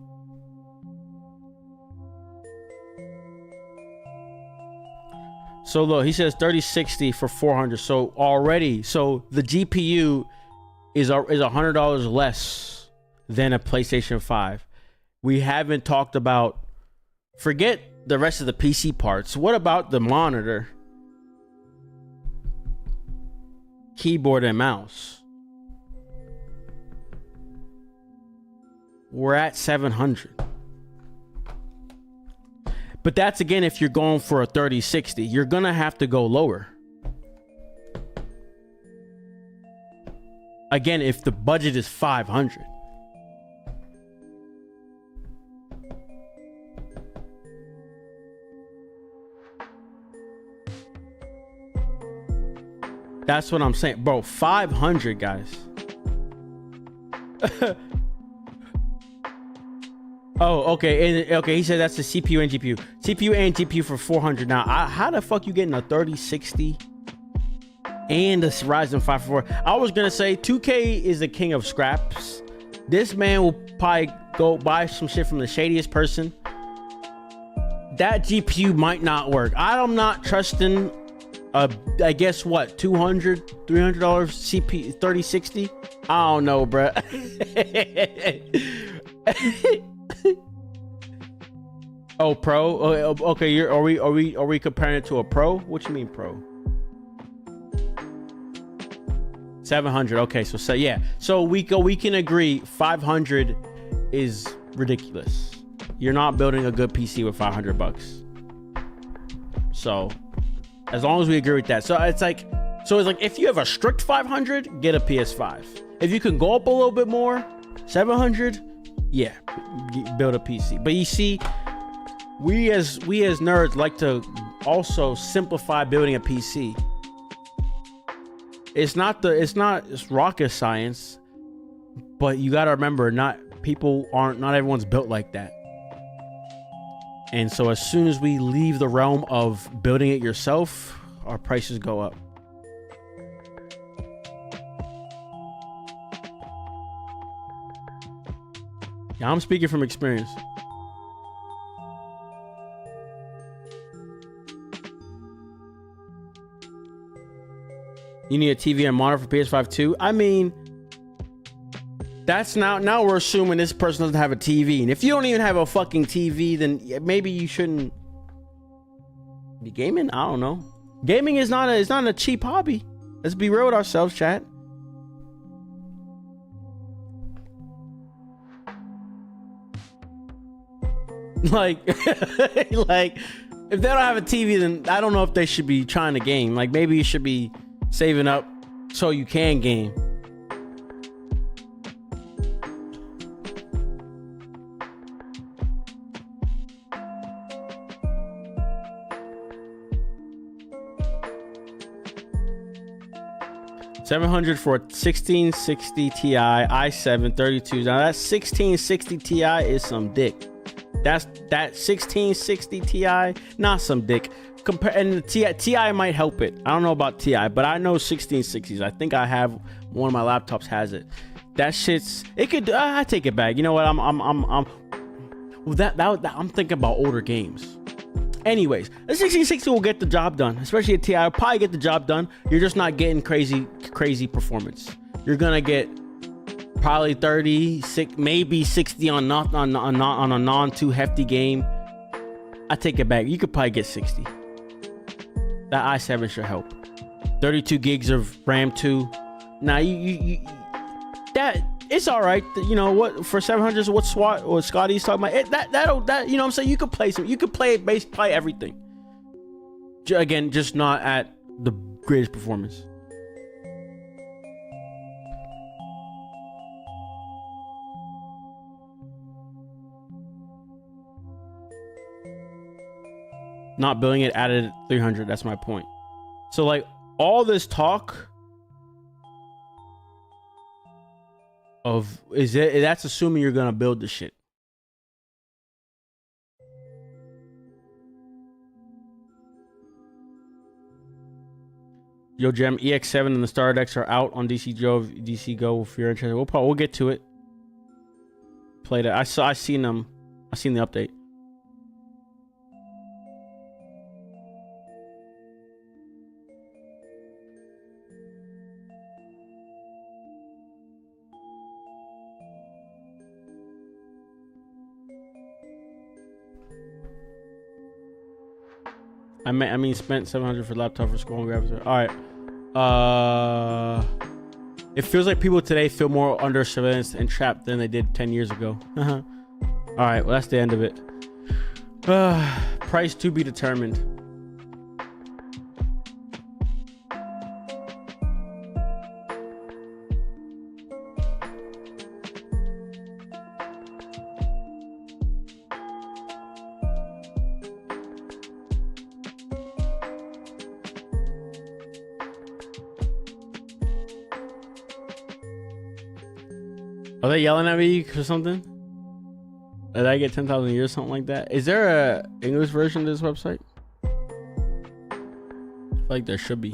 So look, he says 3060 for 400. So already, so the GPU is $100 less than a PlayStation 5. We haven't talked about, forget the rest of the PC parts. What about the monitor, keyboard, and mouse? We're at 700. But that's again if you're going for a 3060. You're gonna have to go lower. Again, if the budget is 500. That's what I'm saying. Bro, 500, guys. Oh, okay. Okay, he said that's the CPU and GPU. CPU and GPU for 400. Now, how the fuck you getting a 3060 and a Ryzen 5 for 4? I was gonna say 2K is the king of scraps. This man will probably go buy some shit from the shadiest person. That GPU might not work. I'm not trusting I guess what, $200, $300 CPU 3060. I don't know, bruh. Oh, pro. Okay, are we comparing it to a pro? What you mean pro? 700. Okay, so yeah. So we can agree 500 is ridiculous. You're not building a good PC with $500. So as long as we agree with that. So it's like if you have a strict 500, get a PS5. If you can go up a little bit more, 700, yeah, build a PC. But you see, we as nerds like to also simplify building a PC. It's rocket science, but you got to remember, not everyone's built like that. And so as soon as we leave the realm of building it yourself, our prices go up. Yeah, I'm speaking from experience. You need a TV and monitor for PS5 too? I mean, that's now we're assuming this person doesn't have a TV. And if you don't even have a fucking TV, then maybe you shouldn't be gaming. I don't know. Gaming is not a cheap hobby. Let's be real with ourselves, chat. Like, like if they don't have a TV, then I don't know if they should be trying to game. Like maybe you should be saving up so you can game. $700 for a 1660 Ti i7 32. Now that 1660 Ti is some dick. That 1660 Ti, not some dick. And the Ti might help it. I don't know about Ti, but I know 1660s. I think I have one of my laptops has it. That shit's it could. I take it back. You know what? I'm thinking about older games. Anyways, the 1660 will get the job done, especially a Ti. Will probably get the job done. You're just not getting crazy performance. You're gonna get probably 30, maybe 60 on a non too hefty game. I take it back. You could probably get 60. That i7 should help. 32 gigs of RAM too. Now you that it's all right. You know what, for 700, what SWAT or Scotty's talking about, that you know what I'm saying, you could play basically everything. Again, just not at the greatest performance. Not building it added 300. That's my point. So like all this talk of that's assuming you're gonna build the shit. Yo, Gem, EX7 and the Star Decks are out on DC Go if you're interested. We'll get to it. Play that. I seen them. I seen the update. I mean, spent $700 for laptop for school and graphics. All right. It feels like people today feel more under surveillance and trapped than they did 10 years ago. All right. Well, that's the end of it. Price to be determined. Are they yelling at me or something? Did I get 10,000 a year or something like that? Is there a English version of this website? I feel like there should be.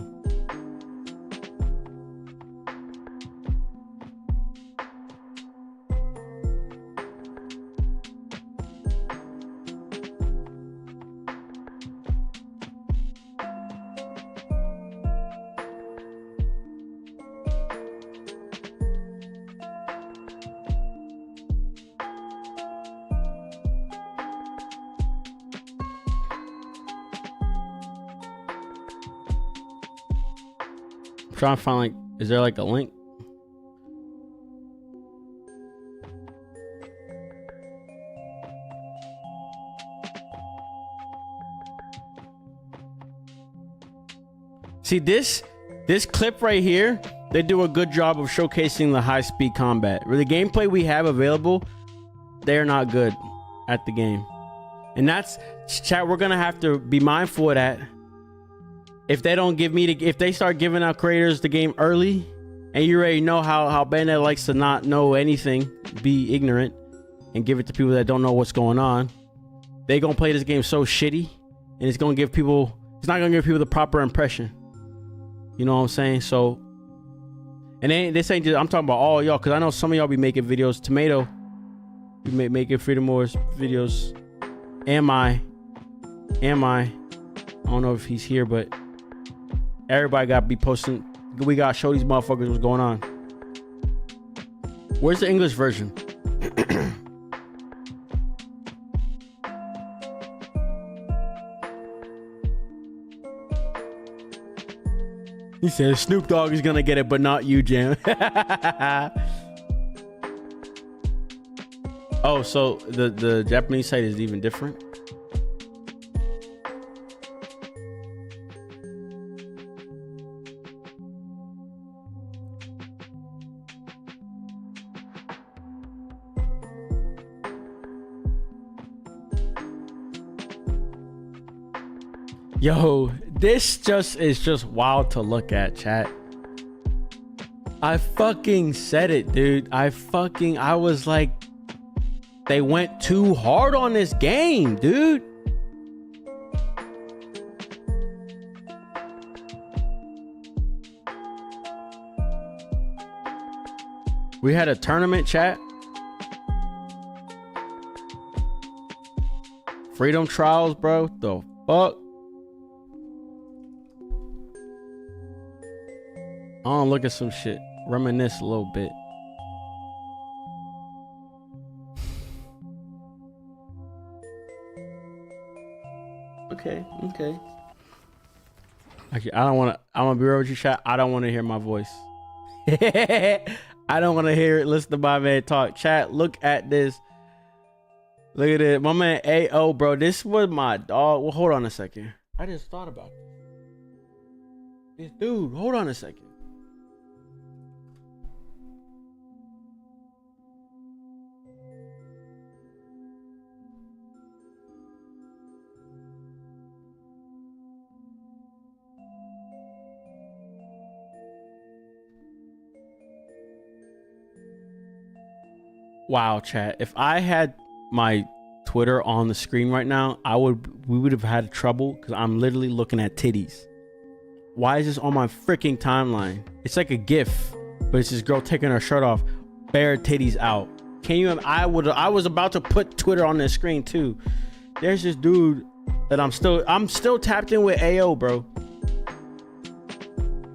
Trying to find, like, is there like a link? See this clip right here, they do a good job of showcasing the high speed combat. The gameplay we have available, they're not good at the game. And that's, chat, we're gonna have to be mindful of that. If they don't give me if they start giving out creators the game early, and you already know how Bandai likes to not know anything, be ignorant, and give it to people that don't know what's going on, they gonna play this game so shitty, and it's not gonna give people the proper impression. You know what I'm saying? So, and this ain't just, I'm talking about all y'all, because I know some of y'all be making videos. Tomato, you making Freedom Wars videos. Am I don't know if he's here, but everybody got to be posting. We got to show these motherfuckers what's going on. Where's the English version? He says Snoop Dogg is going to get it, but not you, Jam. Oh, so the Japanese site is even different? Yo, this is just wild to look at, chat. I fucking said it, dude. I was like, they went too hard on this game, dude. We had a tournament, chat. Freedom Trials, bro. The fuck? I want to look at some shit. Reminisce a little bit. Okay. Actually, I'm gonna be real with you, chat. I don't want to hear my voice. I don't want to hear it. Listen to my man talk. Chat, look at this. Look at it. My man AO, bro. This was my dog. Well, hold on a second. I just thought about this. Dude, hold on a second. Wow, chat. If I had my Twitter on the screen right now, we would have had trouble because I'm literally looking at titties. Why is this on my freaking timeline? It's like a GIF, but it's this girl taking her shirt off, bare titties out. Can you? I was about to put Twitter on the screen too. There's this dude that I'm still tapped in with AO, bro.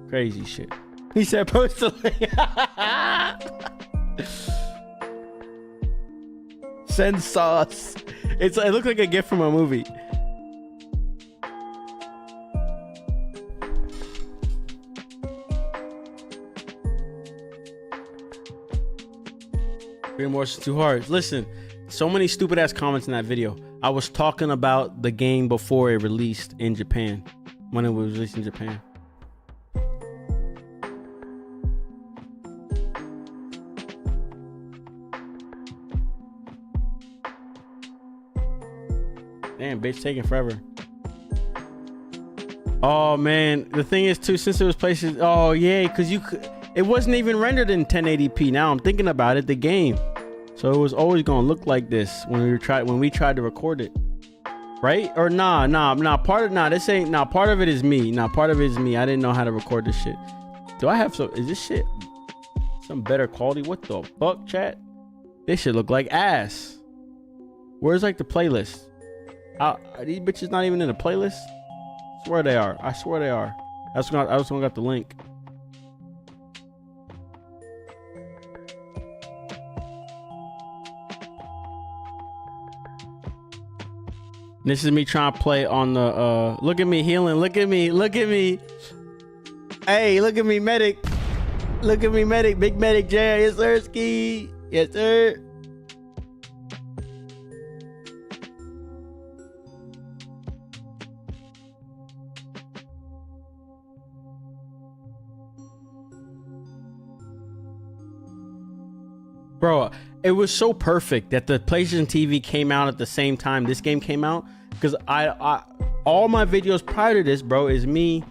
Crazy shit. He said post the link. Send sauce. It looks like a gift from a movie. Remorse is too hard. Listen, so many stupid ass comments in that video. I was talking about the game before it released in Japan. When it was released in Japan. Damn, bitch, taking forever. Oh man, the thing is too, since it was places. Oh yeah, because it wasn't even rendered in 1080p. Now I'm thinking about it, the game. So it was always gonna look like this when we tried to record it, right? Or nah. This ain't. Nah, part of it is me. Nah, part of it is me. I didn't know how to record this shit. Do I have some? Is this shit some better quality? What the fuck, chat? This shit look like ass. Where's like the playlist? Are these bitches not even in the playlist? I swear they are. I swear they are. I just got the link. This is me trying to play on the look at me healing. Look at me. Hey, look at me, medic. Look at me, medic. Big medic J. Yes, sir, ski. Yes, sir. Bro, it was so perfect that the PlayStation TV came out at the same time this game came out, because I all my videos prior to this, bro, is me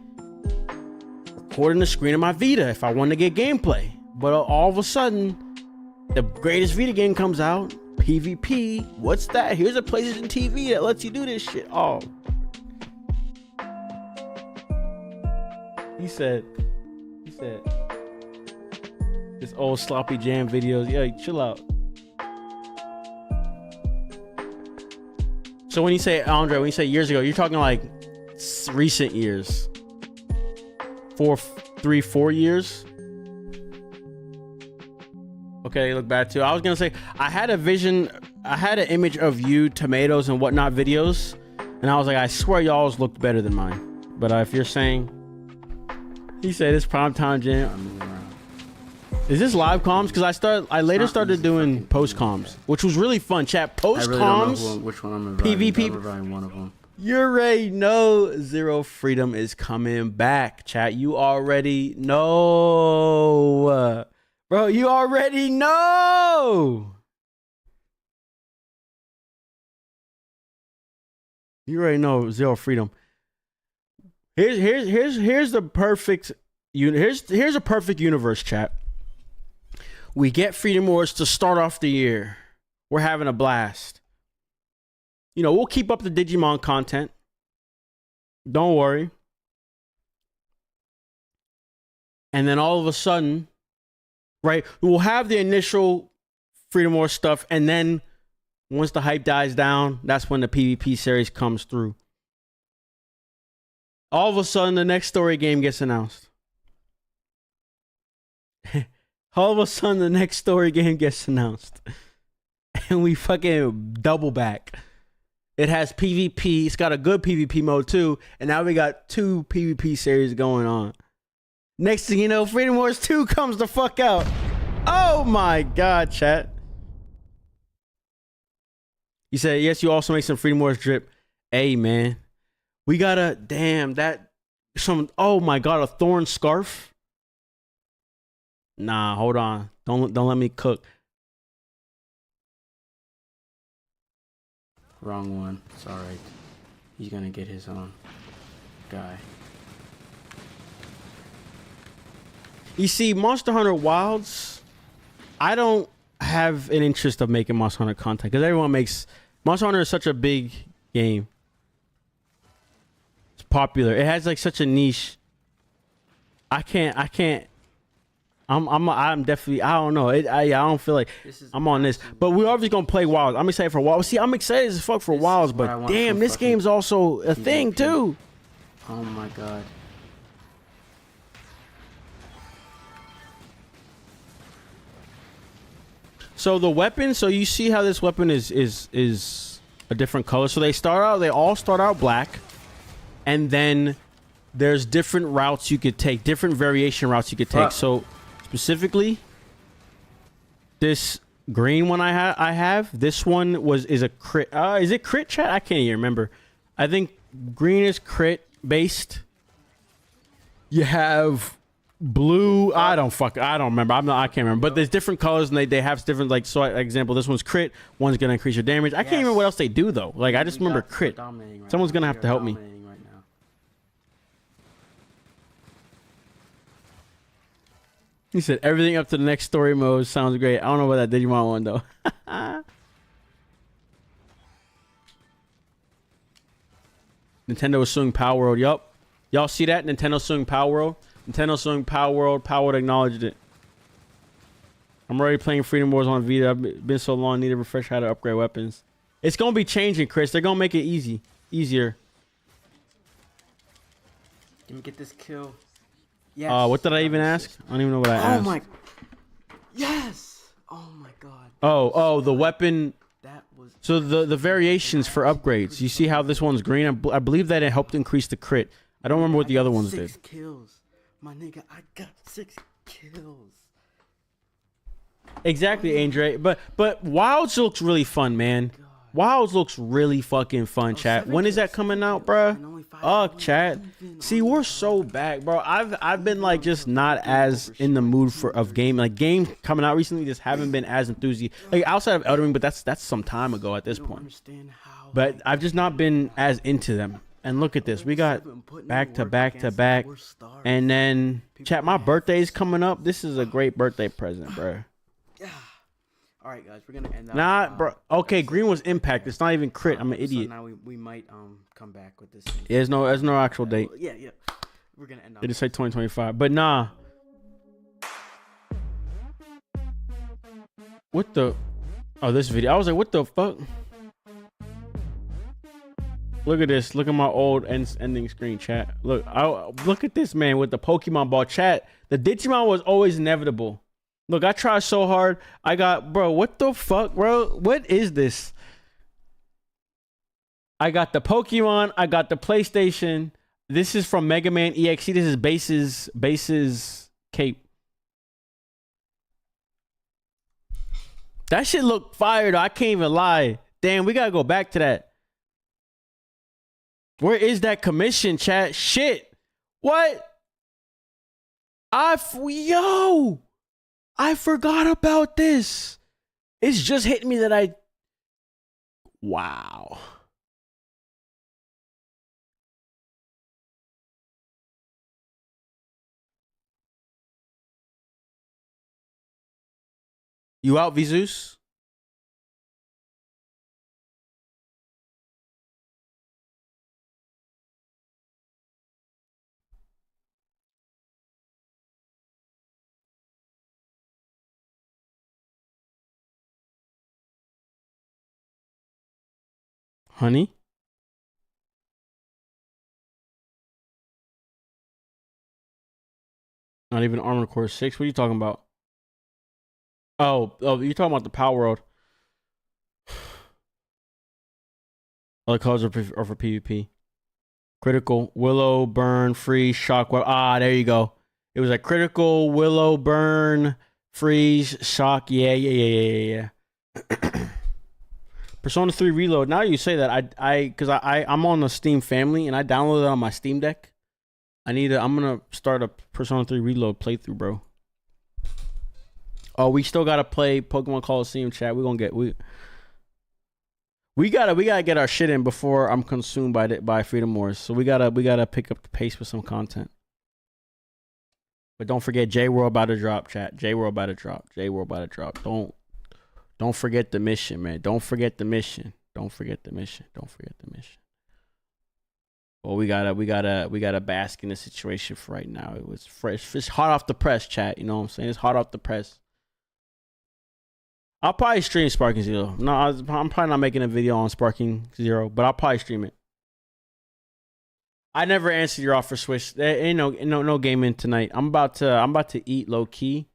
recording the screen of my Vita if I want to get gameplay. But all of a sudden, the greatest Vita game comes out, PvP. What's that? Here's a PlayStation TV that lets you do this shit. Oh. He said this old sloppy jam videos. Yeah, chill out. So when you say, Andre, when you say years ago, you're talking like recent years. 4 years. Okay, look bad too. I was gonna say, I had an image of you, tomatoes and whatnot videos, and I was like, I swear y'all's looked better than mine. But if you're saying, he said it's primetime jam. Is this live comms? Because I later started doing post comms, which was really fun. Chat post comms. Which one I'm PvP. I'm reviving one of them. You already know Zero Freedom is coming back. Chat, you already know, bro. You already know. You already know Zero Freedom. Here's the perfect. Here's a perfect universe, chat. We get Freedom Wars to start off the year. We're having a blast. You know, we'll keep up the Digimon content. Don't worry. And then all of a sudden, right, we'll have the initial Freedom Wars stuff. And then once the hype dies down, that's when the PvP series comes through. All of a sudden, the next story game gets announced. All of a sudden, the next story game gets announced. And we fucking double back. It has PvP. It's got a good PvP mode too. And now we got 2 PvP series going on. Next thing you know, Freedom Wars 2 comes the fuck out. Oh my god, chat. You said, yes, you also make some Freedom Wars drip. Hey, man. We got a, damn, oh my god, a Thorn scarf. Nah, hold on. Don't let me cook. Wrong one. It's alright. He's gonna get his own guy. You see, Monster Hunter Wilds, I don't have an interest of making Monster Hunter content because everyone makes Monster Hunter is such a big game. It's popular. It has like such a niche. I'm definitely, I don't know. I don't feel like I'm on this. But we're obviously going to play Wilds. I'm excited for Wilds. See, I'm excited as fuck for Wilds, but damn, this game's also a thing too. Oh my god. So the weapon, so you see how this weapon is a different color. So they all start out black, and then there's different routes you could take, different variation routes you could take. So specifically, this green one I have, this one is a crit. Is it crit, chat? I can't even remember. I think green is crit based. You have blue. I don't remember. I can't remember. But there's different colors and they have different, like, so example, this one's crit. One's gonna increase your damage. I can't remember what else they do though. Like I just remember crit. Someone's gonna have to help me. He said everything up to the next story mode sounds great. I don't know about that Digimon one though. Nintendo is suing Power World. Yup. Y'all see that? Nintendo suing Power World. Nintendo suing Power World. Power World acknowledged it. I'm already playing Freedom Wars on Vita. I've been so long, need a refresh how to upgrade weapons. It's gonna be changing, Chris. They're gonna make it easier. Let me get this kill. Yes. What did I even ask? I don't even know what I asked. Oh my. Yes. Oh my god. Oh, the weapon. That was. So the variations for upgrades. You see how this one's green? I believe that it helped increase the crit. I don't remember what the other ones did. 6 kills. My nigga, I got 6 kills. Exactly, Andre. But Wilds looks really fun, man. Wilds looks really fucking fun, chat. When is that coming out, bruh? Chat. See, we're so back, bro. I've been like just not as in the mood of game. Like game coming out recently, just haven't been as enthusiastic. Like outside of Elden Ring, but that's some time ago at this point. But I've just not been as into them. And look at this. We got back to back. And then, chat, my birthday's coming up. This is a great birthday present, bro. All right, guys, we're gonna end. Nah, bro. Okay, green was impact. It's not even crit. I'm an idiot. So now we might come back with this. Yeah, there's no actual date. Yeah. We're gonna end. They just say 2025, but nah. What the? Oh, this video. I was like, what the fuck? Look at this. Look at my old ending screen, chat. Look at this man with the Pokemon ball, chat. The Digimon was always inevitable. Look, I tried so hard. I got, bro, what the fuck, bro? What is this? I got the Pokemon. I got the PlayStation. This is from Mega Man EXE. This is Base's cape. That shit look fire, though. I can't even lie. Damn, we gotta go back to that. Where is that commission, chat? Shit. What? Yo. I forgot about this. It's just hitting me that wow. You out, Vizus? Honey? Not even Armored Core 6? What are you talking about? Oh, you're talking about the Power World. Other colors are for PvP. Critical, Willow, Burn, Freeze, Shockwave. Ah, there you go. It was like Critical, Willow, Burn, Freeze, Shock. Yeah. Persona 3 Reload. Now you say that, I'm on the Steam family and I downloaded it on my Steam Deck. I'm gonna start a Persona 3 Reload playthrough, bro. Oh, we still gotta play Pokemon Coliseum, chat. We gotta get our shit in before I'm consumed by Freedom Wars. So we gotta pick up the pace with some content. But don't forget, J World about to drop, chat. J World about to drop. Don't Don't forget the mission, man. Don't forget the mission. Don't forget the mission. Don't forget the mission. Well, we gotta bask in the situation for right now. It was fresh. It's hot off the press, chat. You know what I'm saying? It's hot off the press. I'll probably stream Sparking Zero. No, I'm probably not making a video on Sparking Zero, but I'll probably stream it. I never answered your offer, Swish. There ain't no gaming tonight. I'm about to eat low key.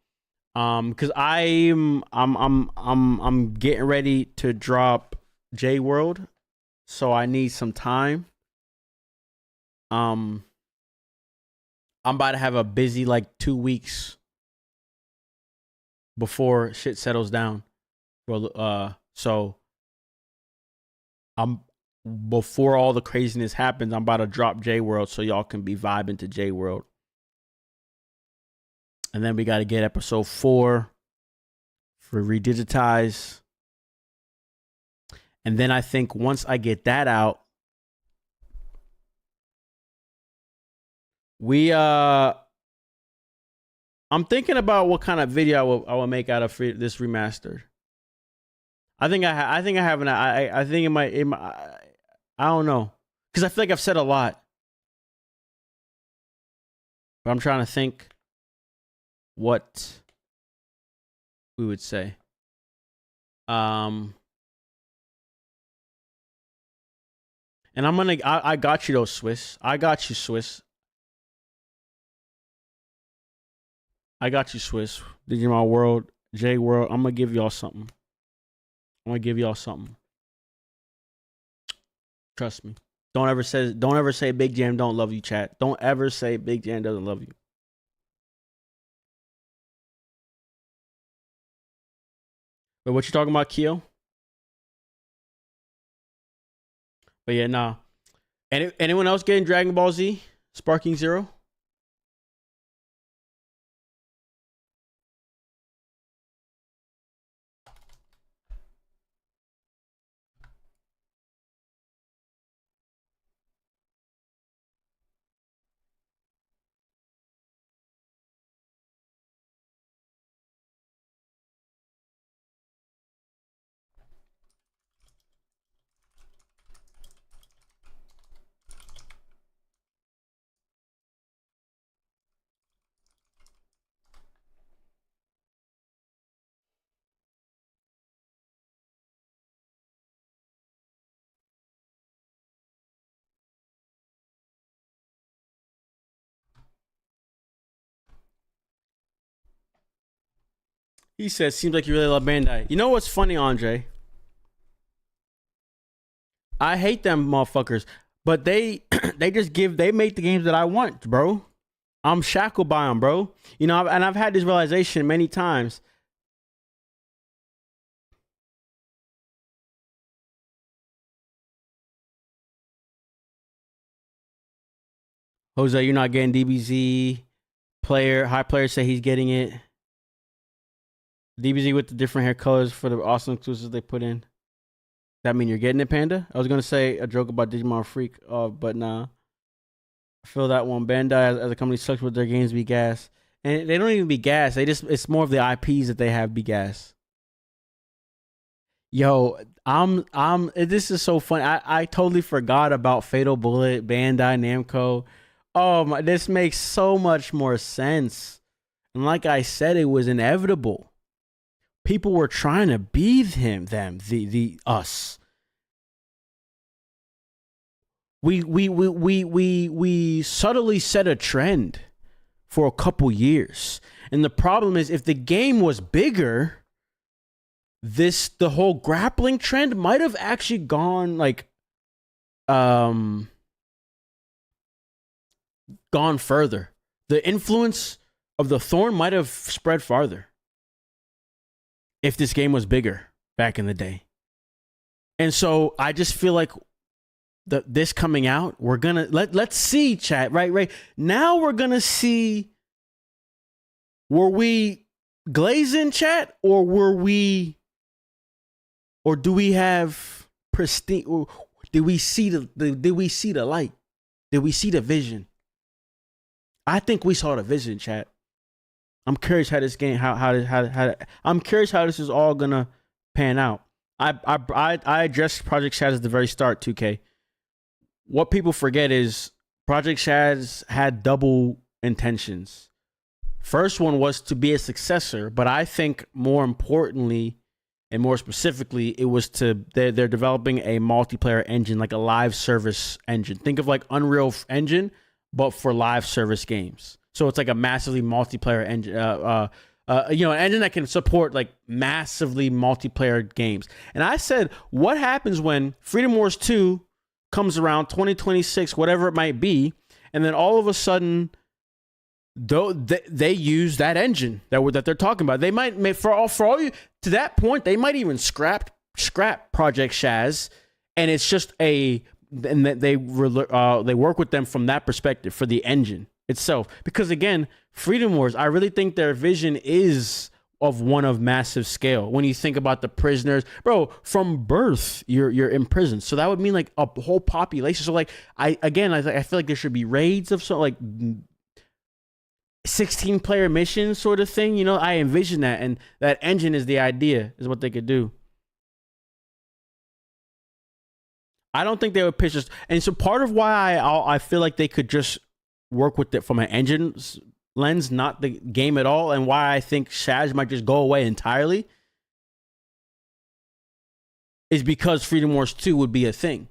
Cause I'm getting ready to drop J World, so I need some time. I'm about to have a busy like 2 weeks before shit settles down. Well, so before all the craziness happens, I'm about to drop J World so y'all can be vibing to J World. And then we got to get episode 4 for redigitize. And then I think once I get that out, I'm thinking about what kind of video I will make out of this remastered. I think it might I don't know, because I feel like I've said a lot, but I'm trying to think what we would say. And I got you though, Swiss. I got you, Swiss. Digimon World, J World. I'm gonna give y'all something. Trust me. Don't ever say Big Jam don't love you, chat. Don't ever say Big Jam doesn't love you. Wait, what you talking about, Kyo? But yeah, nah. Anyone else getting Dragon Ball Z? Sparking Zero? He says, seems like you really love Bandai. You know what's funny, Andre? I hate them motherfuckers, but they make the games that I want, bro. I'm shackled by them, bro. You know, and I've had this realization many times. Jose, you're not getting DBZ. High players say he's getting it. DBZ with the different hair colors for the awesome exclusives they put in. That mean you're getting it, Panda? I was gonna say a joke about Digimon Freak, but nah. I feel that one. Bandai as a company sucks with their games be gas. And they don't even be gas. It's more of the IPs that they have be gas. Yo, this is so funny. I totally forgot about Fatal Bullet, Bandai Namco. Oh my, this makes so much more sense. And like I said, it was inevitable. People were trying to be us. We subtly set a trend for a couple years. And the problem is, if the game was bigger, the whole grappling trend might have actually gone gone further. The influence of the Thorn might have spread farther if this game was bigger back in the day. And so I just feel like this coming out, we're gonna let's see, chat. Right now we're gonna see, were we glazing, chat, or do we have pristine, or did we see the light? Did we see the vision? I think we saw the vision, chat. I'm curious how this game, I'm curious how this is all gonna pan out. I addressed Project Shaz at the very start, 2K. What people forget is Project Shaz had double intentions. First one was to be a successor, but I think more importantly and more specifically, it was they're developing a multiplayer engine, like a live service engine. Think of like Unreal Engine, but for live service games. So it's like a massively multiplayer engine, an engine that can support like massively multiplayer games. And I said, what happens when Freedom Wars 2 comes around, 2026, whatever it might be, and then all of a sudden, they use that engine that they're talking about. They might for all you to that point, they might even scrap Project Shaz, and it's just and they work with them from that perspective for the engine itself. Because again, Freedom Wars, I really think their vision is of one of massive scale. When you think about the prisoners, bro, from birth you're imprisoned, so that would mean like a whole population. So like I feel like there should be raids of some like 16 player mission sort of thing. You know, I envision that, and that engine is the idea, is what they could do. I don't think they would pitch this, and so part of why I feel like they could just work with it from an engine lens, not the game at all, and why I think Shaz might just go away entirely, is because Freedom Wars 2 would be a thing.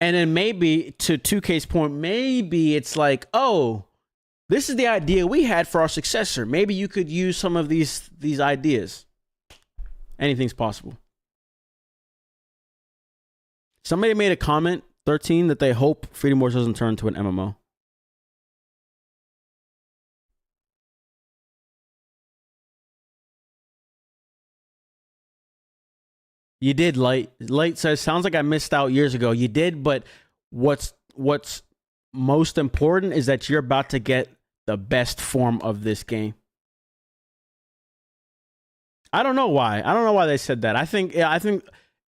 And then maybe, to 2K's point, maybe it's like, oh, this is the idea we had for our successor. Maybe you could use some of these ideas. Anything's possible. Somebody made a comment, 13, that they hope Freedom Wars doesn't turn into an MMO. You did, Light. Light says, sounds like I missed out years ago. You did, but what's most important is that you're about to get the best form of this game. I don't know why. I don't know why they said that. I think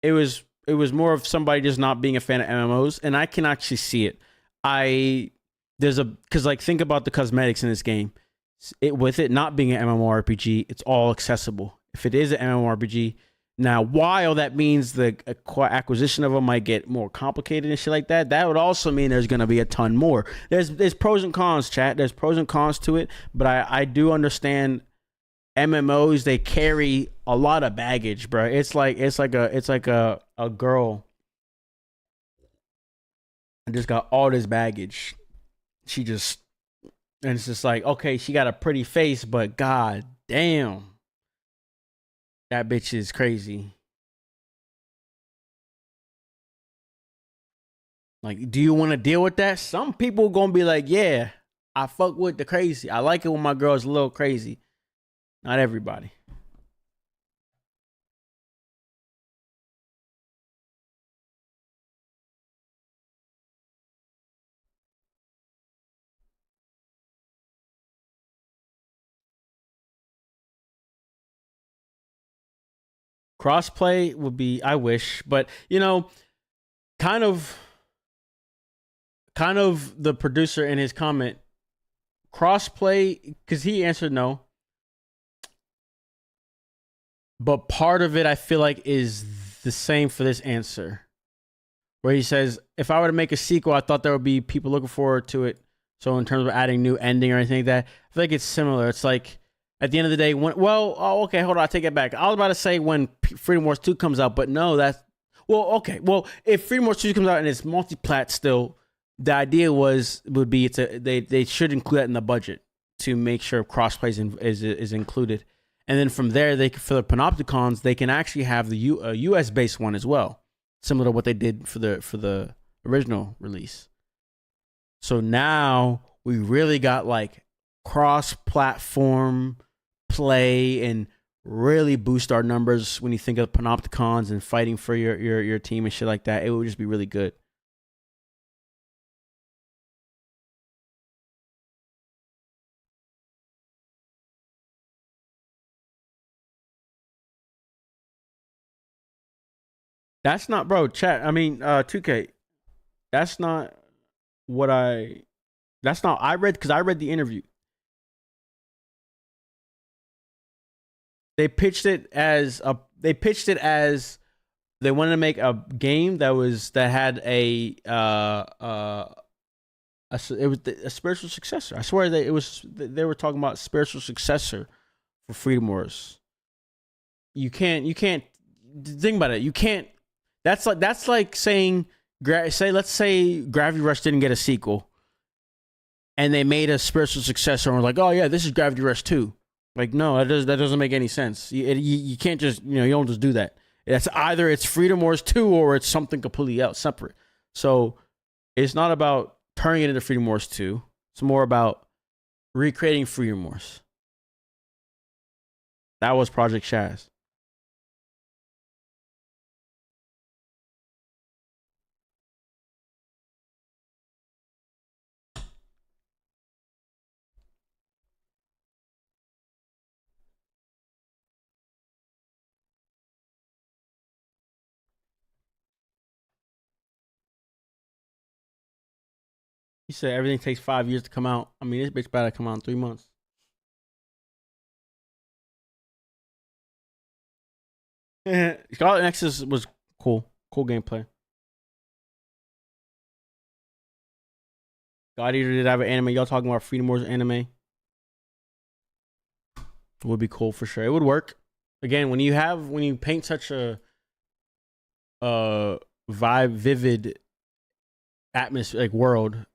it was more of somebody just not being a fan of MMOs, and I can actually see it. Because like, think about the cosmetics in this game. With it not being an MMORPG, it's all accessible. If it is an MMORPG, now, while that means the acquisition of them might get more complicated and shit like that, that would also mean there's going to be a ton more. There's pros and cons, chat. There's pros and cons to it, but I do understand MMOs, they carry a lot of baggage, bro. It's like a girl and just got all this baggage. And it's just like, okay, she got a pretty face, but god damn, that bitch is crazy. Like, do you want to deal with that? Some people gonna be like, yeah, I fuck with the crazy. I like it when my girl's a little crazy. Not everybody. Crossplay would be, I wish, but you know, kind of the producer in his comment, crossplay, because he answered no. But part of it, I feel like, is the same for this answer, where he says, if I were to make a sequel, I thought there would be people looking forward to it. So in terms of adding new ending or anything like that, I feel like it's similar. It's like, at the end of the day, okay, hold on, I take it back. I was about to say when Freedom Wars 2 comes out, but no, if Freedom Wars 2 comes out and it's multi-plat still, the idea would be they should include that in the budget to make sure crossplay is included. And then from there, for the Panopticons, they can actually have the US based one as well, similar to what they did for the original release. So now we really got like cross-platform play and really boost our numbers when you think of Panopticons and fighting for your team and shit like that. It would just be really good. That's not, bro, chat. I mean, 2K. That's not what I read, because I read the interview. they pitched it as they wanted to make a game that had a spiritual successor. I swear they were talking about spiritual successor for Freedom Wars. You can't think about it. You can't. That's like saying let's say Gravity Rush didn't get a sequel, and they made a spiritual successor and were like, oh yeah, this is Gravity Rush 2. Like, no, that doesn't make any sense. You can't just, you don't just do that. That's either it's Freedom Wars 2 or it's something completely else, separate. So it's not about turning it into Freedom Wars 2. It's more about recreating Freedom Wars. That was Project Shaz. He said everything takes 5 years to come out. I mean, this bitch about to come out in 3 months. Scarlet Nexus was cool. Cool gameplay. God Eater did have an anime. Y'all talking about Freedom Wars anime? It would be cool for sure. It would work. Again, when you paint such a vivid atmosphere, like world,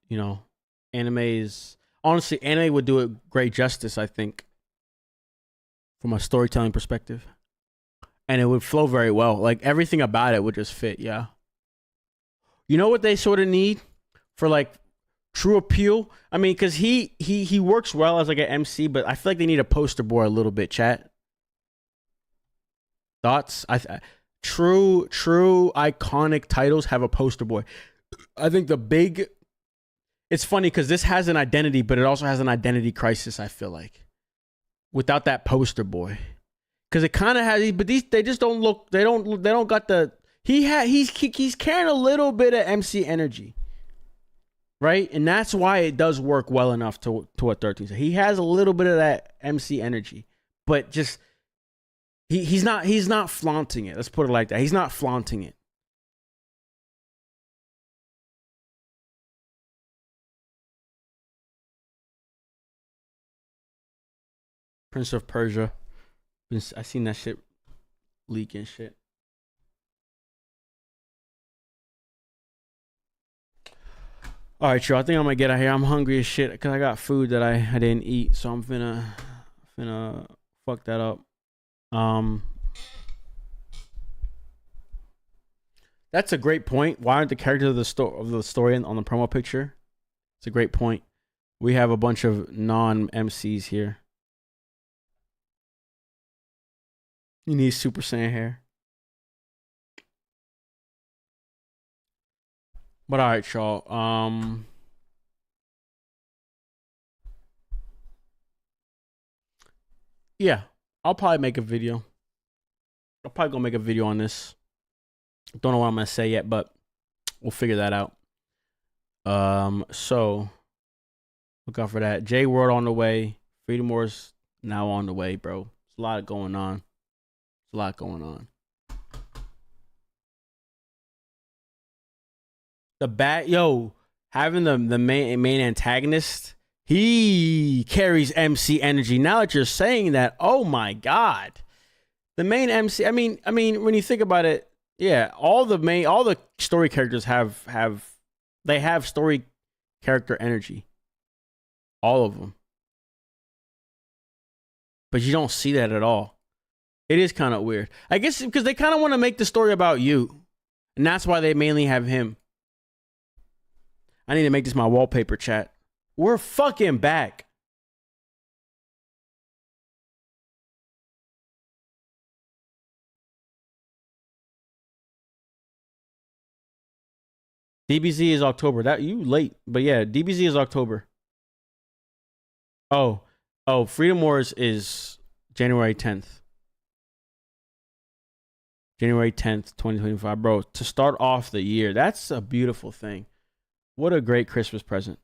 anime would do it great justice, I think, from a storytelling perspective. And it would flow very well. Like, everything about it would just fit, yeah. You know what they sort of need for, like, true appeal? I mean, because he works well as, like, an MC, but I feel like they need a poster boy a little bit, chat. Thoughts? True iconic titles have a poster boy. I think it's funny because this has an identity, but it also has an identity crisis, I feel like, without that poster boy. Because it kind of has, but they just don't look. They don't got the. He's carrying a little bit of MC energy, right? And that's why it does work well enough to what 13 said. He has a little bit of that MC energy, but just he's not flaunting it. Let's put it like that. He's not flaunting it. Prince of Persia. I seen that shit leak and shit. All right, y'all. I think I'm gonna get out here. I'm hungry as shit because I got food that I didn't eat, so I'm finna fuck that up. That's a great point. Why aren't the characters of the story on the promo picture? It's a great point. We have a bunch of non-MCs here. You need Super Saiyan hair. But all right, y'all. Yeah, I'll probably make a video. I'll probably go make a video on this. Don't know what I'm gonna say yet, but we'll figure that out. So look out for that. J World on the way. Freedom Wars now on the way, bro. There's a lot going on. A lot going on. Having the main antagonist, he carries MC energy. Now that you're saying that, oh my god, the main MC. I mean, when you think about it, yeah, all the story characters have story character energy, all of them. But you don't see that at all. It is kind of weird. I guess because they kind of want to make the story about you. And that's why they mainly have him. I need to make this my wallpaper, chat. We're fucking back. DBZ is October. That you late. But yeah, DBZ is October. Oh, Freedom Wars is January 10th. January 10th, 2025. Bro, to start off the year, that's a beautiful thing. What a great Christmas present.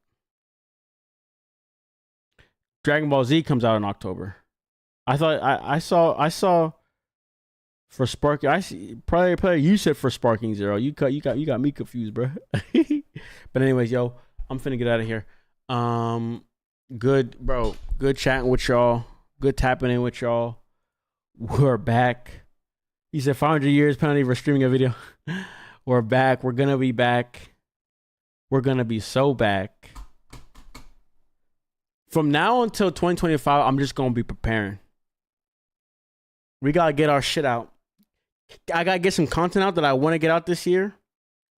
Dragon Ball Z comes out in October. I thought I saw for Sparking. I see probably you said for Sparking Zero. You got me confused, bro. But anyways, yo, I'm finna get out of here. Good, bro. Good chatting with y'all. Good tapping in with y'all. We're back. He said 500 years penalty for streaming a video. We're back. We're gonna be back. We're gonna be so back. From now until 2025, I'm just gonna be preparing. We gotta get our shit out. I gotta get some content out that I want to get out this year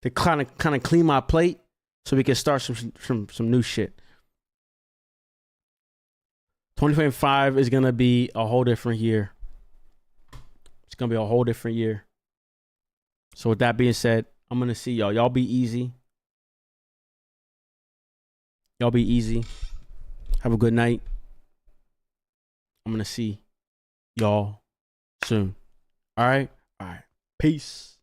to kind of clean my plate, so we can start some new shit. 2025 is gonna be a whole different year. It's gonna be a whole different year. So with that being said, I'm gonna see y'all. Y'all be easy. Y'all be easy. Have a good night. I'm gonna see y'all soon. All right. Peace.